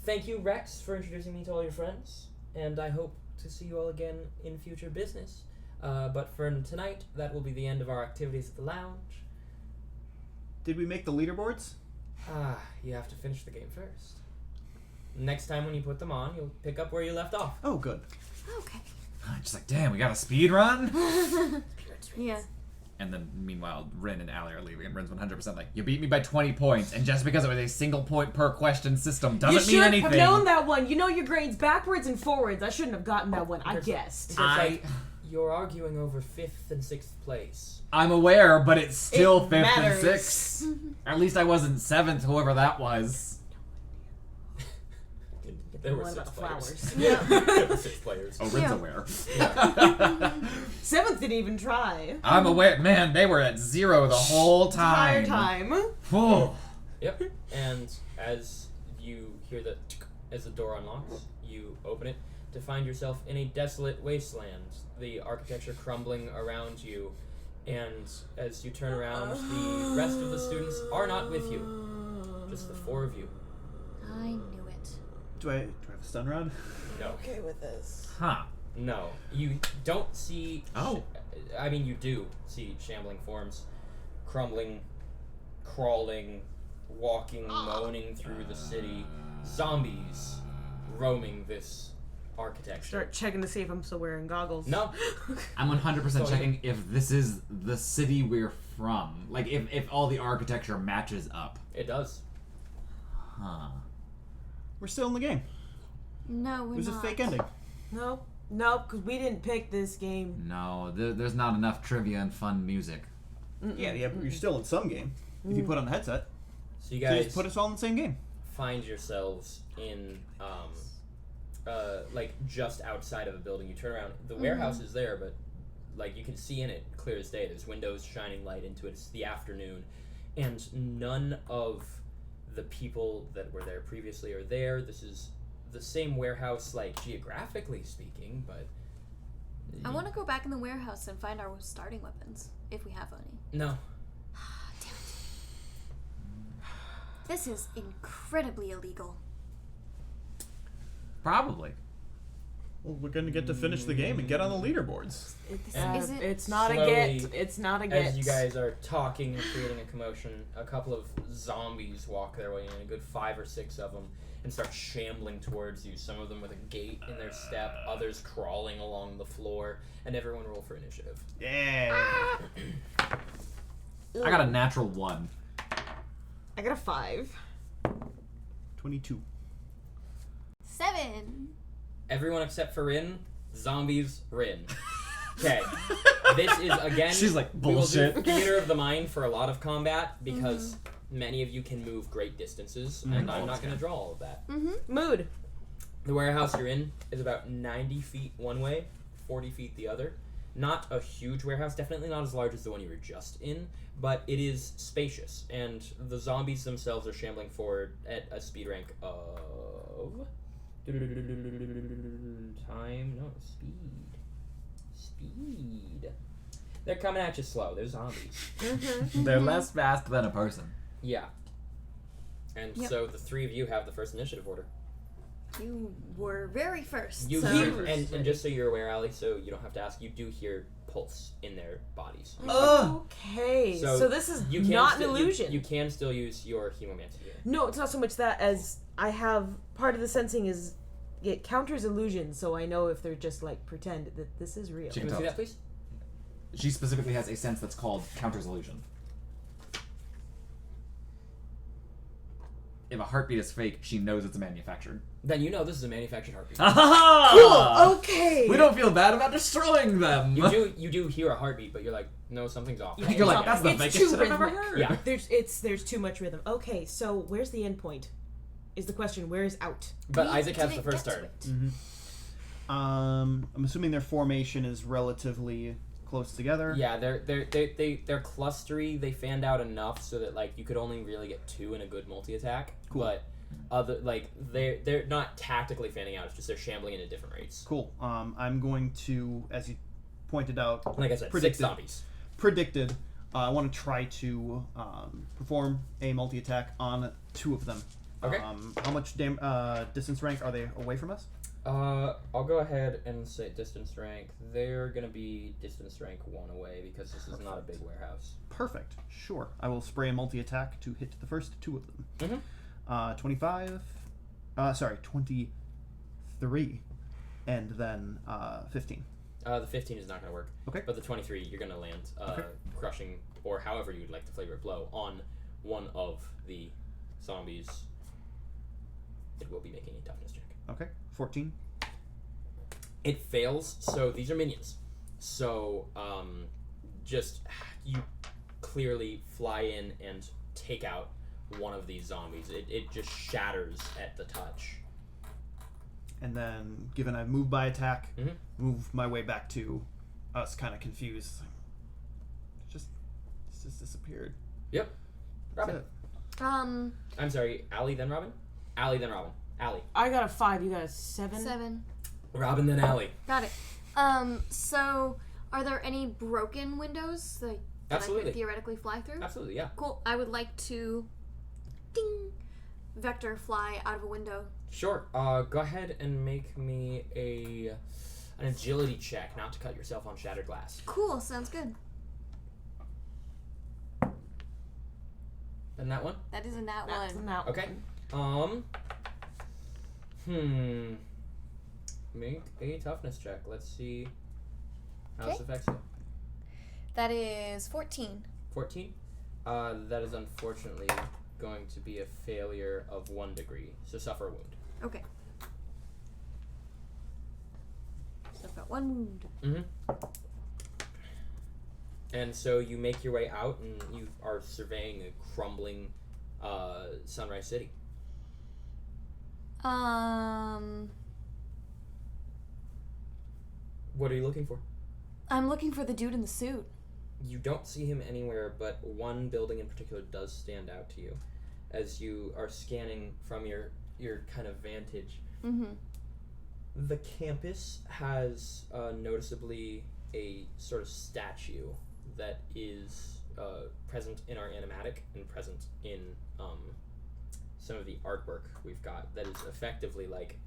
Thank you, Rex, for introducing me to all your friends, and I hope to see you all again in future business. But for tonight, that will be the end of our activities at the lounge. Did we make the leaderboards? You have to finish the game first. Next time when you put them on, you'll pick up where you left off. Oh, good. Okay. Just like, damn, we got a speed run. Yeah. And then, meanwhile, Rin and Allie are leaving, and Rin's 100% like, you beat me by 20 points, and just because it was a single point per question system doesn't mean anything. You should have known that one. You know your grades backwards and forwards. I shouldn't have gotten that one. I guessed. You're arguing over 5th and 6th place. I'm aware, but it's still 5th matters. and 6th. At least I wasn't 7th, whoever that was. There were What 6 about players. flowers? Yeah. There were 6 players. Oh, Rin's Yeah. aware. 7th didn't even try. I'm aware. Man, they were at 0 the whole Entire time. time. Oh. Yep. And as you hear as the door unlocks, you open it to find yourself in a desolate wasteland. The architecture crumbling around you, and as you turn around, the rest of the students are not with you. Just the 4 of you. I knew it. Do I have a stun rod? No. Okay with this. Huh. No. You don't see. Oh. I mean, you do see shambling forms, crumbling, crawling, walking, moaning through the city. Zombies roaming this architecture. Start checking to see if I'm still wearing goggles. No. I'm 100% checking if this is the city we're from. Like, if all the architecture matches up. It does. Huh. We're still in the game. No, It we're was not. a fake ending. Nope, because we didn't pick this game. No, there's not enough trivia and fun music. Yeah, but you're still in some game. If you put on the headset. So you So you guys just put us all in the same game. find yourselves in, like just outside of a building. You turn around. The warehouse is there, but like you can see in it clear as day. There's windows shining light into it. It's the afternoon, and none of the people that were there previously are there. This is the same warehouse, like geographically speaking, but I want to go back in the warehouse and find our starting weapons, if we have any. no. Damn it. This is incredibly illegal. Probably. Well, we're gonna get to finish the game and get on the leaderboards. Is it It's not a slowly, get. It's not a get. As you guys are talking and creating a commotion, a couple of zombies walk their way in, a good 5 or 6 of them, and start shambling towards you. Some of them with a gait in their step, others crawling along the floor, and everyone roll for initiative. Yeah. I got a natural 1. I got a 5. 22. 7. Everyone except for Rin, zombies, Rin. Okay, this is again. She's like, we will do bullshit. theater of the mind for a lot of combat because many of you can move great distances, and I'm not going to draw all of that. Mood. The warehouse you're in is about 90 feet one way, 40 feet the other. Not a huge warehouse, definitely not as large as the one you were just in, but it is spacious, and the zombies themselves are shambling forward at a speed rank of... Speed. They're coming at you slow. They're zombies. They're less fast than a person. Yeah. And Yep. so the 3 of you have the first initiative order. You were very first. You so. hear, and just so you're aware, Allie, so you don't have to ask, you do hear pulse in their bodies. Okay, so this is You can not still, an illusion. You can still use your hemomancy here. No, it's not so much that as I have part of the sensing is it counters illusion, so I know if they're just like pretend that this is real. She Can can we see tell. that, please? She specifically has a sense that's called counters illusion. If a heartbeat is fake, she knows it's manufactured. Then you know this is a manufactured heartbeat. Cool. Okay. We don't feel bad about destroying them. You do hear a heartbeat, but you're like, no, something's off. You're like, that's the It's fakest too shit I've ever rhythmic. heard. Yeah. There's too much rhythm. Okay, so where's the end point? Is the question. Where is out? But We Isaac has the didn't first get to turn. it. I'm assuming their formation is relatively close together. Yeah, they're clustery. They fanned out enough so that like you could only really get 2 in a good multi attack. Cool. But they're not tactically fanning out. It's just they're shambling in at different rates. Cool. I'm going to, as you pointed out, Like I said, 6 Predicted. zombies. predicted. I want to try to perform a multi attack on 2 of them. Okay. How much distance rank are they away from us? I'll go ahead and say distance rank. They're gonna be distance rank 1 away because this is not a big warehouse. Perfect. Sure. I will spray a multi-attack to hit the first 2 of them. Mm-hmm. 23, and then 15. The 15 is not gonna work. Okay. But the 23, you're gonna land, Okay. crushing, or however you'd like to flavor it blow, on one of the zombies. It will be making a toughness check. Okay. 14. It fails, so these are minions. So, just you clearly fly in and take out one of these zombies. It just shatters at the touch. And then, given I move by attack, Mhm. move my way back to us, kind of confused. It's just disappeared. Yep. That's Robin. it. I'm sorry, Allie, then Robin? Allie, then Robin. Allie. I got a 5. You got a 7? 7. Robin, then Allie. Got it. So are there any broken windows that I Absolutely. could theoretically fly through? Absolutely, yeah. Cool. I would like to ding vector fly out of a window. Sure. Go ahead and make me an agility check, not to cut yourself on shattered glass. Cool, sounds good. And that one? That is in that That's one. in that Okay. one. Make a toughness check. Let's see how this Okay. affects you. That is 14. 14? That is unfortunately going to be a failure of 1 degree, so suffer a wound. Okay. So I've got 1 wound. Mm-hmm. And so you make your way out, and you are surveying a crumbling Sunrise City. What are you looking for? I'm looking for the dude in the suit. You don't see him anywhere, but one building in particular does stand out to you as you are scanning from your kind of vantage. Mm-hmm. The campus has noticeably a sort of statue that is present in our animatic and present in some of the artwork we've got that is effectively like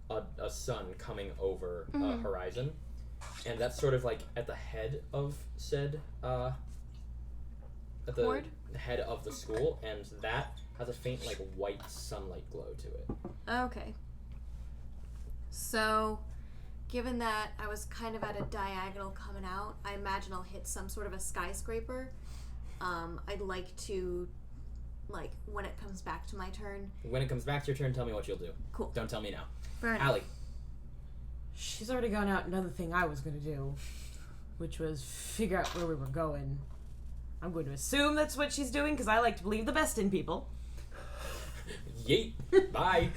a sun coming over a horizon. And that's sort of like at the head of said, at the Horde? head of the school, and that has a faint like white sunlight glow to it. Okay. So, given that I was kind of at a diagonal coming out, I imagine I'll hit some sort of a skyscraper. I'd like to, like, when it comes back to my turn. When it comes back to your turn, tell me what you'll do. Cool. Don't tell me now. Fair enough. Allie. She's already gone out another thing I was going to do, which was figure out where we were going. I'm going to assume that's what she's doing because I like to believe the best in people. Yeet. Bye.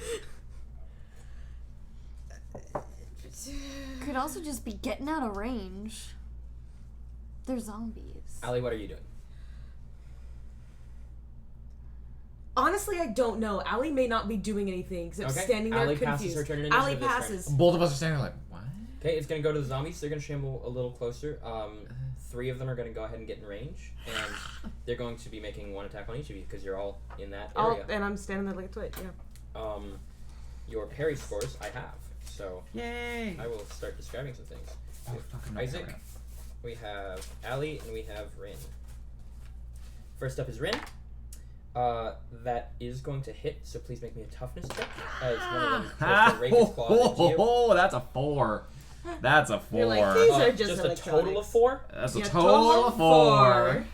Could also just be getting out of range. They're zombies. Allie, what are you doing? Honestly, I don't know. Allie may not be doing anything except standing there Allie confused. passes her turn in Allie initiative this passes. Both of us are standing there like, what? Okay, it's going to go to the zombies. They're going to shamble a little closer. 3 of them are going to go ahead and get in range, and they're going to be making 1 attack on each of you because you're all in that area. And I'm standing there like a twit, yeah. Your parry scores I have, so Yay! I will start describing some things. Oh, fucking no, Isaac, hurry up. we have Allie, and we have Rin. First up is Rin. That is going to hit, so please make me a toughness check. As one of them tries to rake his claw into you. Oh, that's a 4. That's a 4. You're like, these are just a total of 4? That's a Yeah, total of 4.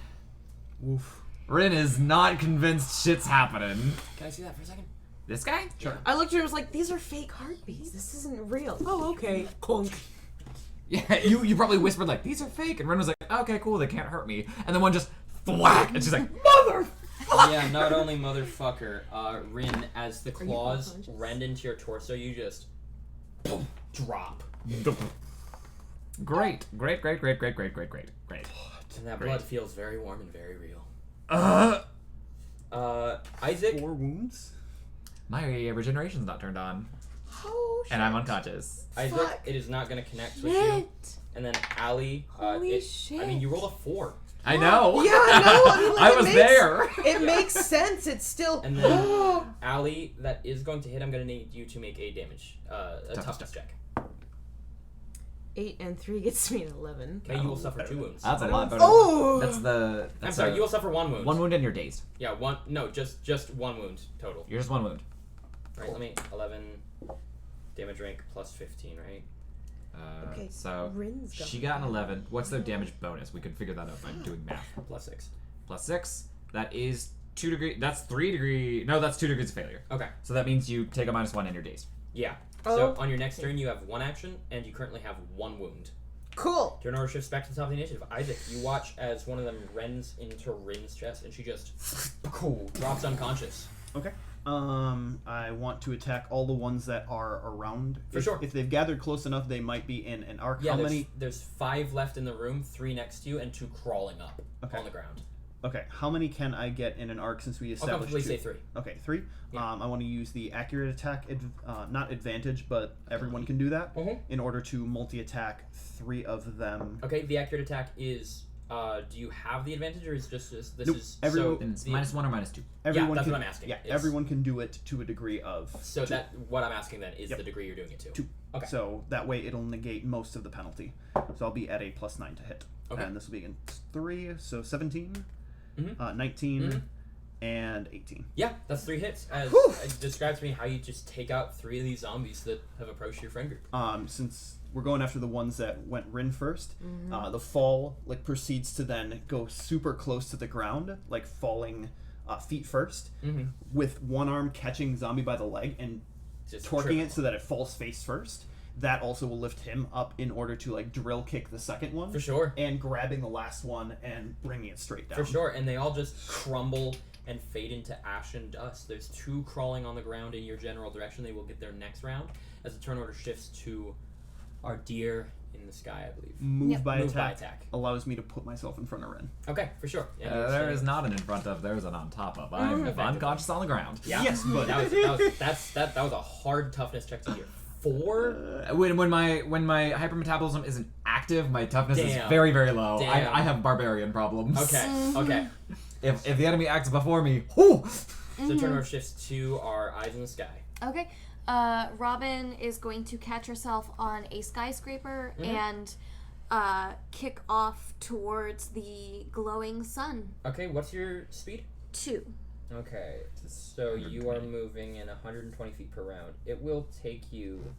Oof. Rin is not convinced shit's happening. Can I see that for a second? This guy? Sure. I looked at her and was like, these are fake heartbeats. This isn't real. Oh, okay. Clunk. Yeah, you probably whispered like, these are fake, and Rin was like, okay, cool, they can't hurt me. And then one just thwack, and she's like, mother. Yeah, not only motherfucker, Rin, as the claws unconscious? rend into your torso, you just drop. Great. And that blood feels very warm and very real. Isaac, 4 wounds? My regeneration's not turned on, Oh, and I'm unconscious. Isaac, Fuck. it is not going to connect with you. And then Allie, Holy I shit. mean, you rolled a 4. I know. Yeah, I know. I was there. It makes sense. It's still. And then, Allie, that is going to hit. I'm going to need you to make a damage, a toughness check. 8 and 3 gets me an 11. Okay, you will suffer 2 wounds. That's a lot better. Oh! I'm sorry, you will suffer 1 wound. 1 wound and you're dazed. Yeah, one. No, just 1 wound total. You're just 1 wound. All right, let me 11 damage rank plus 15, right? Okay, So Rin's she got an 11. What's their damage bonus? We could figure that out by doing math. Plus 6. Plus 6. That is 2 degree. That's 3 degree. No, that's 2 degrees of failure. Okay. So that means you take a -1 and you're dazed. Yeah. So on your next turn, you have 1 action, and you currently have 1 wound. Cool. Turn order shifts back to the top of the initiative. Isaac, you watch as one of them rends into Rin's chest, and she just drops unconscious. Okay. I want to attack all the ones that are around. For sure. If they've gathered close enough, they might be in an arc. Yeah, How there's, many? there's 5 left in the room, 3 next to you, and 2 crawling up on the ground. Okay. How many can I get in an arc since we I'll established comfortably 2? say 3. Okay, 3. Yeah. I want to use the accurate attack, not advantage, but everyone can do that, in order to multi-attack 3 of them. Okay, the accurate attack is. Do you have the advantage, or is this Nope, is everyone- And it's -1 or -2. Everyone that's can, what I'm asking. Yeah, It's- everyone can do it to a degree of. So 2. that what I'm asking then is Yep. the degree you're doing it to. 2. Okay. So that way it'll negate most of the penalty. So I'll be at a +9 to hit. Okay. And this will be against 3, so 17, Mhm. 19, Mhm. and 18. Yeah, that's 3 hits. As describe to me how you just take out 3 of these zombies that have approached your friend group. Since we're going after the ones that went Rin first, the fall proceeds to then go super close to the ground, falling feet first, with one arm catching zombie by the leg and Just torquing triple. it so that it falls face first. That also will lift him up in order to drill kick the second one. For sure. And grabbing the last one and bringing it straight down. For sure, and they all just crumble and fade into ash and dust. There's 2 crawling on the ground in your general direction. They will get their next round as the turn order shifts to our deer in the sky, I believe. Move by Move by attack attack. allows me to put myself in front of Rin. Okay, for sure. And you're There standing- is not an in front of. There's an on top of. I'm Effectively. unconscious on the ground. Yeah. Yes, but that was a hard toughness check to hear. 4. When my hypermetabolism isn't active, my toughness is Damn. very, very low. Damn. I have barbarian problems. Okay. If the enemy acts before me, whoo! So turn order shifts to our eyes in the sky. Okay. Robin is going to catch herself on a skyscraper and kick off towards the glowing sun. Okay, what's your speed? 2. Okay, so you are moving in 120 feet per round. It will take you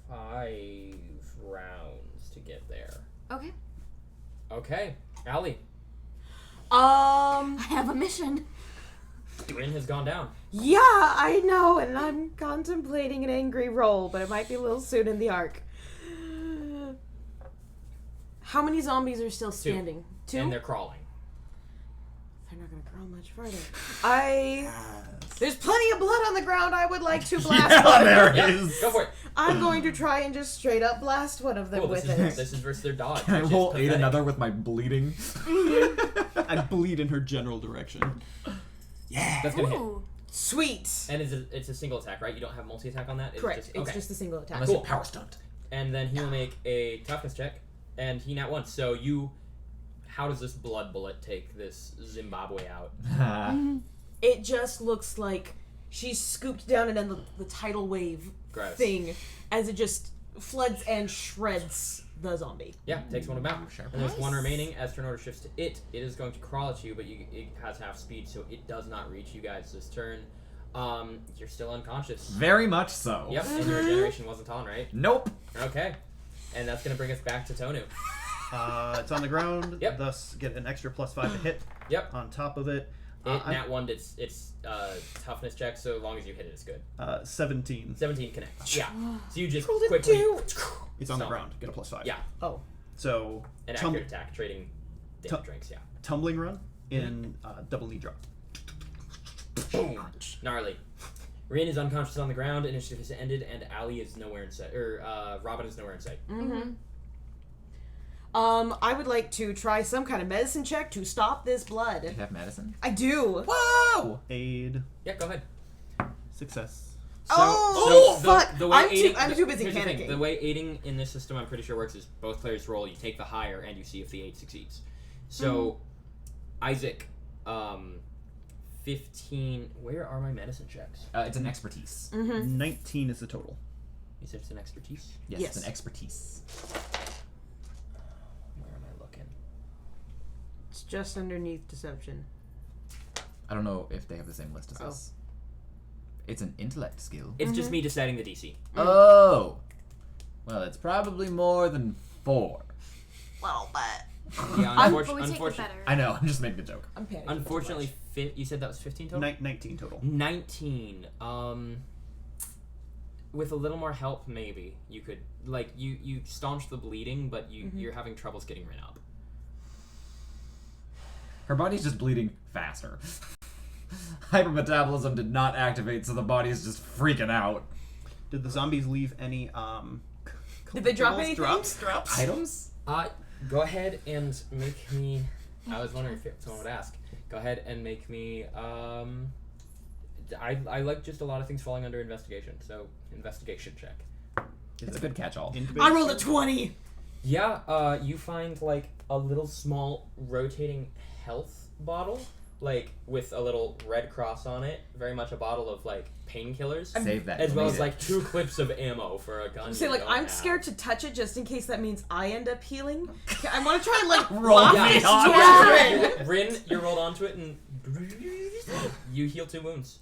5 rounds to get there. Okay. Okay, Allie, I have a mission. Rin has gone down. Yeah, I know, and I'm contemplating an angry roll, but it might be a little soon in the arc. How many zombies are still standing? 2? And they're crawling. They're not gonna crawl much farther. There's plenty of blood on the ground. I would like to blast one. Yeah, go for it. I'm going to try and just straight up blast one of them Cool, with this it. is versus their dodge. Can I which is roll 8 pathetic. another with my bleeding? I bleed in her general direction. That's gonna hit. Ooh. Sweet. And it's a single attack, right? You don't have multi-attack on that? It's Correct. Just, It's okay. just a single attack. Unless Cool. you power stunt. And then he'll make a toughness check, and he nat 1. So how does this blood bullet take this Zimbabwe out? It just looks like she's scooped down and then the tidal wave Gross. thing as it just floods and shreds the zombie. Yeah, takes one about. Sharp. And there's one remaining. As turn order shifts to it is going to crawl at you, but it has half speed, so it does not reach you guys this turn. You're still unconscious. Very much so. Yep, and your regeneration wasn't on, right? Nope. Okay. And that's going to bring us back to Tonu. It's on the ground, Yep. thus get an extra +5 to hit. Yep. On top of it. Nat 1, it's toughness check, so long as you hit it, it's good. 17. 17 connects. Yeah. So you just Rolled a quickly... 2. It's on the Stomp. ground. Get a +5. Yeah. Oh. So, An tum- accurate attack, trading damage ranks, yeah. tumbling run in double knee drop. Boom. Gnarly. Rin is unconscious on the ground, initiative has ended, and Allie is nowhere in sight. Robin is nowhere in sight. Mm-hmm. I would like to try some kind of medicine check to stop this blood. Do you have medicine? I do. Whoa! Aid. Yeah, go ahead. Success. Fuck! The way I'm too busy here's the thing, panicking. the way aiding in this system, I'm pretty sure works is both players roll. You take the higher, and you see if the aid succeeds. So, Isaac, 15. Where are my medicine checks? It's an expertise. 19 is the total. You said it's an expertise. Yes, Yes. it's an expertise. Where am I looking? It's just underneath deception. I don't know if they have the same list as us. It's an intellect skill. It's just me deciding the DC. Oh! Well, it's probably more than 4. Well, but Yeah, But we take the unfortunately, better. I know, I'm just making a joke. I'm panicking. unfortunately, you said that was 15 total. 19 total. 19. With a little more help, maybe you could you staunch the bleeding, but you're having troubles getting Rin up. Her body's just bleeding faster. Hypermetabolism did not activate, so the body is just freaking out. Did the zombies leave any Did they drop collectibles? anything? Drops? Items? Go ahead and make me. I was wondering if someone would ask. Go ahead and make me. I like just a lot of things falling under investigation. So investigation check. It's a good catch-all. I rolled a 20. Yeah. You find like a little small rotating health bottle, like with a little red cross on it. Very much a bottle of like painkillers. Save that. As well as Need it. like 2 clips of ammo for a gun. Say, you like, don't I'm have. scared to touch it just in case that means I end up healing. I want to try and, like, Roll lock me this on door in. Rin, you rolled onto it and you heal 2 wounds.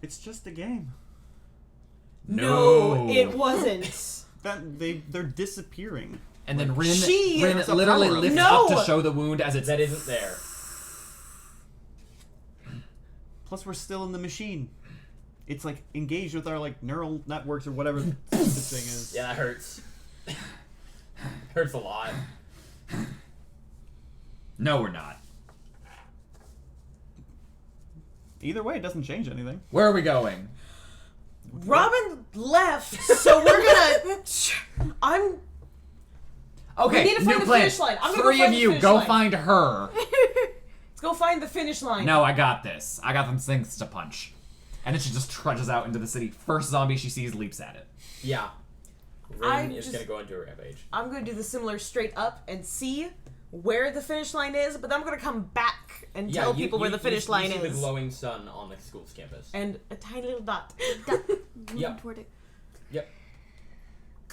It's just a game. No, it wasn't. They're disappearing. And then Rin There's a literally power up. lifts No! up to show the wound as it's... That isn't there. Plus, we're still in the machine. It's like engaged with our like neural networks or whatever this thing is. Yeah, that hurts. Hurts a lot. No, we're not. Either way, it doesn't change anything. Where are we going? Robin left, so we're gonna. I'm. Okay, We need to find new the plan. finish line. I'm gonna go 3 find of the you, finish go line. find her. Let's go find the finish line. No, I got this. I got them things to punch. And then she just trudges out into the city. First zombie she sees leaps at it. Yeah. I'm Rin is just- gonna go into a rampage. I'm gonna do the similar straight up and see where the finish line is, but then I'm gonna come back and tell people where the finish line you see is. the glowing sun on the school's campus. And a tiny little dot. Moving Yep. toward it. Yep.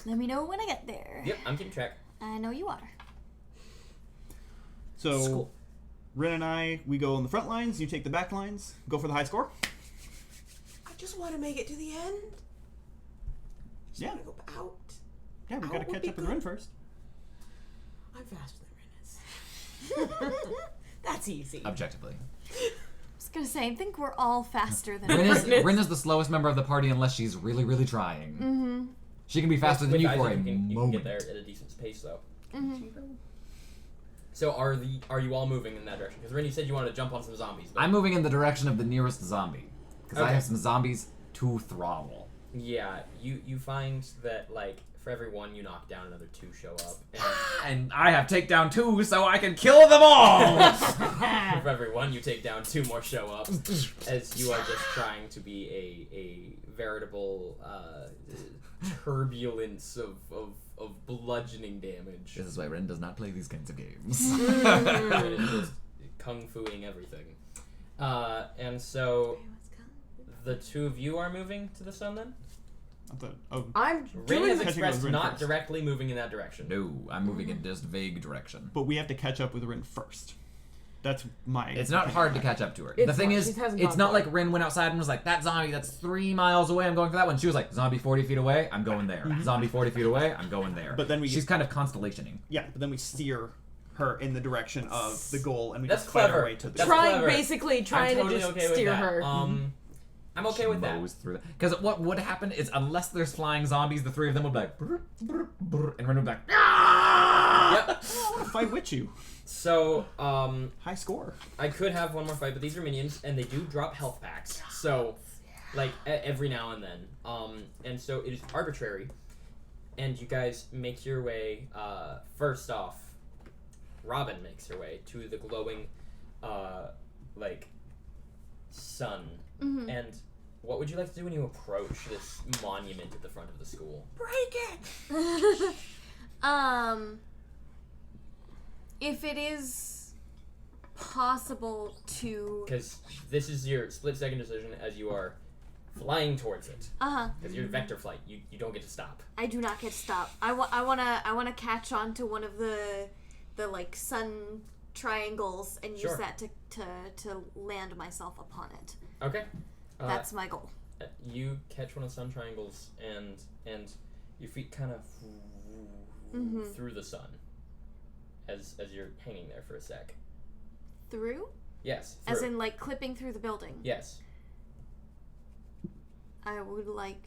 Let me know when I get there. Yep, I'm keeping track. I know you are. So, School. Rin and I, we go on the front lines. You take the back lines. Go for the high score. I just want to make it to the end. Just Yeah. want to go out. Yeah, we Out gotta would catch be up with good. Rin first. I'm faster than Rin is. That's easy. Objectively. I was gonna say, I think we're all faster than Rin is the slowest member of the party unless she's really, really trying. Mm-hmm. She can be faster than With you Isaac, for a you can moment. get there at a decent pace, though. Mm-hmm. So are you all moving in that direction? Because Rin, you said you wanted to jump on some zombies. But I'm moving in the direction of the nearest zombie. Because I Okay. have some zombies to throttle. yeah, you find that like for every one you knock down, another 2 show up, And I have takedown 2 so I can kill them all! and for every one you take down, 2 more show up, as you are just trying to be a veritable turbulence of bludgeoning damage. This is why Ren does not play these kinds of games. Rin is just kung fuing everything. And so the 2 of you are moving to the sun then? I'm Rin doing has the... expressed Rin not first. directly moving in that direction. No, I'm moving in just vague direction. But we have to catch up with Rin first. That's my. It's not hard to catch up to her. It's The thing not. is, She hasn't it's gone not far. like Rin went outside and was like, that zombie that's 3 miles away, I'm going for that one. She was like, zombie 40 feet away, I'm going there. Zombie 40 feet away, I'm going there. But then we She's kind of constellationing. Yeah, but then we steer her in the direction of the goal, and we That's just fight our clever. way to the. That's Trying, clever. basically trying I'm totally to just okay with steer that. her. I'm okay with that. Mows through that. Because what would happen is, unless there's flying zombies, the 3 of them would be like, brr, brr, brr, and Ren would be like, ah! Yep. Fight with you. So, High score. I could have one more fight, but these are minions, and they do drop health packs. So, like, every now and then. And so it is arbitrary. And you guys make your way, first off, Robin makes her way to the glowing, sun. Mm-hmm. And what would you like to do when you approach this monument at the front of the school? Break it! If it is possible to... Because this is your split-second decision as you are flying towards it. Because you're vector flight, you don't get to stop. I do not get to stop. I wanna catch on to one of the like sun triangles and use that to land myself upon it. Okay. That's my goal. You catch one of the sun triangles and your feet kind of through the sun as you're hanging there for a sec. Through? Yes. As in like clipping through the building. Yes. I would like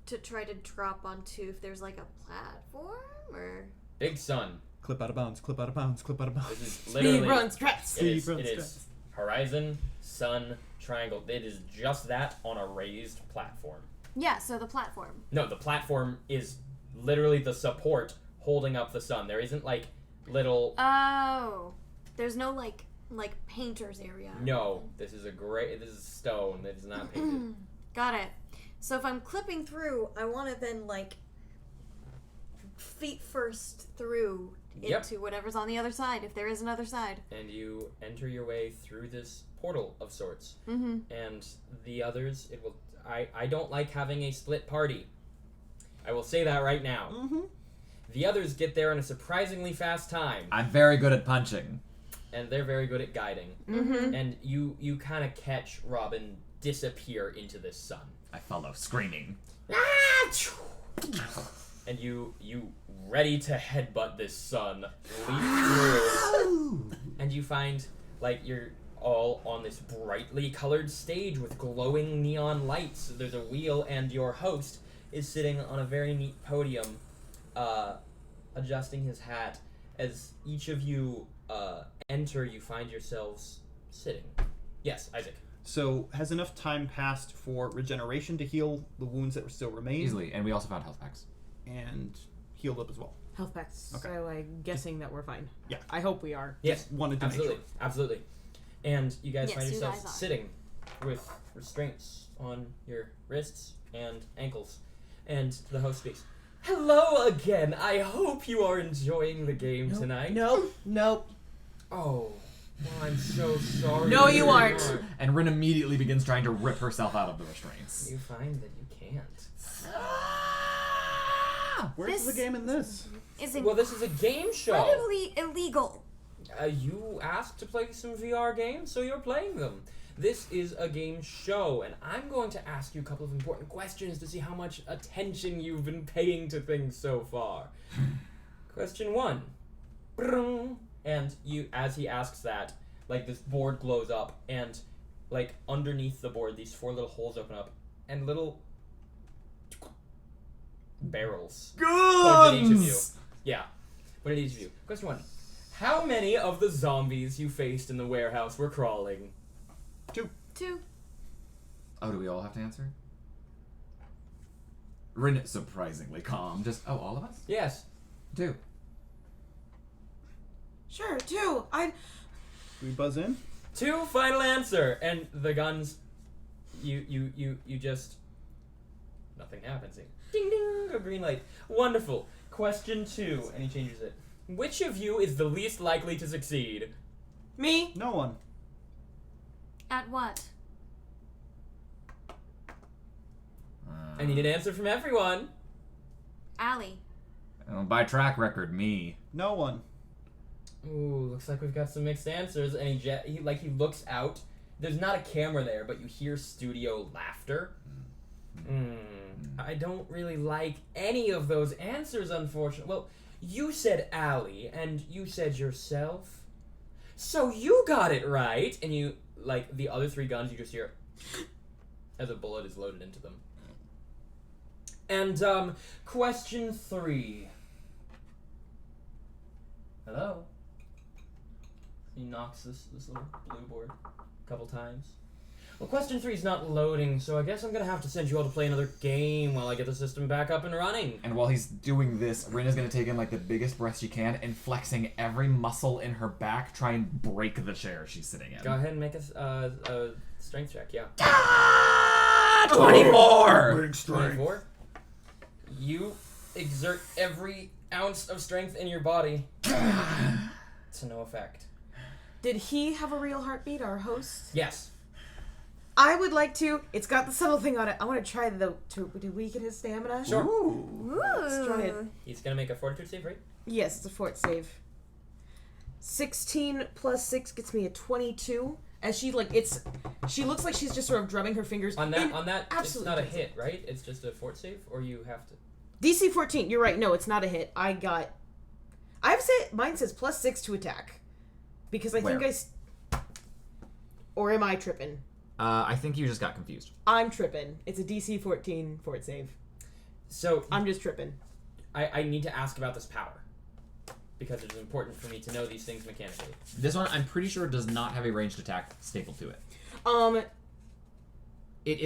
to try to drop onto if there's like a platform or... Big sun. Clip out of bounds, clip out of bounds, clip out of bounds. This is literally... Speed run stress. It is, Speed run it is horizon, sun, triangle. It is just that on a raised platform. Yeah, so the platform. No, the platform is literally the support holding up the sun. There isn't like little... Oh. There's no like painter's area. No, this is stone that is not painted. Got it. So if I'm clipping through, I want to then like feet first through into whatever's on the other side, if there is another side. And you enter your way through this portal of sorts. Mm-hmm. And the others, it will... I don't like having a split party. I will say that right now. Mm-hmm. The others get there in a surprisingly fast time. I'm very good at punching. And they're very good at guiding. Mm-hmm. And you kind of catch Robin disappear into this sun. I follow, screaming. And you ready to headbutt this sun, leap through, and you find like you're all on this brightly colored stage with glowing neon lights. There's a wheel, and your host is sitting on a very neat podium, adjusting his hat. As each of you enter, you find yourselves sitting. Yes, Isaac. So, has enough time passed for regeneration to heal the wounds that still remain? Easily, and we also found health packs. And healed up as well. Health packs. Okay. So I'm guessing that we're fine. Yeah. I hope we are. Yes, Wanted to absolutely, make sure. absolutely. And you guys Yes, find you yourselves guys are. sitting with restraints on your wrists and ankles. And the host speaks. Hello again. I hope you are enjoying the game tonight. Nope. Oh, well, I'm so sorry. No, you aren't. And Rin immediately begins trying to rip herself out of the restraints. You find that you can't. Where's the game in this? Is Well, this is a game show. incredibly illegal. You asked to play some VR games, so you're playing them. This is a game show, and I'm going to ask you a couple of important questions to see how much attention you've been paying to things so far. Question 1. And as he asks that, like this board glows up, and like underneath the board, these 4 little holes open up, and little barrels point at each of you. Yeah, point at each of you. Question 1. How many of the zombies you faced in the warehouse were crawling? 2. Oh, do we all have to answer? Rin is surprisingly calm. Just, all of us? Yes. 2. Sure, 2. We buzz in? 2, final answer. And the guns, you just, nothing happens. Ding ding, a green light. Wonderful. Question 2, and he changes it. Which of you is the least likely to succeed? Me. No one. At what? I need an answer from everyone. Allie. By track record, me. No one. Ooh, looks like we've got some mixed answers. And he looks out. There's not a camera there, but you hear studio laughter. I don't really like any of those answers, unfortunately. Well, you said Allie, and you said yourself. So you got it right. And you, like, the other 3 guns, you just hear as a bullet is loaded into them. And, question 3. Hello? He knocks this little blue board a couple times. Well, question 3 is not loading, so I guess I'm gonna have to send you all to play another game while I get the system back up and running. And while he's doing this, Rin is going to take in like the biggest breath she can and flexing every muscle in her back, try and break the chair she's sitting in. Go ahead and make a strength check, yeah. 24! Big strength. 24. You exert every ounce of strength in your body to no effect. Did he have a real heartbeat, our host? Yes. I would like to. It's got the subtle thing on it. I want to try to weaken his stamina. Sure. Ooh. Let's try it. He's gonna make a fortitude save, right? Yes, it's a fort save. 16 plus 6 gets me a 22. As she she looks like she's just sort of drumming her fingers. On that, it's absolutely not a doesn't. hit, right? It's just a fort save, or you have to. DC 14. You're right. No, it's not a hit. I have said mine says plus 6 to attack, because I think or am I tripping? I think you just got confused. I'm tripping. It's a DC 14 fort save. So I'm just tripping. I need to ask about this power because it's important for me to know these things mechanically. This one, I'm pretty sure, does not have a ranged attack stapled to it. It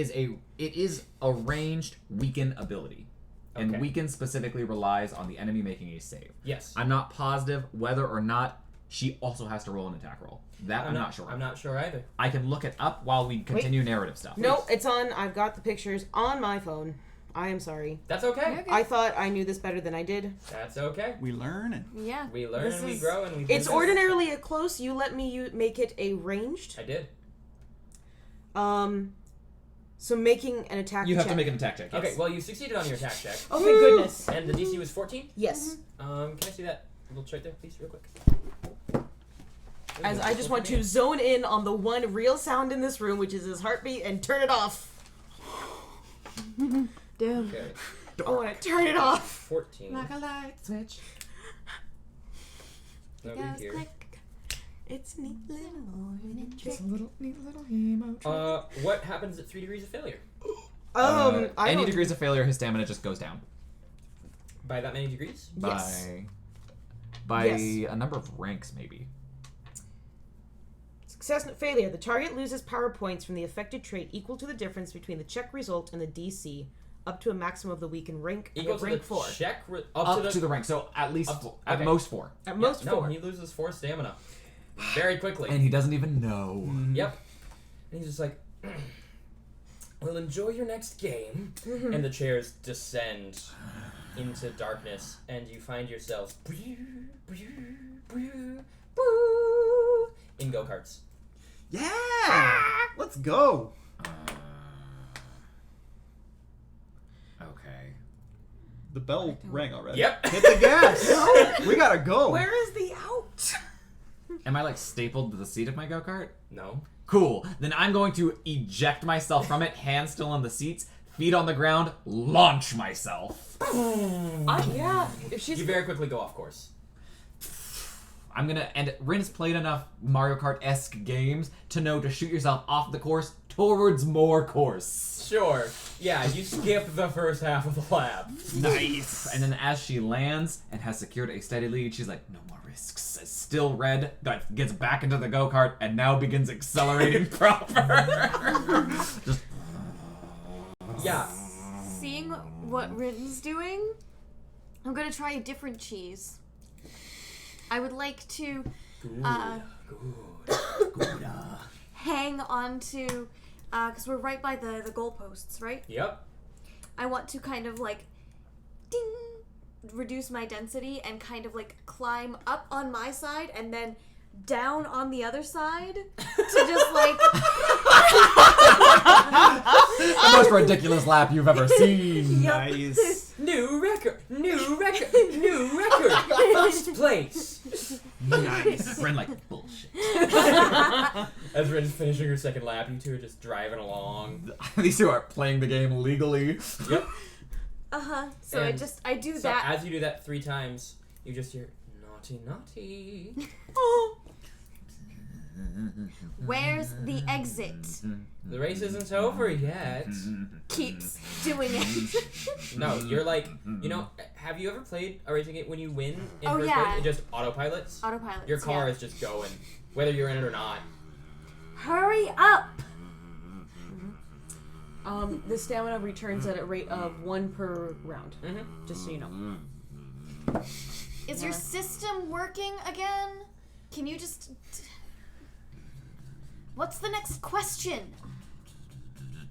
is a ranged weaken ability. And Okay. weaken specifically relies on the enemy making a save. Yes. I'm not positive whether or not she also has to roll an attack roll. That I'm not sure. I'm not sure either. I can look it up while we continue narrative stuff. No, it's on. I've got the pictures on my phone. I am sorry. That's okay. I thought I knew this better than I did. That's okay. We learn and Yeah. We learn This and we is- grow and we. It's ordinarily a close. You let me make it a ranged. I did. So making an attack. You have check. to make an attack check. Yes. Okay. Well, you succeeded on your attack check, Oh my goodness. and the DC was 14. Yes. Can I see that little chart there, please, real quick? As I just want to zone in on the one real sound in this room, which is his heartbeat, and turn it off. Damn. Okay. I want to turn it off. 14. Like a light switch. No Goes good here. click. It's a neat little morning trick. neat little emo. What happens at 3 degrees of failure? I any don't- degrees of failure, his stamina just goes down. By that many degrees? Yes. By Yes. a number of ranks, maybe. Success and failure. The target loses power points from the affected trait equal to the difference between the check result and the DC, up to a maximum of the weakened rank. Equal of to rank the 4. check Up to the rank, so at least at okay. most 4. At most no, 4. he loses 4 stamina. Very quickly. And he doesn't even know. Yep. And he's just like, well, enjoy your next game. And the chairs descend into darkness, and you find yourselves in go-karts. yeah, let's go. Okay. The bell rang already. Yep. Hit the gas. We gotta go. Where is the out? Am I like stapled to the seat of my go-kart? No. Cool. Then I'm going to eject myself from it, hands still on the seats, feet on the ground, launch myself. Yeah. If she's You very quickly go off course. I'm gonna, and Rin's played enough Mario Kart-esque games to know to shoot yourself off the course towards more course. Sure. Yeah, you skip the first half of the lap. Nice. And then as she lands and has secured a steady lead, she's like, no more risks. It's still red, but gets back into the go-kart and now begins accelerating proper. Just Yeah. Seeing what Rin's doing, I'm gonna try a different cheese. I would like to hang on to, because we're right by the goalposts, right? Yep. I want to kind of like, ding, reduce my density and kind of like climb up on my side and then down on the other side to just like the most ridiculous lap you've ever seen. Nice. New record. New record. New record. First place. Nice. Rin like, bullshit. As Rin's finishing her second lap, you two are just driving along. These two are playing the game legally. Yep. So And I do So that. as you do that 3 times, you just hear naughty naughty. Where's the exit? The race isn't over yet. Keeps doing it. No, you're like, you know, have you ever played a racing game when you win in Oh, first yeah. place? It just autopilots. Autopilot. Your car is just going, whether you're in it or not. Hurry up! The stamina returns at a rate of 1 per round. Mm-hmm. Just so you know. Is your system working again? Can you just... What's the next question?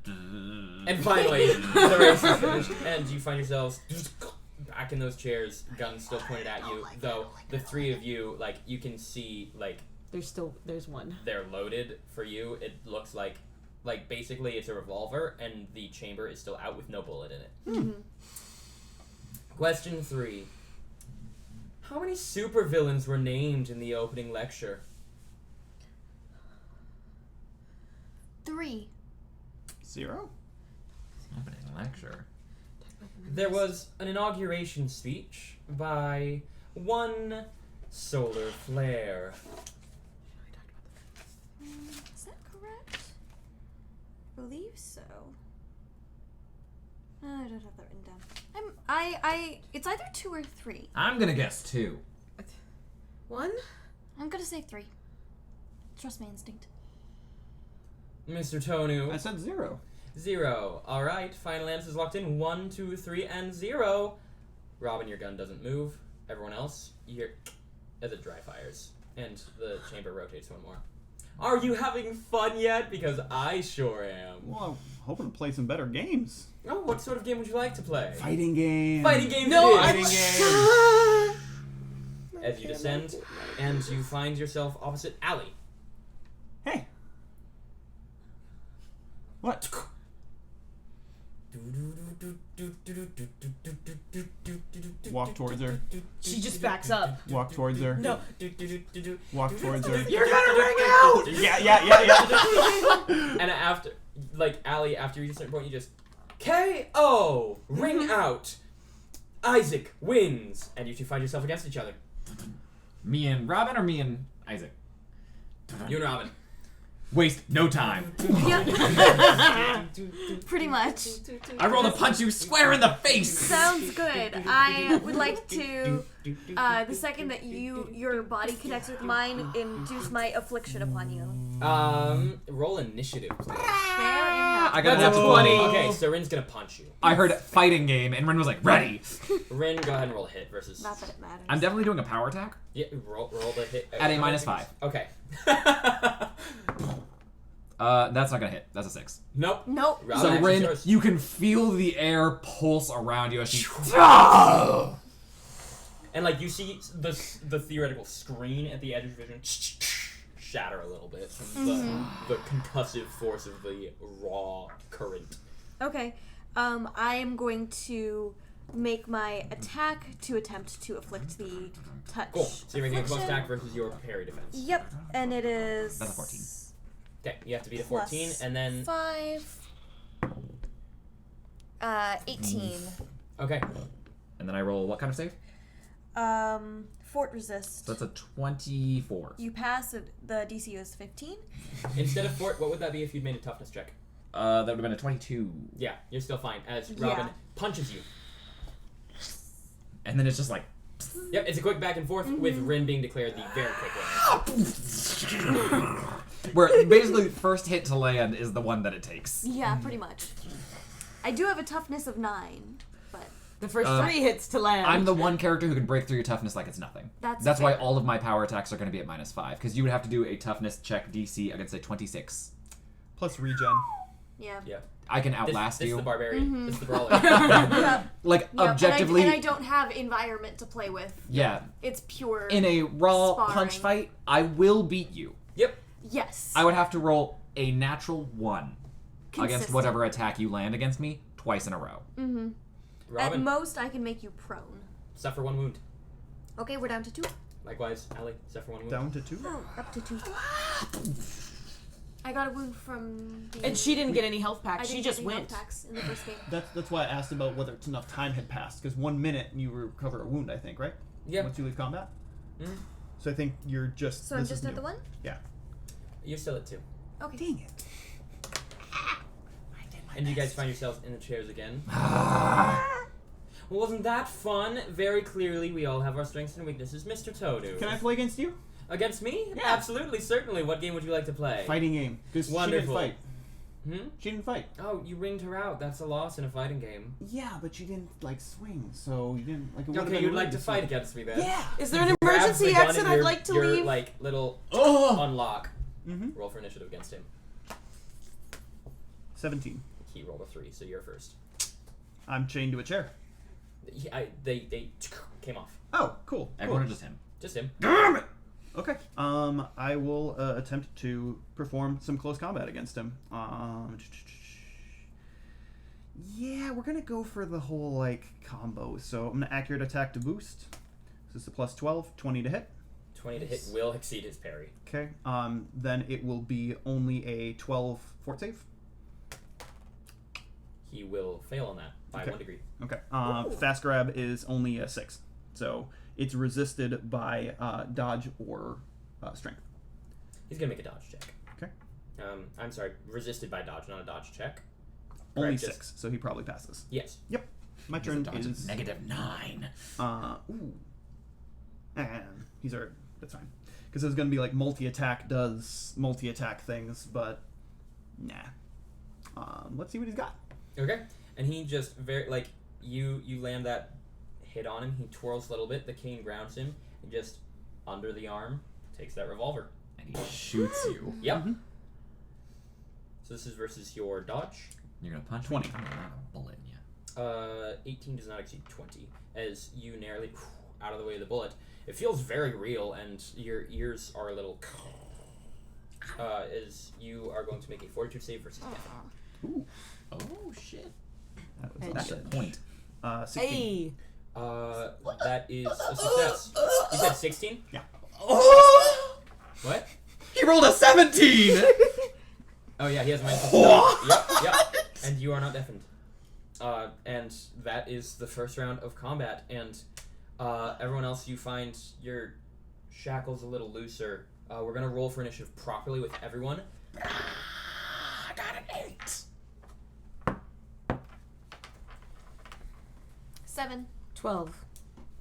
And finally, the race is finished, and you find yourselves back in those chairs, guns still pointed at you, though the three of you, like, you can see, like... There's one. They're loaded for you. It looks like basically it's a revolver, and the chamber is still out with no bullet in it. Mm-hmm. Question 3. How many supervillains were named in the opening lecture? 3. 0? Opening lecture. There was an inauguration speech by one Solar Flare. Is that correct? I believe so. I don't have that written down. It's either 2 or 3. I'm gonna guess 2. 1? I'm gonna say 3. Trust my instinct. Mr. Tonu. I said 0. 0. Alright, final answers locked in. 1, 2, 3, and 0. Robin, your gun doesn't move. Everyone else, you hear as it dry fires. And the chamber rotates one more. Are you having fun yet? Because I sure am. Well, I'm hoping to play some better games. Oh, what sort of game would you like to play? Fighting game. Fighting game No, it Fighting is. game. As you descend, and you find yourself opposite Allie. Hey. What? Walk towards her. She just backs up. Walk towards her. No. Walk towards her. You're gonna ring out! Yeah. And after, like, Allie, after you reach a certain point, you just K.O. Ring out. Isaac wins, and you two find yourself against each other. Me and Robin or me and Isaac? You and Robin. Waste no time. Yep. Pretty much. I roll to punch you square in the face. Sounds good. I would like to, the second that your body connects with mine, induce my affliction upon you. Roll initiative, please. Fair enough. I got That's a a 20. Okay, so Rin's gonna punch you. I heard fighting game, and Ren was like, ready. Rin, go ahead and roll a hit versus. Not that it matters. I'm definitely doing a power attack. Yeah, roll the hit. At a -5. Okay. That's not gonna hit. That's a 6. Nope. Nope. Robin, So action's Rin, yours. you can feel the air pulse around you as she. And like you see the theoretical screen at the edge of your vision shatter a little bit from the concussive force of the raw current. Okay. I am going to make my attack to attempt to afflict the touch. Cool. So you're making a close affliction. attack versus your parry defense. Yep, and it is. That's a 14. Okay, you have to beat a 14, plus and then 5. 18. okay. And then I roll what kind of save? Fort resist. So that's a 24. You pass it. The DC is 15. Instead of fort, what would that be if you'd made a toughness check? That would have been a 22. Yeah, you're still fine. As Robin punches you. And then it's just like. Yep, it's a quick back and forth with Rin being declared the very quick winner. Where basically first hit to land is the one that it takes. Yeah, pretty much. I do have a toughness of 9, but The first 3 hits to land. I'm the one character who can break through your toughness like it's nothing. That's why fair. all of my power attacks are going to be at -5, because you would have to do a toughness check DC against a 26. Plus regen. yeah. Yeah. I can outlast this you. is the barbarian. This is the brawler. Yep. Like, Yep, objectively, and I don't have environment to play with. yeah. It's pure. In a raw Sparring. punch fight, I will beat you. Yep. Yes. I would have to roll a natural 1 against Consistent. whatever attack you land against me twice in a row. Mm-hmm. At Robin, most, I can make you prone. suffer 1 wound. Okay, we're down to 2. Likewise, Allie, suffer 1 wound. Down to 2. Oh, up to 2. I got a wound from. And she didn't get any health I packs. didn't She get just any went. health packs in the first game. That's why I asked about whether it's enough time had passed, because 1 minute and you recover a wound, I think, right? Yeah. Once you leave combat. Mhm. So I think you're just. So I'm this just is at new. the 1. Yeah. You're still at 2. Okay. Dang it. And you guys find yourselves in the chairs again. Well, wasn't that fun? Very clearly, we all have our strengths and weaknesses. Mr. Toadu. Can I play against you? Against me? Yeah. Absolutely, certainly. What game would you like to play? Fighting game. Just Wonderful. fight. She didn't fight. Oh, you ringed her out. That's a loss in a fighting game. Yeah, but she didn't like swing, so you didn't like. It would've Okay, been you'd like rude to swing. fight against me then? Yeah. Is there an Grabs the emergency gun exit? and I'd your- like to your, leave. like little Oh. unlock. Mm-hmm. Roll for initiative against him. 17. He rolled a 3, so you're first. I'm chained to a chair. They came off. Oh, cool. Everyone or Cool. just him? Just him. Damn it. Okay. I will attempt to perform some close combat against him. Yeah, we're gonna go for the whole like combo. So I'm gonna accurate attack to boost. This is a plus 12, 20 to hit. 20 to hit will exceed his parry. Okay. Then it will be only a 12 fort save. He will fail on that by Okay. 1 degree. Okay. Fast grab is only a 6, so it's resisted by dodge or strength. He's gonna make a dodge check. Okay. I'm sorry, resisted by dodge, not a dodge check. Only Correct, 6, so he probably passes. Yes. Yep. My He's a turn dodge of is -9. ooh. And he's already. That's fine. Because it was gonna be like multi-attack does multi-attack things, but nah. Let's see what he's got. Okay. And he just you land that hit on him. He twirls a little bit. The cane grounds him. And just under the arm takes that revolver. And he shoots you. Yep. Mhm. So this is versus your dodge. You're gonna punch 20. me? I'm gonna have a bullet in you. 18 does not exceed 20. As you narrowly out of the way of the bullet. It feels very real, and your ears are a little. As you are going to make a fortitude save versus death. Ooh. Oh shit. That was That's a damage. point. 16. Hey. That is a success. You said 16? Yeah. Oh! What? He rolled a 17! Oh yeah, he has -1. Yep. And you are not deafened. And that is the first round of combat. And everyone else, you find your shackles a little looser. We're gonna roll for initiative properly with everyone. I got an 8. 7. 12.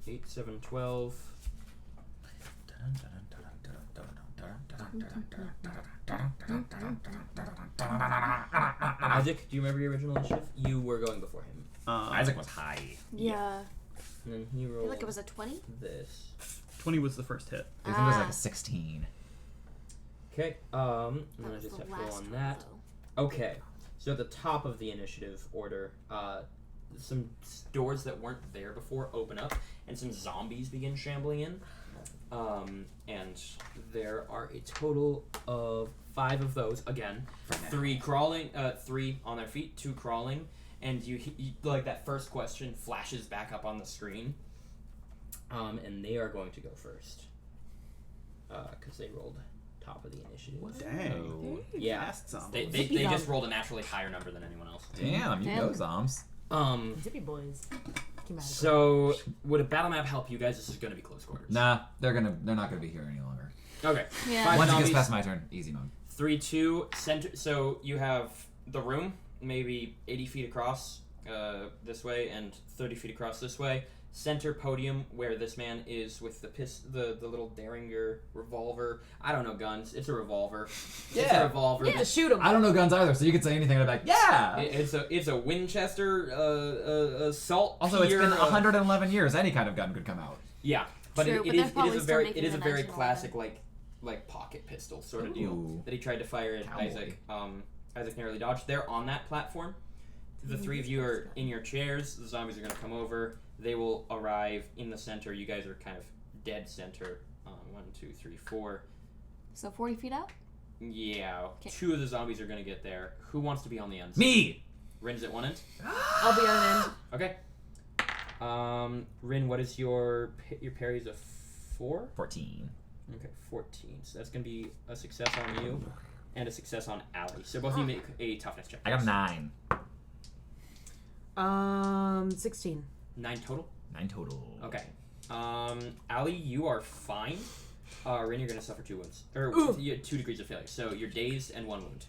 8, 7, 12. Isaac, do you remember your original initiative? You were going before him. Isaac was high. Yeah. And then he I rolled feel like it was a 20. this. 20 was the first hit. I think it was like a 16. Okay, I'm That gonna was just the have to go last on one, that. though. Okay, so at the top of the initiative order, some doors that weren't there before open up, and some zombies begin shambling in. And there are a total of 5 of those. Again, 3 crawling, 3 on their feet, 2 crawling, and you like that first question flashes back up on the screen. And they are going to go first, because they rolled top of the initiative. Dang. Yeah, Fast zombie. they just rolled a naturally higher number than anyone else. Damn, you Damn. go, Zoms. Zippy boys. So would a battle map help you guys? This is going to be close quarters. Nah, they're not gonna be here any longer. Okay. Yeah. 5 Once it zombies, gets past my turn, easy mode. 3, 2, center. So you have the room, maybe 80 feet across this way and 30 feet across this way. Center podium where this man is with the little Derringer revolver. I don't know guns. It's a revolver. It's Yeah. a revolver. Yeah, shoot him. I don't know guns either, so you could say anything and I'd be like, yeah! It's a Winchester assault. Also, it's pier, been 111 years. Any kind of gun could come out. Yeah, but True, it but is they're probably still it making is a the very 1911. classic like pocket pistol sort of deal Ooh. that he tried to fire at Cowboy. Isaac. Isaac narrowly dodged. They're on that platform. The 3 of you are in your chairs. The zombies are going to come over. They will arrive in the center. You guys are kind of dead center. 1, 2, 3, 4. So 40 feet out? Yeah, Okay. 2 of the zombies are going to get there. Who wants to be on the ends? Me! Rin's at one end. I'll be on end. Okay. Rin, what is your parry's a 4? 14. Okay, 14. So that's going to be a success on you and a success on Allie. So both of you make a toughness check. I got a 9. 16. 9 total? 9 total. Okay. Allie, you are fine. Rin, you're going to suffer 2 wounds. Or Ooh. 2 degrees of failure. So you're dazed and 1 wound.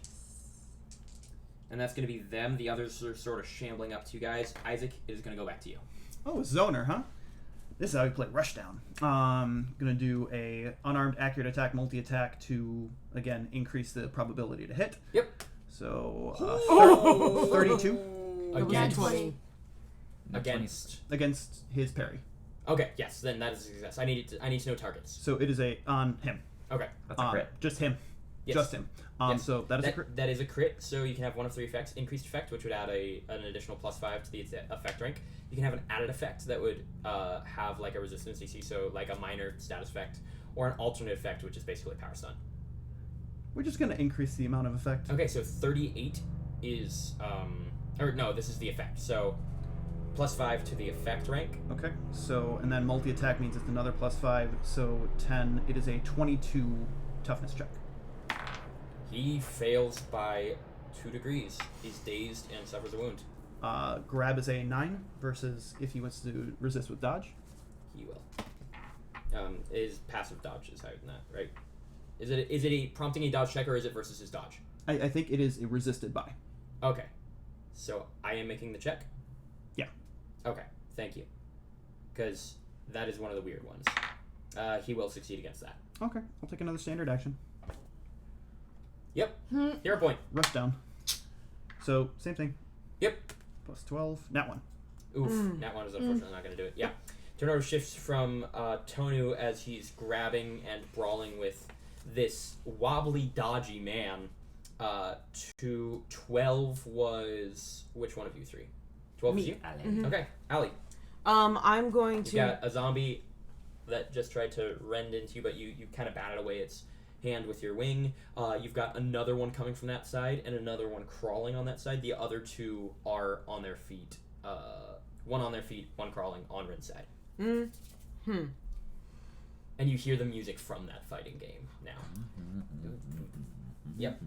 And that's going to be them. The others are sort of shambling up to you guys. Isaac, it is going to go back to you. Oh, zoner, huh? This is how we play Rushdown. Gonna do a unarmed accurate attack, multi-attack to, again, increase the probability to hit. Yep. So 32 Against 20. against his parry. Okay, yes, then that is a success. I need to know targets. So it is on him. Okay. That's a crit. Just him. Yes. Just him. Yes. So that is a crit. That is a crit, so you can have one of 3 effects. Increased effect, which would add an additional +5 to the effect rank. You can have an added effect that would have like a resistance DC, so like a minor status effect, or an alternate effect, which is basically power stun. We're just going to increase the amount of effect. Okay, so 38 is this is the effect. So +5 to the effect rank. Okay. So, and then multi-attack means it's another +5. So 10. It is a 22 toughness check. He fails by 2 degrees. He's dazed and suffers a wound. Grab is a 9 versus if he wants to resist with dodge. He will. His passive dodge is higher than that, right? Is it a prompting a dodge check, or is it versus his dodge? I think it is resisted by. Okay. So I am making the check? Yeah. Okay, thank you. Because that is one of the weird ones. He will succeed against that. Okay. I'll take another standard action. Yep. Hero point. Rush down. So, same thing. Yep. Plus 12. Nat 1. Oof. That one is unfortunately not going to do it. Yeah. Turnover shifts from Tonu as he's grabbing and brawling with this wobbly, dodgy man. To 12 was... Which one of you 3? 12 was you? Okay. Allie. I'm going to... You got a zombie that just tried to rend into you, but you kind of batted away its hand with your wing. You've got another one coming from that side and another one crawling on that side. The other 2 are on their feet. One on their feet, one crawling on Rin's side. And you hear the music from that fighting game now. Yep.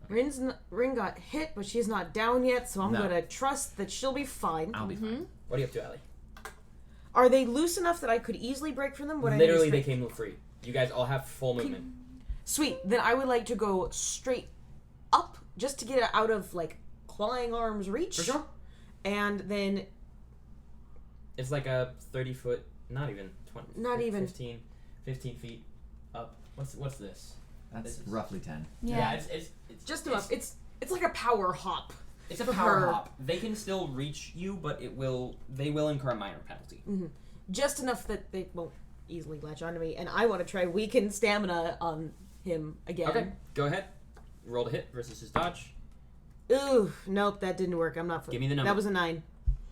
Rin got hit, but she's not down yet, so I'm gonna trust that she'll be fine. I'll be fine. What are you up to, Allie? Are they loose enough that I could easily break from them? Literally, they came free. You guys all have full movement. Sweet. Then I would like to go straight up, just to get it out of, like, clawing arms reach. For sure. And then... It's like a 30-foot, not even 20. Not even. 15 feet up. What's this? That's roughly 10. Yeah, it's just enough. It's like a power hop. It's a for power her. hop. They can still reach you, but they will incur a minor penalty. Just enough that they won't easily latch onto me, and I want to try weaken stamina on him again. Okay, go ahead. Roll to hit versus his dodge. Ooh, nope, that didn't work. I'm not... Give me the number. That was a 9.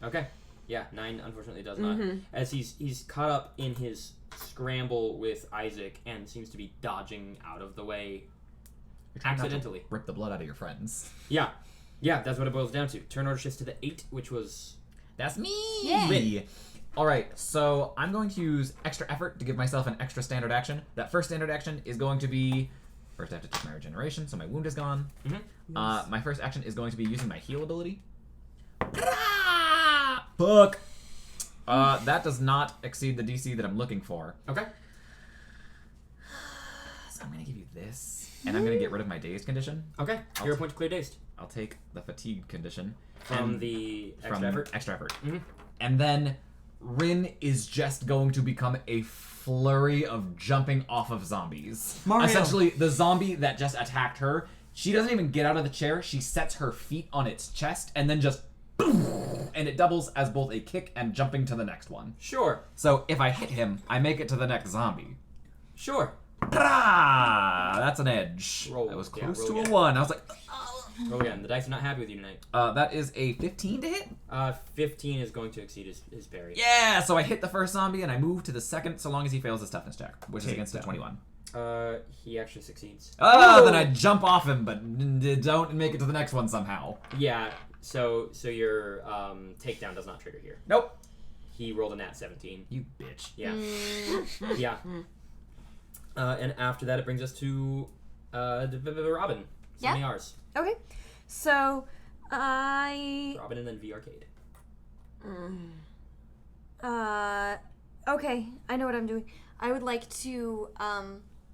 Okay. Yeah, 9 unfortunately does not. As he's caught up in his scramble with Isaac and seems to be dodging out of the way accidentally. Not to rip the blood out of your friends. Yeah, that's what it boils down to. Turn order shifts to the 8, which was... That's me! Yeah. Alright, so I'm going to use extra effort to give myself an extra standard action. That first standard action is going to be... First I have to take my regeneration, so my wound is gone. My first action is going to be using my heal ability. Fuck! That does not exceed the DC that I'm looking for. Okay. So I'm going to give you this, and I'm going to get rid of my dazed condition. Okay. Hero point to clear dazed. I'll take the fatigue condition. From the extra effort? Extra effort. And then Rin is just going to become a flurry of jumping off of zombies. Mario. Essentially, the zombie that just attacked her, she doesn't even get out of the chair. She sets her feet on its chest and then just boom, and it doubles as both a kick and jumping to the next one. Sure. So if I hit him, I make it to the next zombie. Sure. That's an edge. Roll. That was Yeah, close roll to a again. 1. I was like, Roll again. The dice are not happy with you tonight. that is a 15 to hit? 15 is going to exceed his parry. Yeah, so I hit the first zombie and I move to the second so long as he fails his toughness check, which is Take against a down. 21. He actually succeeds. Oh, then I jump off him, but don't make it to the next one somehow. Yeah, so your takedown does not trigger here. Nope. He rolled a nat 17. You bitch. Yeah. Yeah. And after that, it brings us to Robin. Yeah? Ours. Okay. So, I... Robin and then V Arcade. Okay, I know what I'm doing. I would like to,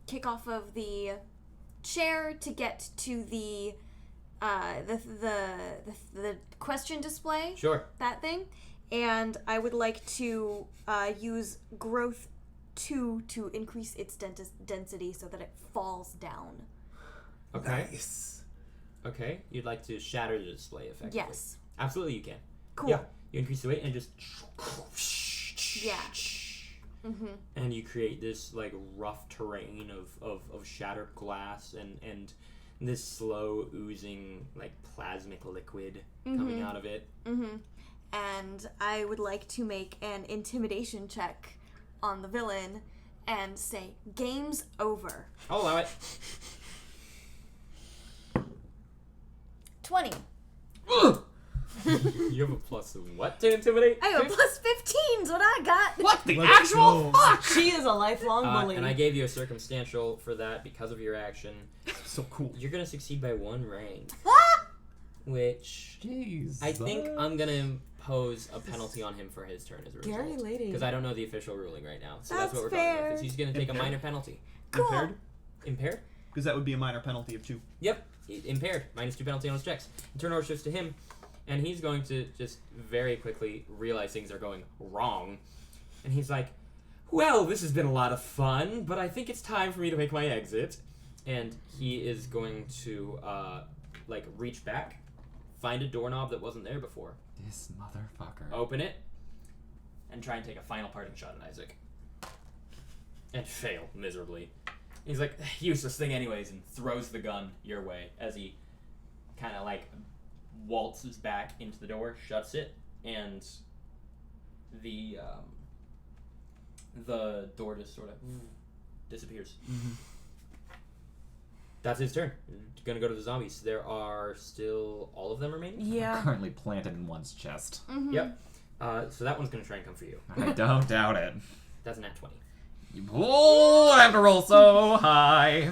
kick off of the chair to get to the question display. Sure. That thing. And I would like to, use growth 2 to increase its density so that it falls down. Okay. Nice. Okay. You'd like to shatter the display effectively. Yes. Absolutely, you can. Cool. Yeah. You increase the weight and just. Yeah. Mm-hmm. And you create this like rough terrain of shattered glass and this slow oozing like plasmic liquid coming out of it. Mm-hmm. And I would like to make an intimidation check on the villain and say, "Game's over." I'll allow it. 20. You have a plus of what to intimidate? I have a plus 15's what I got. What the Let's actual go. fuck? She is a lifelong bully. And I gave you a circumstantial for that because of your action. So cool. You're gonna succeed by 1 rank, Ah! which Jeez. I think I'm gonna impose a penalty on him for his turn as a result. Gary lady. Because I don't know the official ruling right now, so that's That's what we're fair. going with. He's gonna take a Impaired. minor penalty. Cool. Impaired? Impaired? Because that would be a minor penalty of 2. Yep, impaired. -2 penalty on his checks. Turn order shifts to him, and he's going to just very quickly realize things are going wrong. And he's like, well, this has been a lot of fun, but I think it's time for me to make my exit. And he is going to, like, reach back, find a doorknob that wasn't there before, This motherfucker. open it, and try and take a final parting shot at Isaac. And fail miserably. He's like, useless thing anyways, and throws the gun your way as he kind of like waltzes back into the door, shuts it, and the door just sort of disappears. Mm-hmm. That's his turn. Gonna go to the zombies. There are still all of them remaining? Yeah. Currently planted in one's chest. Mm-hmm. Yep. So that one's gonna try and come for you. I don't doubt it. That's a nat 20. Oh, I have to roll so high.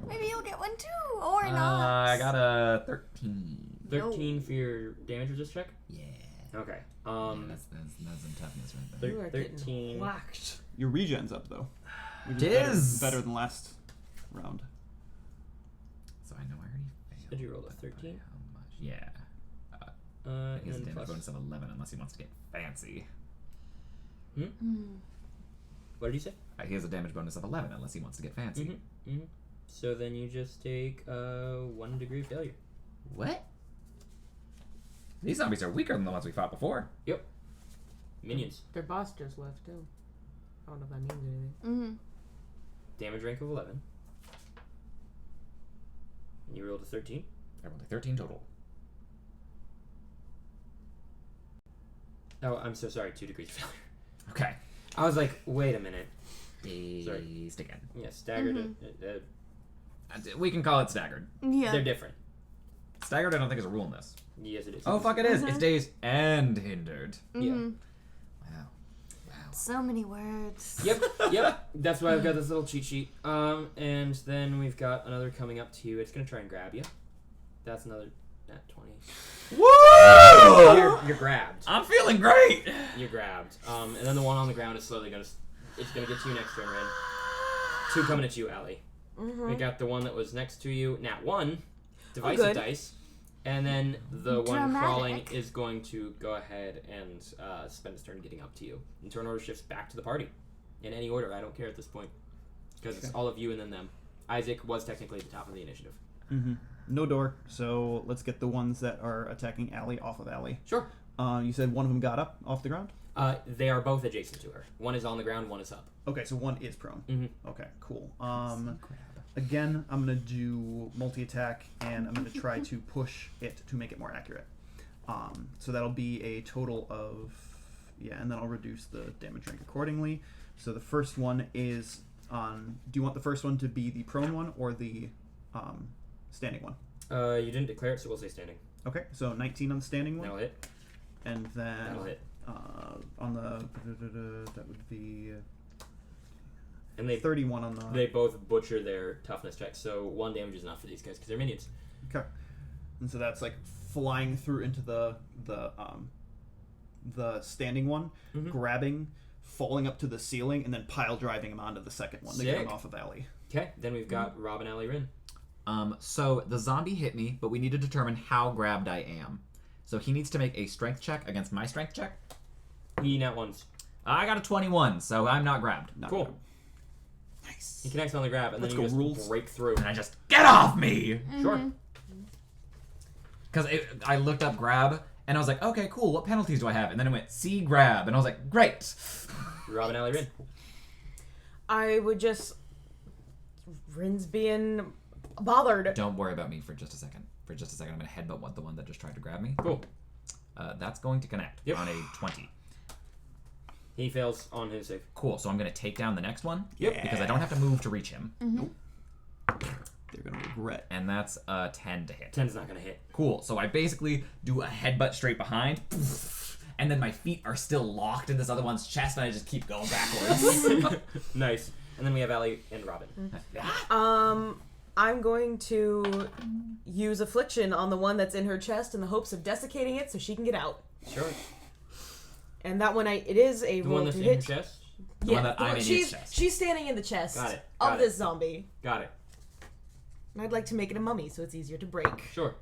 Maybe you'll get one too, or not. I got a 13. 13 for your damage resist check? Yeah. Okay. That's some toughness right there. You are 13. getting whacked. Your regen's up, though. Which It better- is. better than last round. So I know I already failed. Did you roll a but 13? by how much? Yeah. And He has a then damage plus. bonus of 11 unless he wants to get fancy. What did you say? He has a damage bonus of 11 unless he wants to get fancy. So then you just take 1 degree of failure. What? These zombies are weaker than the ones we fought before. Minions. Their boss just left too. I don't know if that means anything. Mm-hmm. Damage rank of 11. And you rolled a 13. I rolled a 13 total. Oh, I'm so sorry. 2 degrees of failure. Okay. I was like, wait a minute. Dazed again. Yeah, staggered. We can call it staggered. Yeah. They're different. Staggered I don't think is a rule in this. Yes, it is. Oh, fuck it is. It's dazed and hindered. Mm-hmm. Wow. So many words. Yep. That's why I've got this little cheat sheet. And then we've got another coming up to you. It's gonna try and grab you. That's another nat 20. Woo! You're grabbed. I'm feeling great. You're grabbed. And then the one on the ground is slowly gonna. It's gonna get to you next turn, Ren. 2 coming at you, Allie. We got the one that was next to you, nat 1. Divisive good. dice. And then the one Dramatic. crawling is going to go ahead and spend its turn getting up to you. And turn order shifts back to the party. In any order, I don't care at this point. Because it's all of you and then them. Isaac was technically at the top of the initiative. Mm-hmm. No door, so let's get the ones that are attacking Allie off of Allie. Sure. You said one of them got up off the ground? They are both adjacent to her. One is on the ground, one is up. Okay, so one is prone. Mm-hmm. Okay, cool. Again, I'm going to do multi-attack, and I'm going to try to push it to make it more accurate. So that'll be a total of... Yeah, and then I'll reduce the damage rank accordingly. So the first one is on... Do you want the first one to be the prone one or the standing one? You didn't declare it, so we'll say standing. Okay, so 19 on the standing one. That'll hit. And then... That'll hit. On the... That would be... And they 31 on the... They both butcher their toughness checks, so 1 damage is enough for these guys because they're minions. Okay. And so that's like flying through into the standing one, grabbing, falling up to the ceiling, and then pile driving him onto the second one to get him Sick. off of Allie. Okay, then we've got Rob and Allie Rin. So the zombie hit me, but we need to determine how grabbed I am. So he needs to make a strength check against my strength check. He nat ones. I got a 21, so I'm not grabbed. Not Cool. good. Nice. He connects on the grab, and Let's then you go, just rules. break through. And I just, get off me! Sure. Because I looked up grab, and I was like, okay, cool, what penalties do I have? And then it went, C grab, and I was like, great. Robin, Allie, Rin. I would just... Rin's being bothered. Don't worry about me for just a second. For just a second, I'm going to headbutt the one that just tried to grab me. Cool. That's going to connect Yep. on a 20. He fails on his save. Cool, so I'm going to take down the next one. Yep. Because I don't have to move to reach him. They're gonna regret. And that's a 10 to hit. 10's not gonna hit. Cool, so I basically do a headbutt straight behind. And then my feet are still locked in this other one's chest, and I just keep going backwards. Nice. And then we have Allie and Robin. I'm going to use Affliction on the one that's in her chest in the hopes of desiccating it so she can get out. Sure. And that one, it is a The roll one that's to in her hit. chest? The one that I'm in its she's, chest. she's standing in the chest Got it, of got this zombie. Got it. And I'd like to make it a mummy so it's easier to break. Sure.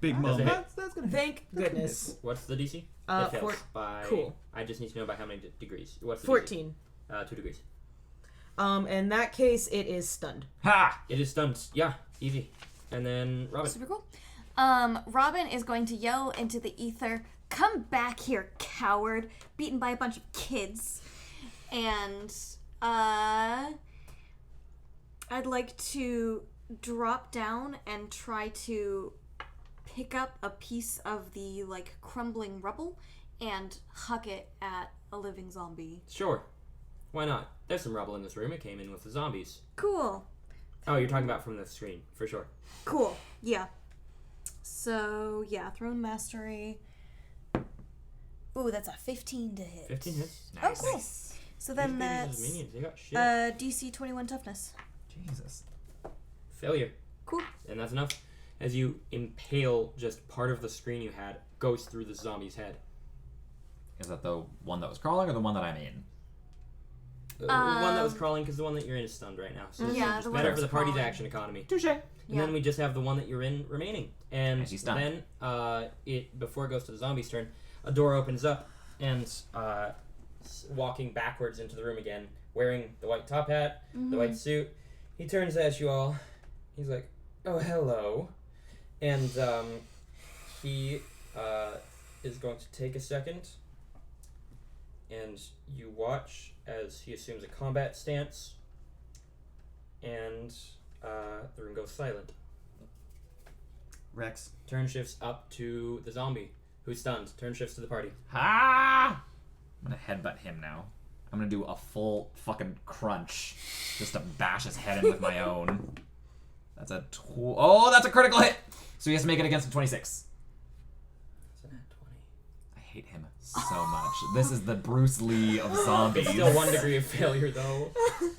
Big Does mom. it hit? That's gonna hit. Thank goodness. What's the DC? Uh, it fails four- by... cool. I just need to know by how many degrees. What's the 14. DC? 2 degrees. In that case, it is stunned. Ha! It is stunned. Yeah, easy. And then Robin. Super cool. Robin is going to yell into the ether, "Come back here, coward!" Beaten by a bunch of kids. And, I'd like to drop down and try to pick up a piece of the, crumbling rubble and huck it at a living zombie. Sure. Why not? There's some rubble in this room. It came in with the zombies. Cool. Oh, you're talking about from the screen, for sure. Cool. Yeah. So, yeah, Throne Mastery. Ooh, that's a 15 to hit. 15 hits. Oh, cool. So then These babies as that's minions. They got shit. DC 21 toughness. Jesus. Failure. Cool. And that's enough. As you impale just part of the screen you had, goes through the zombie's head. Is that the one that was crawling or the one that I'm in? The one that was crawling, because the one that you're in is stunned right now. So it's Yeah, just the one better that for the was party's crawling. action economy. Touche. And Yeah. then we just have the one that you're in remaining. And And she's stunned. then, before it goes to the zombie's turn, a door opens up, and walking backwards into the room again, wearing the white top hat, the white suit, he turns at you all. He's like, "Oh, hello." And he is going to take a second, and you watch as he assumes a combat stance, and the room goes silent. Rex. Turn shifts up to the zombie, who's stunned. Turn shifts to the party. Ha! I'm gonna headbutt him now. I'm gonna do a full fucking crunch just to bash his head in with my own. That's a that's a critical hit! So he has to make it against a 26. It's a nat 20. I hate him so much. This is the Bruce Lee of zombies. It's still 1 degree of failure, though.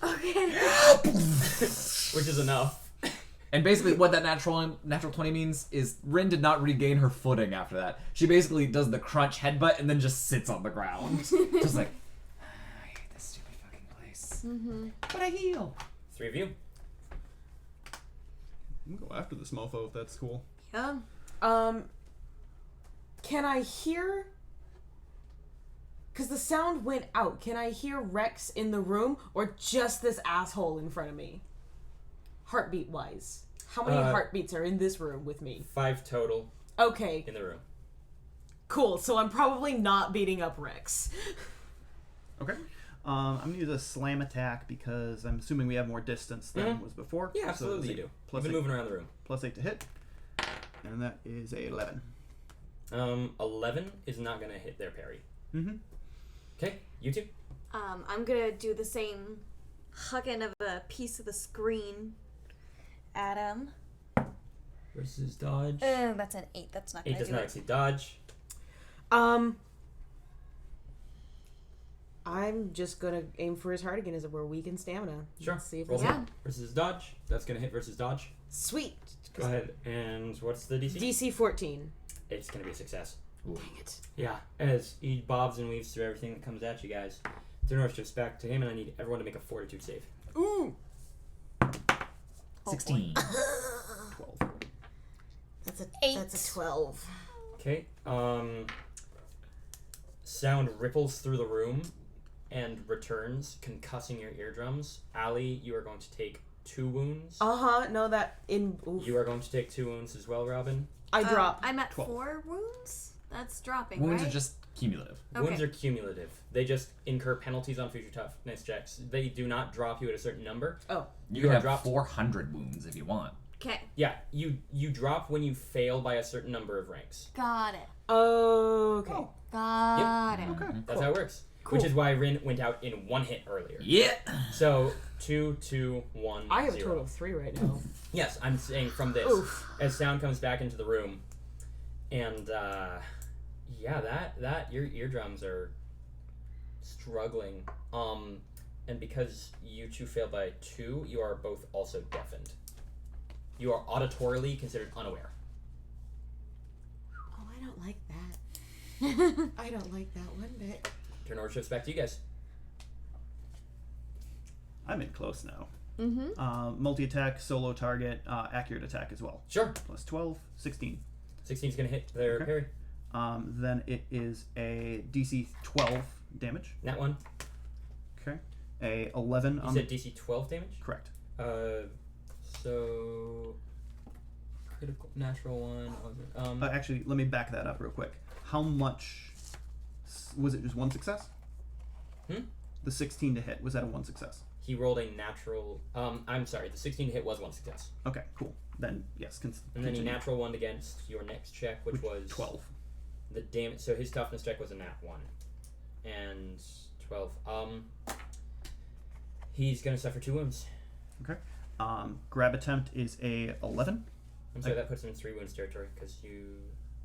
Okay. Which is enough. And basically what that natural 20 means is Rin did not regain her footing after that. She basically does the crunch headbutt and then just sits on the ground. Just like, I hate this stupid fucking place. But I heal. 3 of you. I'm gonna go after this mofo if that's cool. Yeah. Can I hear... Because the sound went out. Can I hear Rex in the room or just this asshole in front of me? Heartbeat-wise. How many heartbeats are in this room with me? 5 total Okay, in the room. cool. So I'm probably not beating up Rex. Okay. I'm gonna use a slam attack because I'm assuming we have more distance than was before. Yeah, So absolutely you it's do. Plus You've been 8, moving around the room. plus 8 to hit, and that is a 11. 11 is not going to hit their parry. Mm-hmm. Okay, you two. I'm gonna do the same hugging of a piece of the screen at him. Versus dodge. That's an 8. That's not 8 gonna does do not it. exceed dodge. I'm just gonna aim for his heart again as we're weak in stamina. Sure. Let's see if Roll it's Yeah. versus dodge. That's going to hit versus dodge. sweet. Go ahead. And what's the DC? DC 14. It's going to be a success. Dang it. Yeah, as he bobs and weaves through everything that comes at you guys. Turn shifts back to him, and I need everyone to make a fortitude save. Ooh. 16. 12. That's 8. That's a 12. Okay. Sound ripples through the room, and returns, concussing your eardrums. Allie, you are going to take 2 wounds. No, that in. Oof. You are going to take 2 wounds as well, Robin. I drop. I'm at 12. 4 wounds? That's dropping, Wounds right? are just cumulative. Okay. Wounds are cumulative. They just incur penalties on future toughness checks. They do not drop you at a certain number. Oh. You You can are have dropped. 400 wounds if you want. Okay, Yeah, you drop when you fail by a certain number of ranks. got it. Okay. Got it. Okay. That's how it works. Cool. Which is why Rin went out in 1 hit earlier. Yeah. So 2, 2, 1, I have 0. a total of 3 right now. Yes, I'm saying from this. Oof. As sound comes back into the room, and yeah, that your eardrums are struggling. And because you 2 failed by 2, you are both also deafened. You are auditorily considered unaware. Oh, I don't like that. I don't like that one bit. Turn order shifts back to you guys. I'm in close now. Mm-hmm. Multi-attack, solo target, accurate attack as well. Sure. Plus 12, 16. 16's gonna hit their Okay. parry. Then it is a DC 12 damage. That one. Okay. A 11 You on said DC 12 damage? correct. So critical natural one. Actually, let me back that up real quick. How much was it? Just 1 success? The 16 to hit, was that a 1 success? He rolled a natural. I'm sorry. The 16 to hit was 1 success, Okay, cool. Then yes, and then he continue. natural 1 against your next check, which was 12. The damage. So his toughness check was a nat 1, and 12. He's gonna suffer 2 wounds. Okay. Grab attempt is a 11. I'm sorry, that puts him in 3 wounds territory because you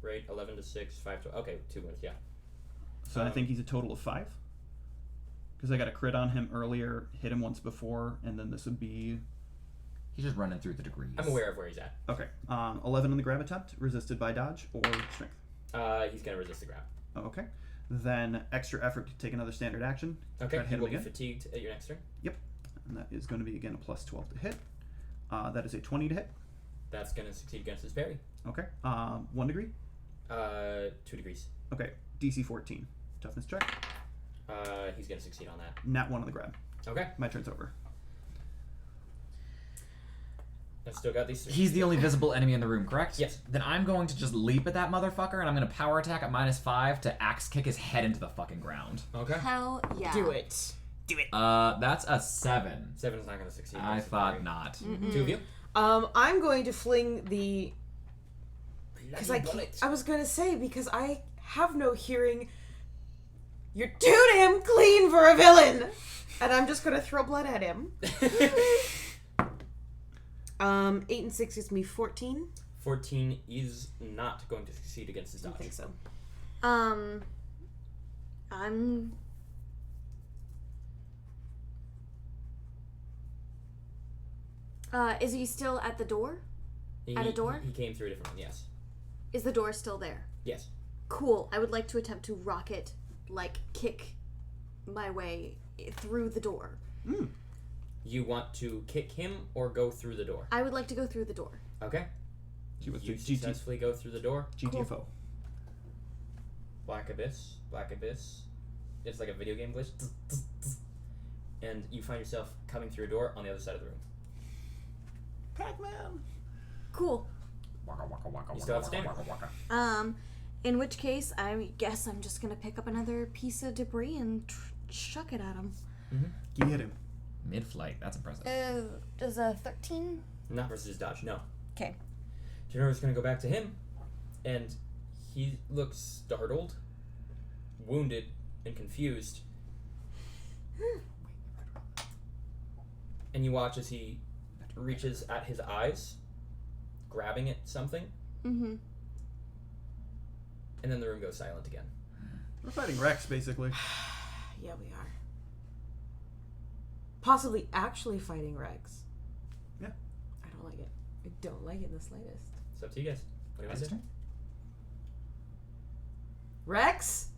rate 11 to 6, 5 to. Okay, 2 wounds. Yeah. So I think he's a total of 5. Because I got a crit on him earlier, hit him once before, and then this would be He's just running through the degrees. I'm aware of where he's at. okay. 11 on the grab attempt, resisted by dodge or strength. He's gonna resist the grab. Okay. Then extra effort to take another standard action. Okay. Try to He hit him will be again. fatigued at your next turn. And that is going to be again a plus 12 to hit. That is a 20 to hit. That's gonna succeed against his parry. Okay. 1 degree. 2 degrees. Okay. DC 14. Toughness check. He's gonna succeed on that. Nat 1 on the grab. Okay. My turn's over. I've still got these 3. He's the only visible enemy in the room, correct? Yes. Then I'm going to just leap at that motherfucker, and I'm going to power attack at -5 to axe kick his head into the fucking ground. Okay. Hell yeah. Do it. That's a 7. 7's not gonna succeed. I against his thought parry. not. 2 of you. I'm going to fling the. Because Bloody bullet. I was gonna say because I have no hearing. You're too damn clean for a villain, and I'm just gonna throw blood at him. 8 and 6 gives me 14. 14 is not going to succeed against his I dodge. think so. I'm. Is he still at the door? At a door? He came through a different one. Yes. Is the door still there? Yes. Cool. I would like to attempt to rocket, kick my way through the door. You want to kick him or go through the door? I would like to go through the door. Okay. She was You the successfully go through the door. GTFO. Black Abyss. Black Abyss. It's like a video game glitch. And you find yourself coming through a door on the other side of the room. Pac-Man. Cool. You still have standard. In which case, I guess I'm just gonna pick up another piece of debris and chuck it at him. You hit him. Mid-flight. That's impressive. Does a 13? Not versus his dodge, no. 'Kay. Genora's gonna go back to him, and he looks startled, wounded, and confused. And you watch as he reaches at his eyes, grabbing at something, Mm-hmm. and then the room goes silent again. We're fighting Rex, basically. Yeah, we are. Possibly actually fighting Rex. Yeah. I don't like it. I don't like it in the slightest. It's up to you guys. What do you want to do? Rex?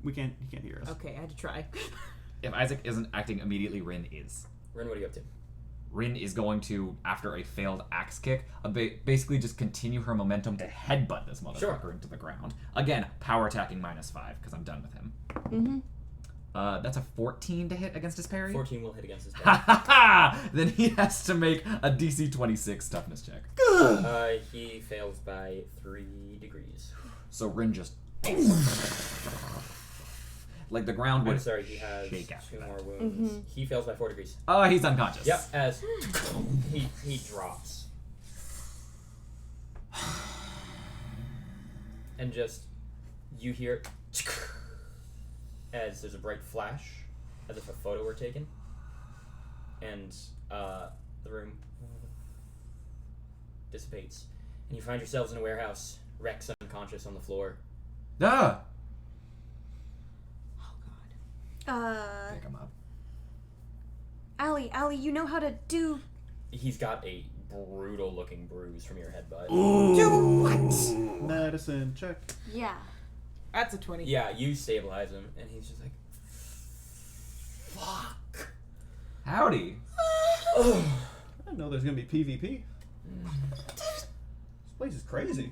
He can't hear us. Okay, I had to try. If Isaac isn't acting immediately, Rin is. Ren, what are you up to? Rin is going to, after a failed axe kick, basically just continue her momentum to headbutt this motherfucker Sure. into the ground. Again, power attacking -5, because I'm done with him. Mm-hmm. That's a 14 to hit against his parry? 14 will hit against his Ha parry. ha ha! Then he has to make a DC 26 toughness check. He fails by 3 degrees. So Rin just... like the ground would I'm sorry, he has shake after 2 that. more wounds. He fails by 4 degrees. Oh, he's unconscious. Yep, as he drops. And just, you hear as there's a bright flash, as if a photo were taken. And the room dissipates. And you find yourselves in a warehouse, Rex unconscious on the floor. Ah! Oh god. Pick him up. Allie, you know how to do. He's got a brutal looking bruise from your headbutt. What? Medicine check. Yeah. That's a 20. Yeah, you stabilize him, and he's just like, fuck. Howdy. Ugh. I didn't know there's gonna be PvP. This place is crazy.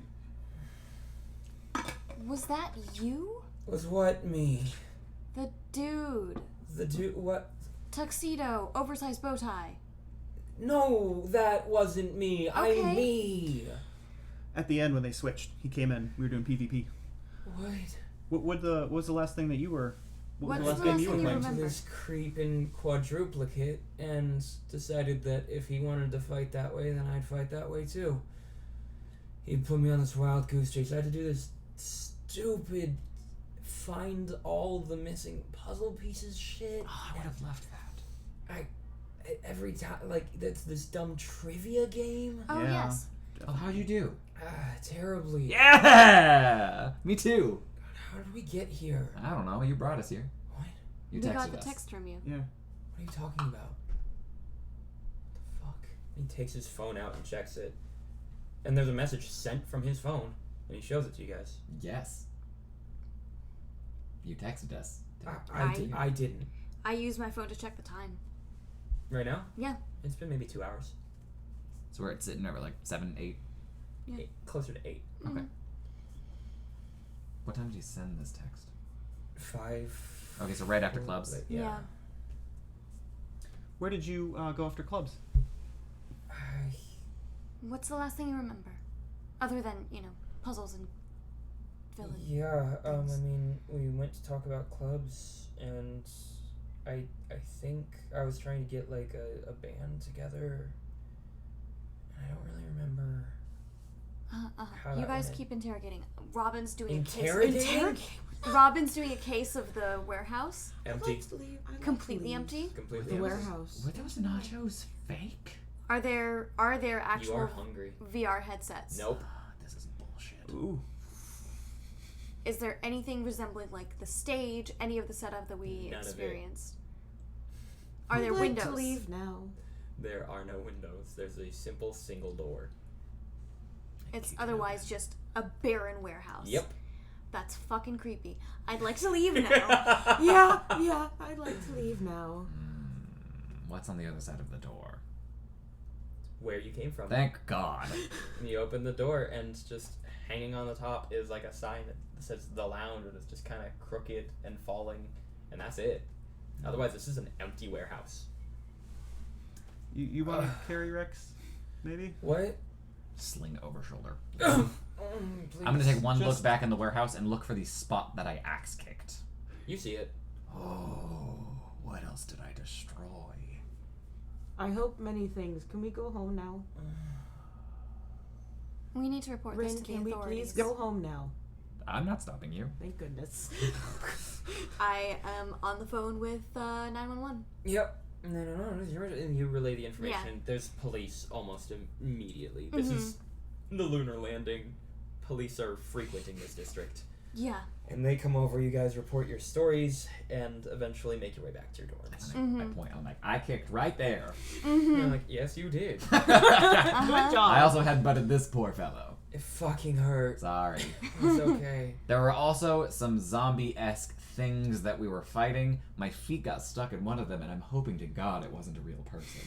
Was that you? Was what me? The dude. The dude, what? Tuxedo, oversized bow tie. No, that wasn't me. Okay. I'm me. At the end when they switched, he came in. We were doing PvP. What? What was the last thing that you were? What was What's the last the game last you were thing you playing? remember? This creeping quadruplicate and decided that if he wanted to fight that way, then I'd fight that way too. He put me on this wild goose chase. I had to do this stupid find all the missing puzzle pieces shit. Oh, I would have left that. Every time, like, that's this dumb trivia game. Oh, Yeah. yes. Oh, how'd you do? Terribly. Yeah! Me too. How did we get here? I don't know. You brought us here. What? You We texted got the us. text from you. Yeah. What are you talking about? What the fuck? He takes his phone out and checks it. And there's a message sent from his phone. And he shows it to you guys. Yes. You texted us. I didn't. I used my phone to check the time. Right now? Yeah. It's been maybe 2 hours. So we're sitting over like 7, 8. Yeah. Closer to 8. Okay. What time did you send this text? 5. Okay, so right after clubs. Yeah. Where did you go after clubs? What's the last thing you remember? Other than, puzzles and village. Yeah, I mean, we went to talk about clubs, and I think I was trying to get, like, a band together. I don't really remember. How You that guys went. keep interrogating. Robin's doing Interrogating? Robin's doing a case of the warehouse. Empty. Completely empty. Completely The empty. warehouse. Were those nachos fake? Are there You actual are hungry. VR headsets? Nope. This is bullshit. Ooh. Is there anything resembling like the stage, any of the setup that we None of it. experienced? Are there I'd like windows? to leave now. There are no windows. There's a simple single door. It's otherwise just a barren warehouse. Yep. That's fucking creepy. I'd like to leave now. Yeah, I'd like to leave now. What's on the other side of the door? Where you came from. Thank God. And you open the door, and just hanging on the top is like a sign that says the lounge, and it's just kind of crooked and falling, and that's it. Otherwise, this is an empty warehouse. You want to carry Rex? Maybe? What? Sling over shoulder. Please. I'm gonna take one look Just- back in the warehouse and look for the spot that I axe kicked. You see it. Oh, what else did I destroy? I hope many things. Can we go home now? We need to report this Rin, to the can we authorities. please go home now? I'm not stopping you. Thank goodness. I am on the phone with 911. Yep. No. You relay the information. There's police almost immediately. This is the lunar landing. Police are frequenting this district. Yeah. And they come over, you guys report your stories, and eventually make your way back to your dorms. I point. I'm like, I kicked right there. You're like, yes, you did. Good job. I also headbutted this poor fellow. It fucking hurt. Sorry. It's okay. There were also some zombie-esque things that we were fighting. My feet got stuck in one of them, and I'm hoping to God it wasn't a real person.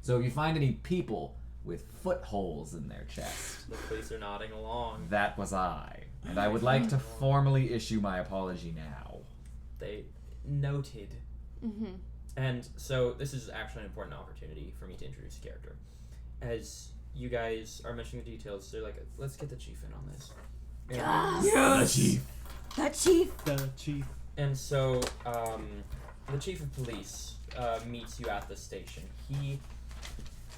So if you find any people with footholes in their chest, The police are nodding along. that was I. And I would like to formally issue my apology now. They noted. Mm-hmm. And so this is actually an important opportunity for me to introduce a character. As you guys are mentioning the details, they're like, let's get the chief in on this. And, The chief. The chief. The chief. and so the chief of police meets you at the station. He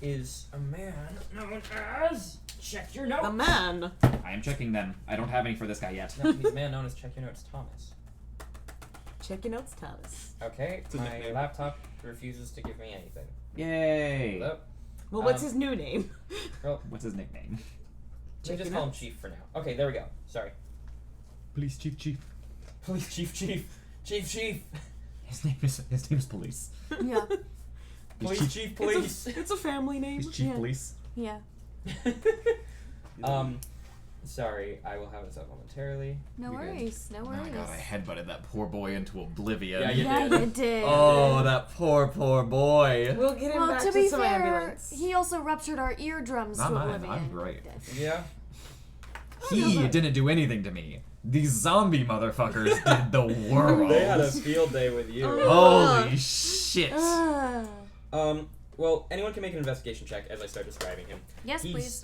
is a man known as... Check your notes! The man. I am checking them. I don't have any for this guy yet. No, he's a man known as Check Your Notes Thomas. Check your notes, Thomas. Okay, a my nickname. laptop refuses to give me anything. Yay. Hello? Well, what's his new name? What's his nickname? Let me just call him Chief for now. Okay, there we go. Sorry. Police chief. Police Chief. Chief. His name is Police. Yeah. Police Chief Police. It's a family name. He's Chief Yeah. Police. Yeah. Sorry, I will have this up momentarily. No You're good. worries. No Oh worries. my god, I headbutted that poor boy into oblivion. Yeah, you Yeah, did. you did. Oh, that poor boy. We'll get him Well, back to to be some fair, ambulance. he also ruptured our eardrums Not to mine, oblivion. I'm great. Yeah. He didn't do anything to me. These zombie motherfuckers did the world. They had a field day with you. Holy shit. Ugh. Well, anyone can make an investigation check as I start describing him. Yes, He's, please.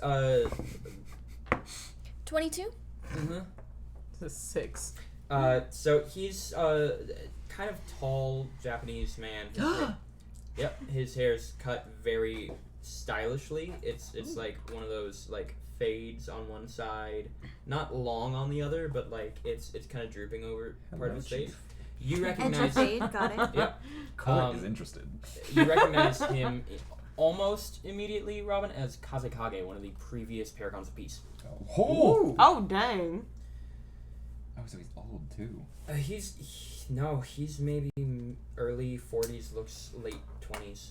22? This is 6. So he's kind of tall Japanese man. Yep, his hair's cut very stylishly. It's like one of those like fades on one side, not long on the other, but like it's kind of drooping over part of his face. You Edge of recognize fade, got it. Yep. Court is interested. You recognize him almost immediately, Robin, as Kazekage, one of the previous Paragons of Peace. Oh. Oh, dang. Oh, so he's old too. He's maybe early 40s, looks late 20s.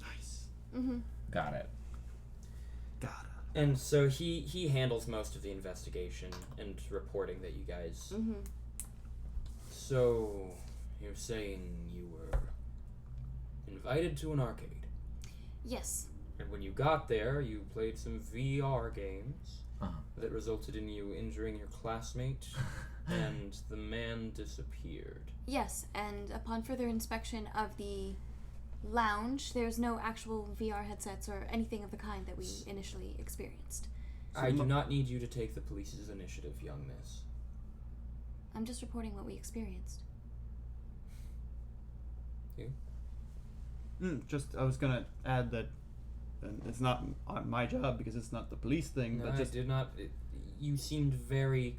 Nice. Mm-hmm. Got it. Got it. And so he handles most of the investigation and reporting that you guys... Mm-hmm. So, you're saying you were invited to an arcade. Yes. And when you got there, you played some VR games Uh-huh. that resulted in you injuring your classmate, and the man disappeared. Yes, and upon further inspection of the lounge, there's no actual VR headsets or anything of the kind that we initially experienced. I do not need you to take the police's initiative, young miss. I'm just reporting what we experienced. I was gonna add that it's not my job because it's not the police thing, No, but I just did not... you seemed very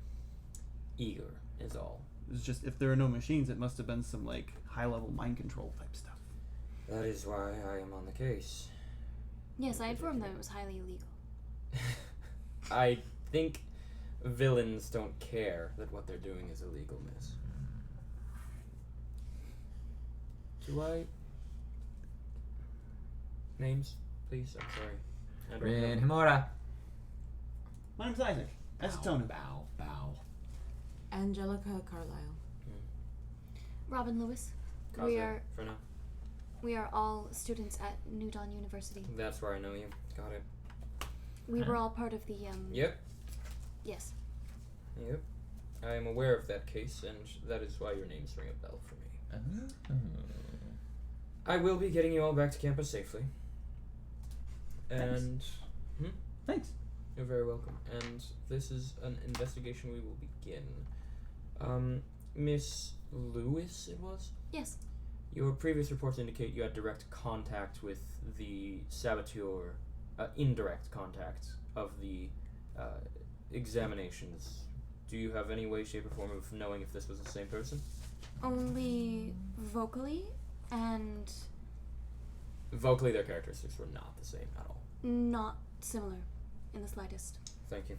eager, is all. it's just if there are no machines, it must have been some like high-level mind control type stuff. That is why I am on the case. Yes, I informed them it was highly illegal. I think villains don't care that what they're doing is illegal, miss. Do I... Names, please? I'm sorry. I don't Rin know. Himura. My name's Isaac. Acetona. Bow. Angelica Carlisle. Robin Lewis. Kaze, We are for now. we are all students at New Dawn University. That's where I know you. Got it. We were all part of the Yep. Yes. Yep. I am aware of that case, and that is why your names ring a bell for me. I will be getting you all back to campus safely. And Thanks. you're very welcome. And this is an investigation we will begin. Miss Lewis, it was? Yes. Your previous reports indicate you had direct contact with the saboteur, indirect contact of the examinations. Do you have any way, shape, or form of knowing if this was the same person? Only vocally and Vocally, their characteristics were not the same at all. not similar in the slightest. Thank you.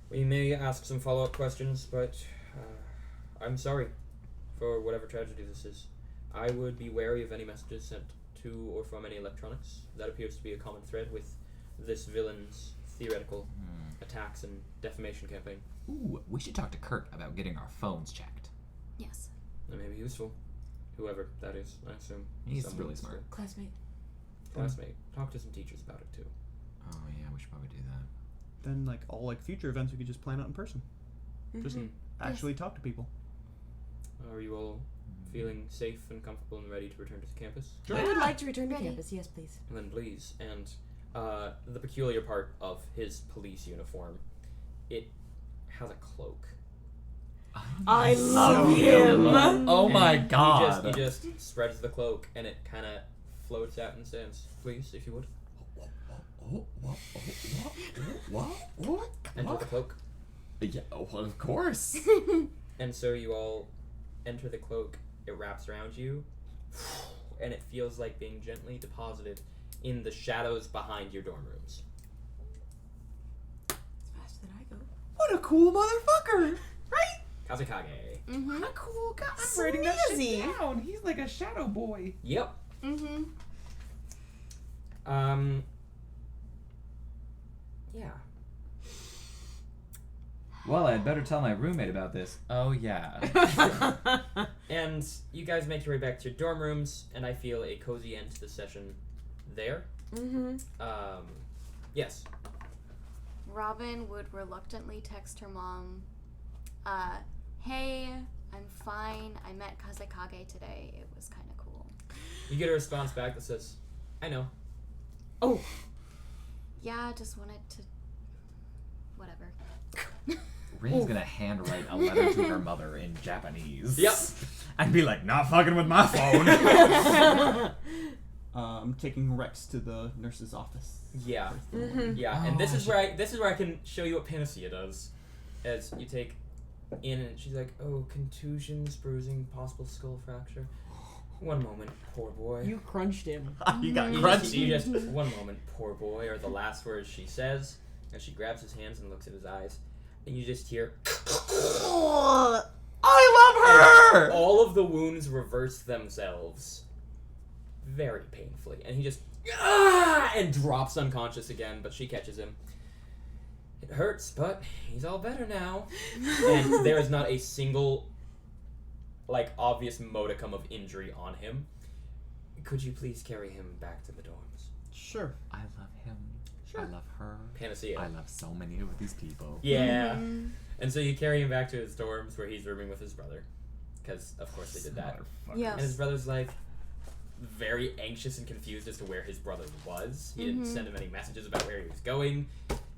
We may ask some follow-up questions, but I'm sorry for whatever tragedy this is. I would be wary of any messages sent to or from any electronics. That appears to be a common thread with this villain's theoretical attacks and defamation campaign. Ooh, we should talk to Kurt about getting our phones checked. Yes. That may be useful. Whoever that is, I assume. He's Someone really at smart. school. Classmate. Classmate. Talk to some teachers about it, too. Oh yeah, we should probably do that. Then future events we could just plan out in person. Just Mhm. actually talk to people. Are you all feeling safe and comfortable and ready to return to campus? I would like to return to Ready. campus. Yes, please. Then please. And the peculiar part of his police uniform, it has a cloak. I love him. Oh And my he god. He just spreads the cloak and it kind of floats out and stands. Please, if you would. What? Enter the cloak. Yeah, well, of course. And so you all enter the cloak. It wraps around you. And it feels like being gently deposited in the shadows behind your dorm rooms. It's faster than I go. What a cool motherfucker. Right? Kazekage. Mm-hmm. What a cool guy. I'm writing that shit down. He's like a shadow boy. Yep. Mm-hmm. Yeah. Well, I'd better tell my roommate about this. Oh, yeah. And you guys make your way back to your dorm rooms, and I feel a cozy end to the session there. Mm-hmm. Yes. Robin would reluctantly text her mom, hey, I'm fine. I met Kazekage today. It was kind of cool. You get a response back that says, I know. Oh. Yeah, just wanted to... Whatever. Rin's gonna handwrite a letter to her mother in Japanese. Yep. And be like, not fucking with my phone. I'm taking Rex to the nurse's office. Yeah. Mm-hmm. Yeah, and this is where I can show you what Panacea does. As you take in and she's like, oh, contusions, bruising, possible skull fracture. One moment, poor boy. You crunched him. You got You just one moment, poor boy, are the last words she says, as she grabs his hands and looks at his eyes, and you just hear I love her! all of the wounds reverse themselves very painfully, and he just and drops unconscious again, but she catches him. It hurts, but he's all better now. And there is not a single obvious modicum of injury on him. Could you please carry him back to the dorms? Sure. I love him. Sure. I love her. Panacea. I love so many of these people. Yeah. And so you carry him back to his dorms where he's rooming with his brother. Because, of course, they did that. Motherfucker. Yeah. And his brother's very anxious and confused as to where his brother was. He didn't send him any messages about where he was going.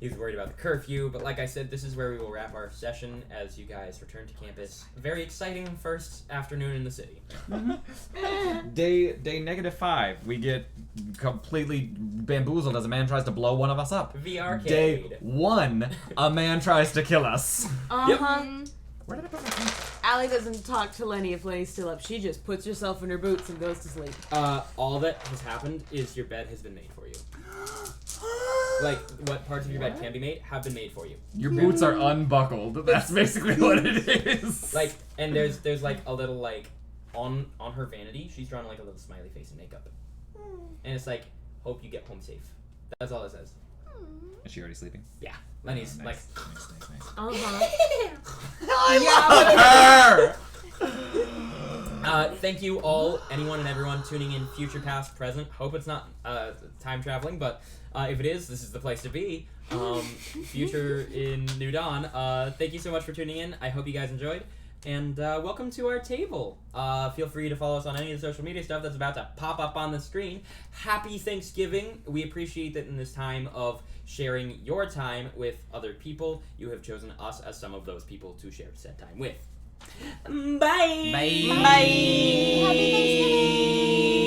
He was worried about the curfew. But like I said, this is where we will wrap our session as you guys return to campus. Very exciting first afternoon in the city. Day -5, we get completely bamboozled as a man tries to blow one of us up. The arcade. Day 1, a man tries to kill us. Uh-huh. Where did I put my phone? Allie doesn't talk to Lenny if Lenny's still up. She just puts herself in her boots and goes to sleep. All that has happened is your bed has been made for you. What parts of your bed can be made have been made for you. Your boots are unbuckled. That's basically what it is. And there's a little on her vanity, she's drawn a little smiley face and makeup. And it's hope you get home safe. That's all it says. Is she already sleeping? Yeah. Lenny's Nice. Uh-huh. Her! Thank you all, anyone and everyone tuning in, future, past, present. Hope it's not time traveling, but if it is, this is the place to be. Future in New Dawn. Thank you so much for tuning in. I hope you guys enjoyed. And welcome to our table. Feel free to follow us on any of the social media stuff that's about to pop up on the screen. Happy Thanksgiving. We appreciate that in this time of sharing your time with other people, you have chosen us as some of those people to share said time with. Bye! Bye! Happy Thanksgiving!